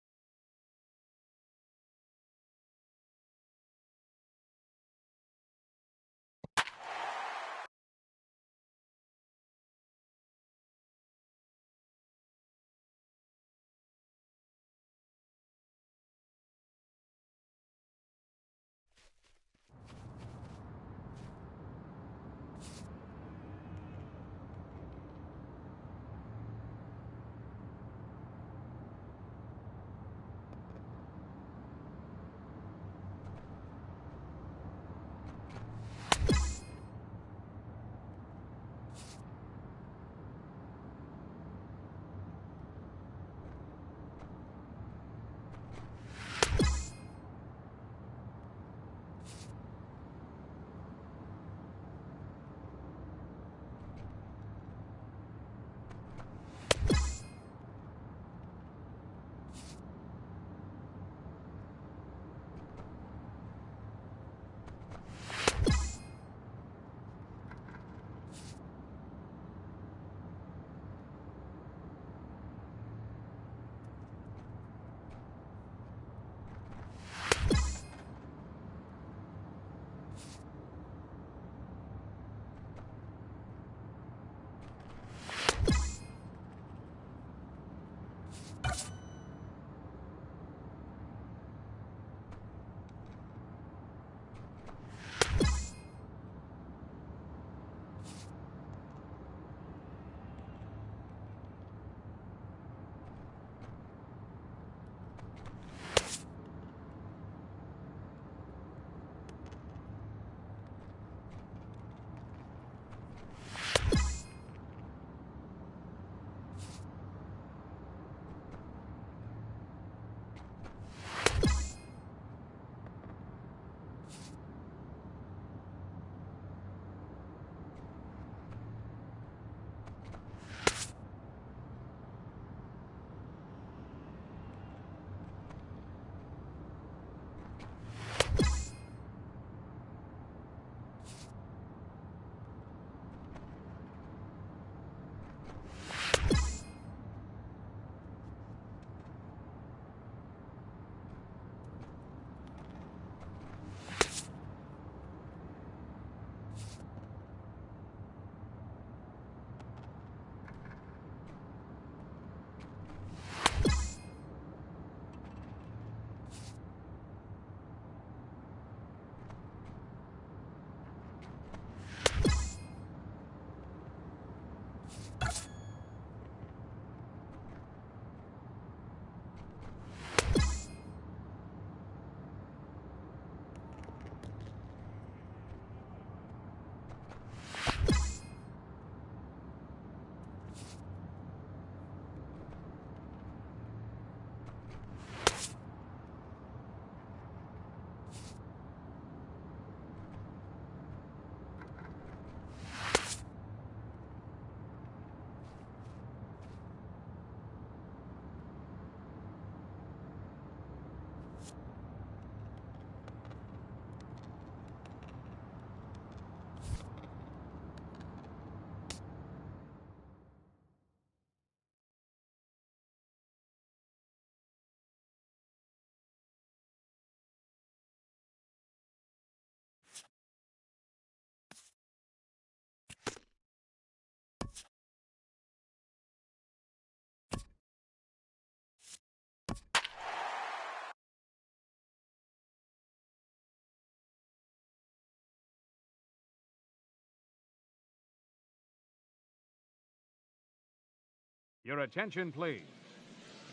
Your attention, please.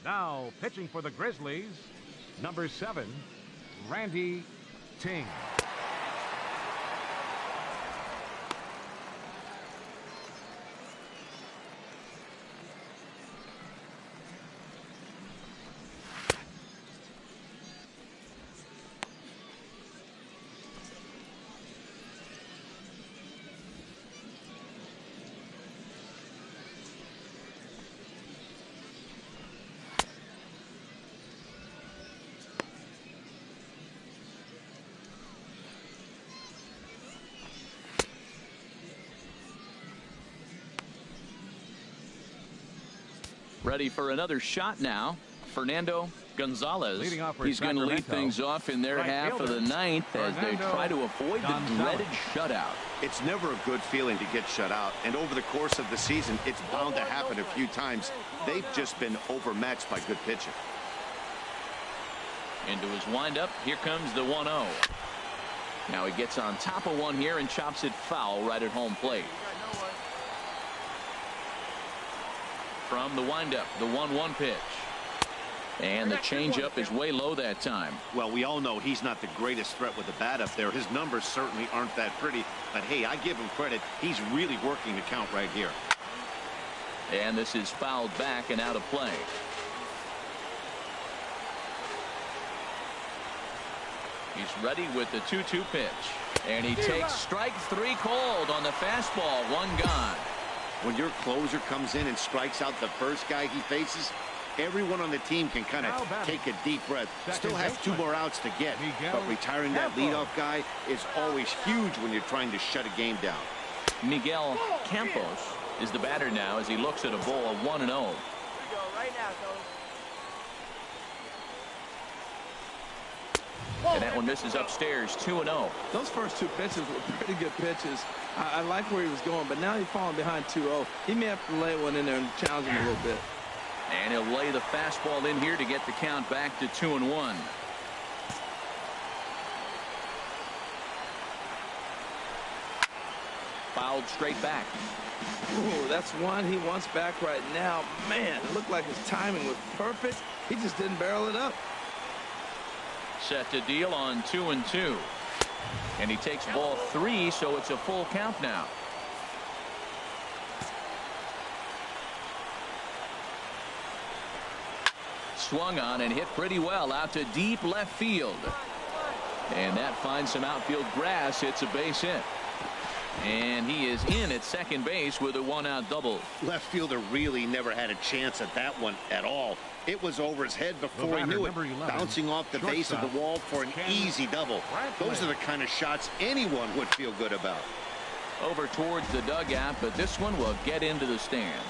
Now, pitching for the Grizzlies, number 7, Randy Ting. Ready for another shot now. Fernando Gonzalez. He's going to lead things off in their half of the ninth as they try to avoid the dreaded shutout. It's never a good feeling to get shut out, and over the course of the season, it's bound to happen a few times. They've just been overmatched by good pitching. Into his windup. Here comes the 1-0. Now he gets on top of one here and chops it foul right at home plate. From the windup, the 1-1 pitch. And the changeup is way low that time. Well, we all know he's not the greatest threat with the bat up there. His numbers certainly aren't that pretty. But, hey, I give him credit. He's really working the count right here. And this is fouled back and out of play. He's ready with the 2-2 pitch. And he takes strike 3 cold on the fastball. 1 gone. When your closer comes in and strikes out the first guy he faces, everyone on the team can kind of take a deep breath. Still has 2 more outs to get, but retiring that leadoff guy is always huge when you're trying to shut a game down. Miguel Campos is the batter now as he looks at a ball of 1-0. And that one misses upstairs. 2-0. Those first 2 pitches were pretty good pitches. I like where he was going, but now he's falling behind 2-0. He may have to lay one in there and challenge him a little bit. And he'll lay the fastball in here to get the count back to 2-1. Fouled straight back. Ooh, that's one he wants back right now. Man, it looked like his timing was perfect. He just didn't barrel it up. Set to deal on 2-2. And he takes ball 3, so it's a full count now. Swung on and hit pretty well out to deep left field. And that finds some outfield grass. It's a base hit. And he is in at second base with a 1-out double. Left fielder really never had a chance at that one at all. It was over his head before he knew it, bouncing off the base of the wall for an easy double. Those are the kind of shots anyone would feel good about. Over towards the dugout, but this one will get into the stands.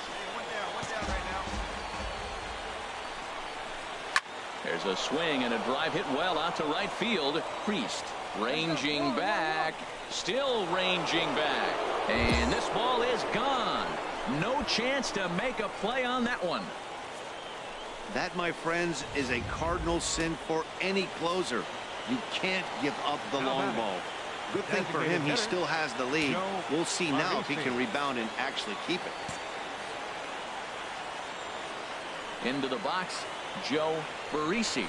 There's a swing and a drive hit well out to right field. Priest ranging back, still ranging back, and this ball is gone. No chance to make a play on that one. That, my friends, is a cardinal sin for any closer. You can't give up the long ball. Good thing for him, he still has the lead. We'll see now if he can rebound and actually keep it. Into the box, Joe Barresi.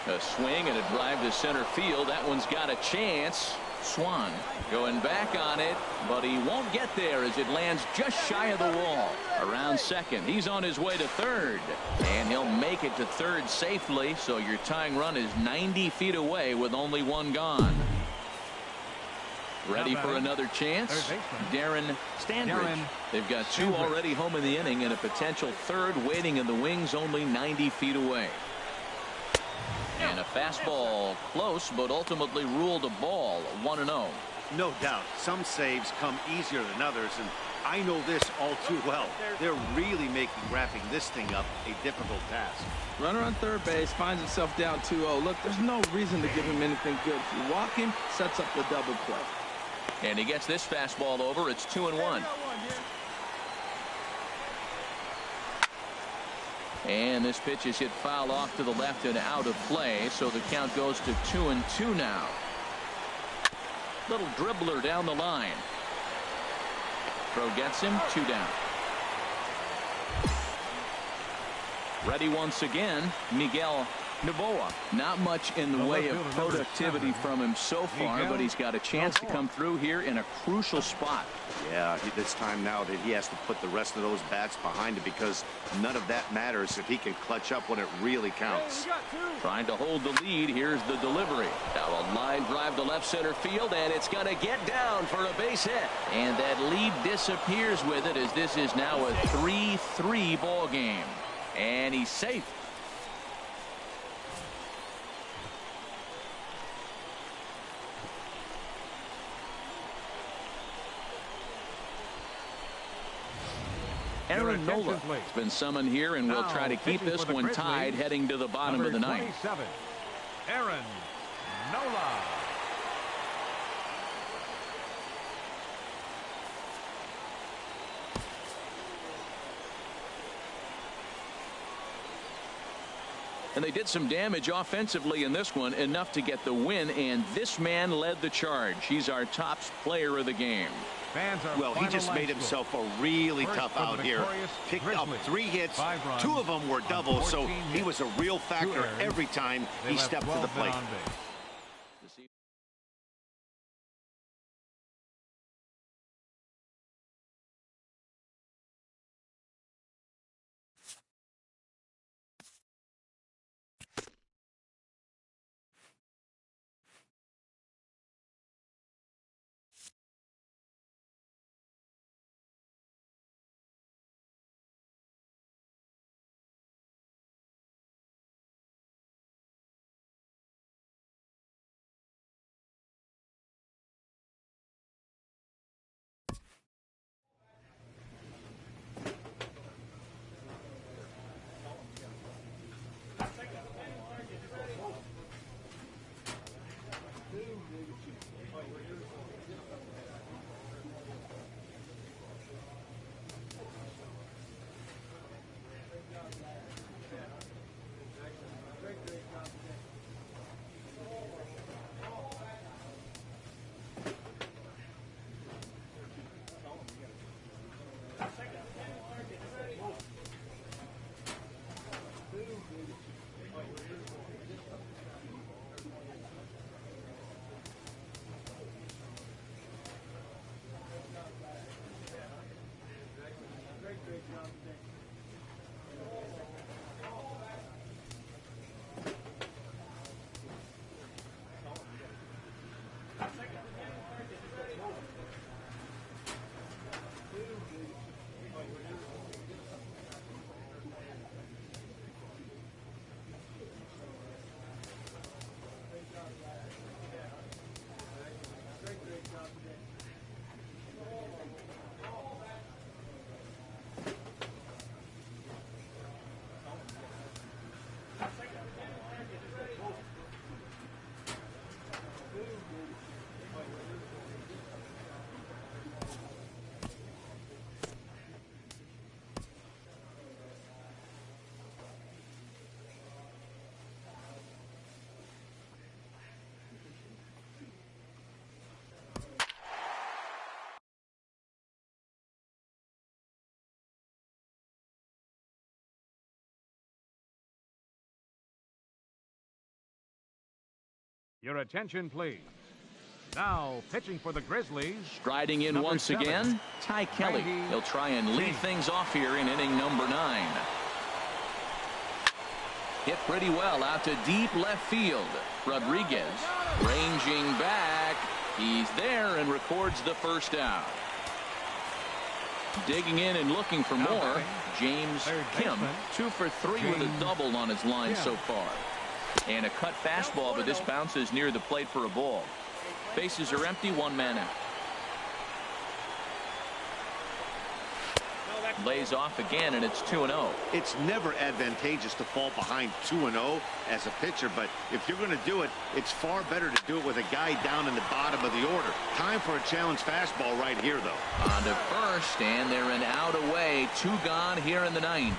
A swing and a drive to center field. That one's got a chance. Swan going back on it, but he won't get there as it lands just shy of the wall. Around second. He's on his way to third, and he'll make it to third safely, so your tying run is 90 feet away with only 1 gone. Ready for another chance? Darren Standridge. They've got 2 already home in the inning and a potential third waiting in the wings only 90 feet away. And a fastball close, but ultimately ruled a ball. 1-0. No doubt. Some saves come easier than others, and I know this all too well. They're really making wrapping this thing up a difficult task. Runner on third base finds himself down 2-0. Look, there's no reason to give him anything good. If you walk him, sets up the double play. And he gets this fastball over. It's 2-1. And this pitch is hit foul off to the left and out of play, so the count goes to 2-2 now. Little dribbler down the line. Throw gets him, 2 down. Ready once again, Miguel Novoa. Not much in the way of productivity from him so far, but he's got a chance to come through here in a crucial spot. Yeah, it's time now that he has to put the rest of those bats behind it, because none of that matters if he can clutch up when it really counts. Trying to hold the lead. Here's the delivery. Now a line drive to left center field, and it's going to get down for a base hit. And that lead disappears with it, as this is now a 3-3 ball game. And he's safe. Aaron Nola has been summoned here, and we'll try to keep this one tied heading to the bottom of the ninth. Aaron Nola. And they did some damage offensively in this one, enough to get the win, and this man led the charge. He's our top player of the game. Well, he just made himself a really tough out here. Picked up 3 hits, 2 of them were doubles, so he was a real factor every time he stepped to the plate. Your attention, please. Now, pitching for the Grizzlies. Striding in once again, Ty Kelly. He'll try and lead things off here in inning number 9. Hit pretty well out to deep left field. Rodriguez ranging back. He's there and records the first out. Digging in and looking for more, James Kim, 2 for 3 with a double on his line so far. And a cut fastball, but this bounces near the plate for a ball. Bases are empty, 1 man out. Lays off again, and it's 2-0. It's never advantageous to fall behind 2-0 as a pitcher, but if you're going to do it, it's far better to do it with a guy down in the bottom of the order. Time for a challenge fastball right here, though. On to first, and they're an out away. 2 gone here in the 9th.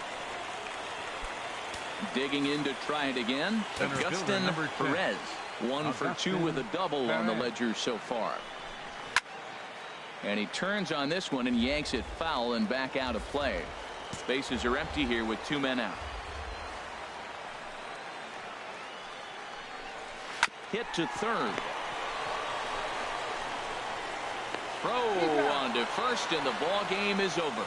Digging in to try it again, Augustin Perez. 1 for 2 with a double on the ledger so far. And he turns on this one and yanks it foul and back out of play. Bases are empty here with 2 men out. hit to third. Throw on to first, and the ball game is over.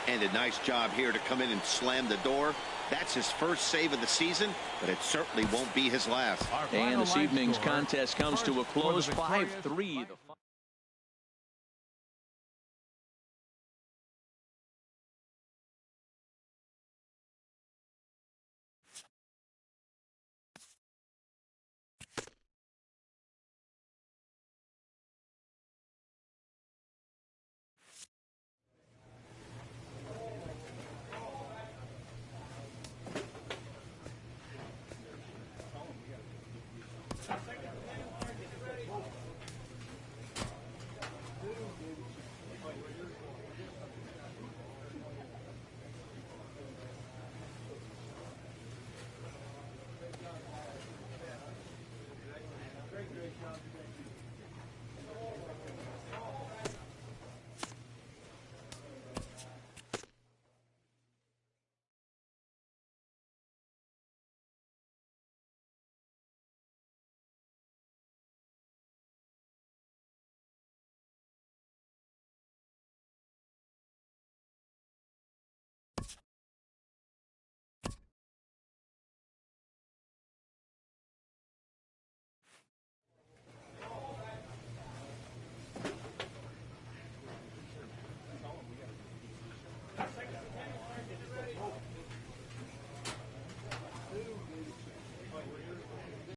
And a nice job here to come in and slam the door. That's his first save of the season, but it certainly won't be his last. And this evening's contest comes to a close, 5-3.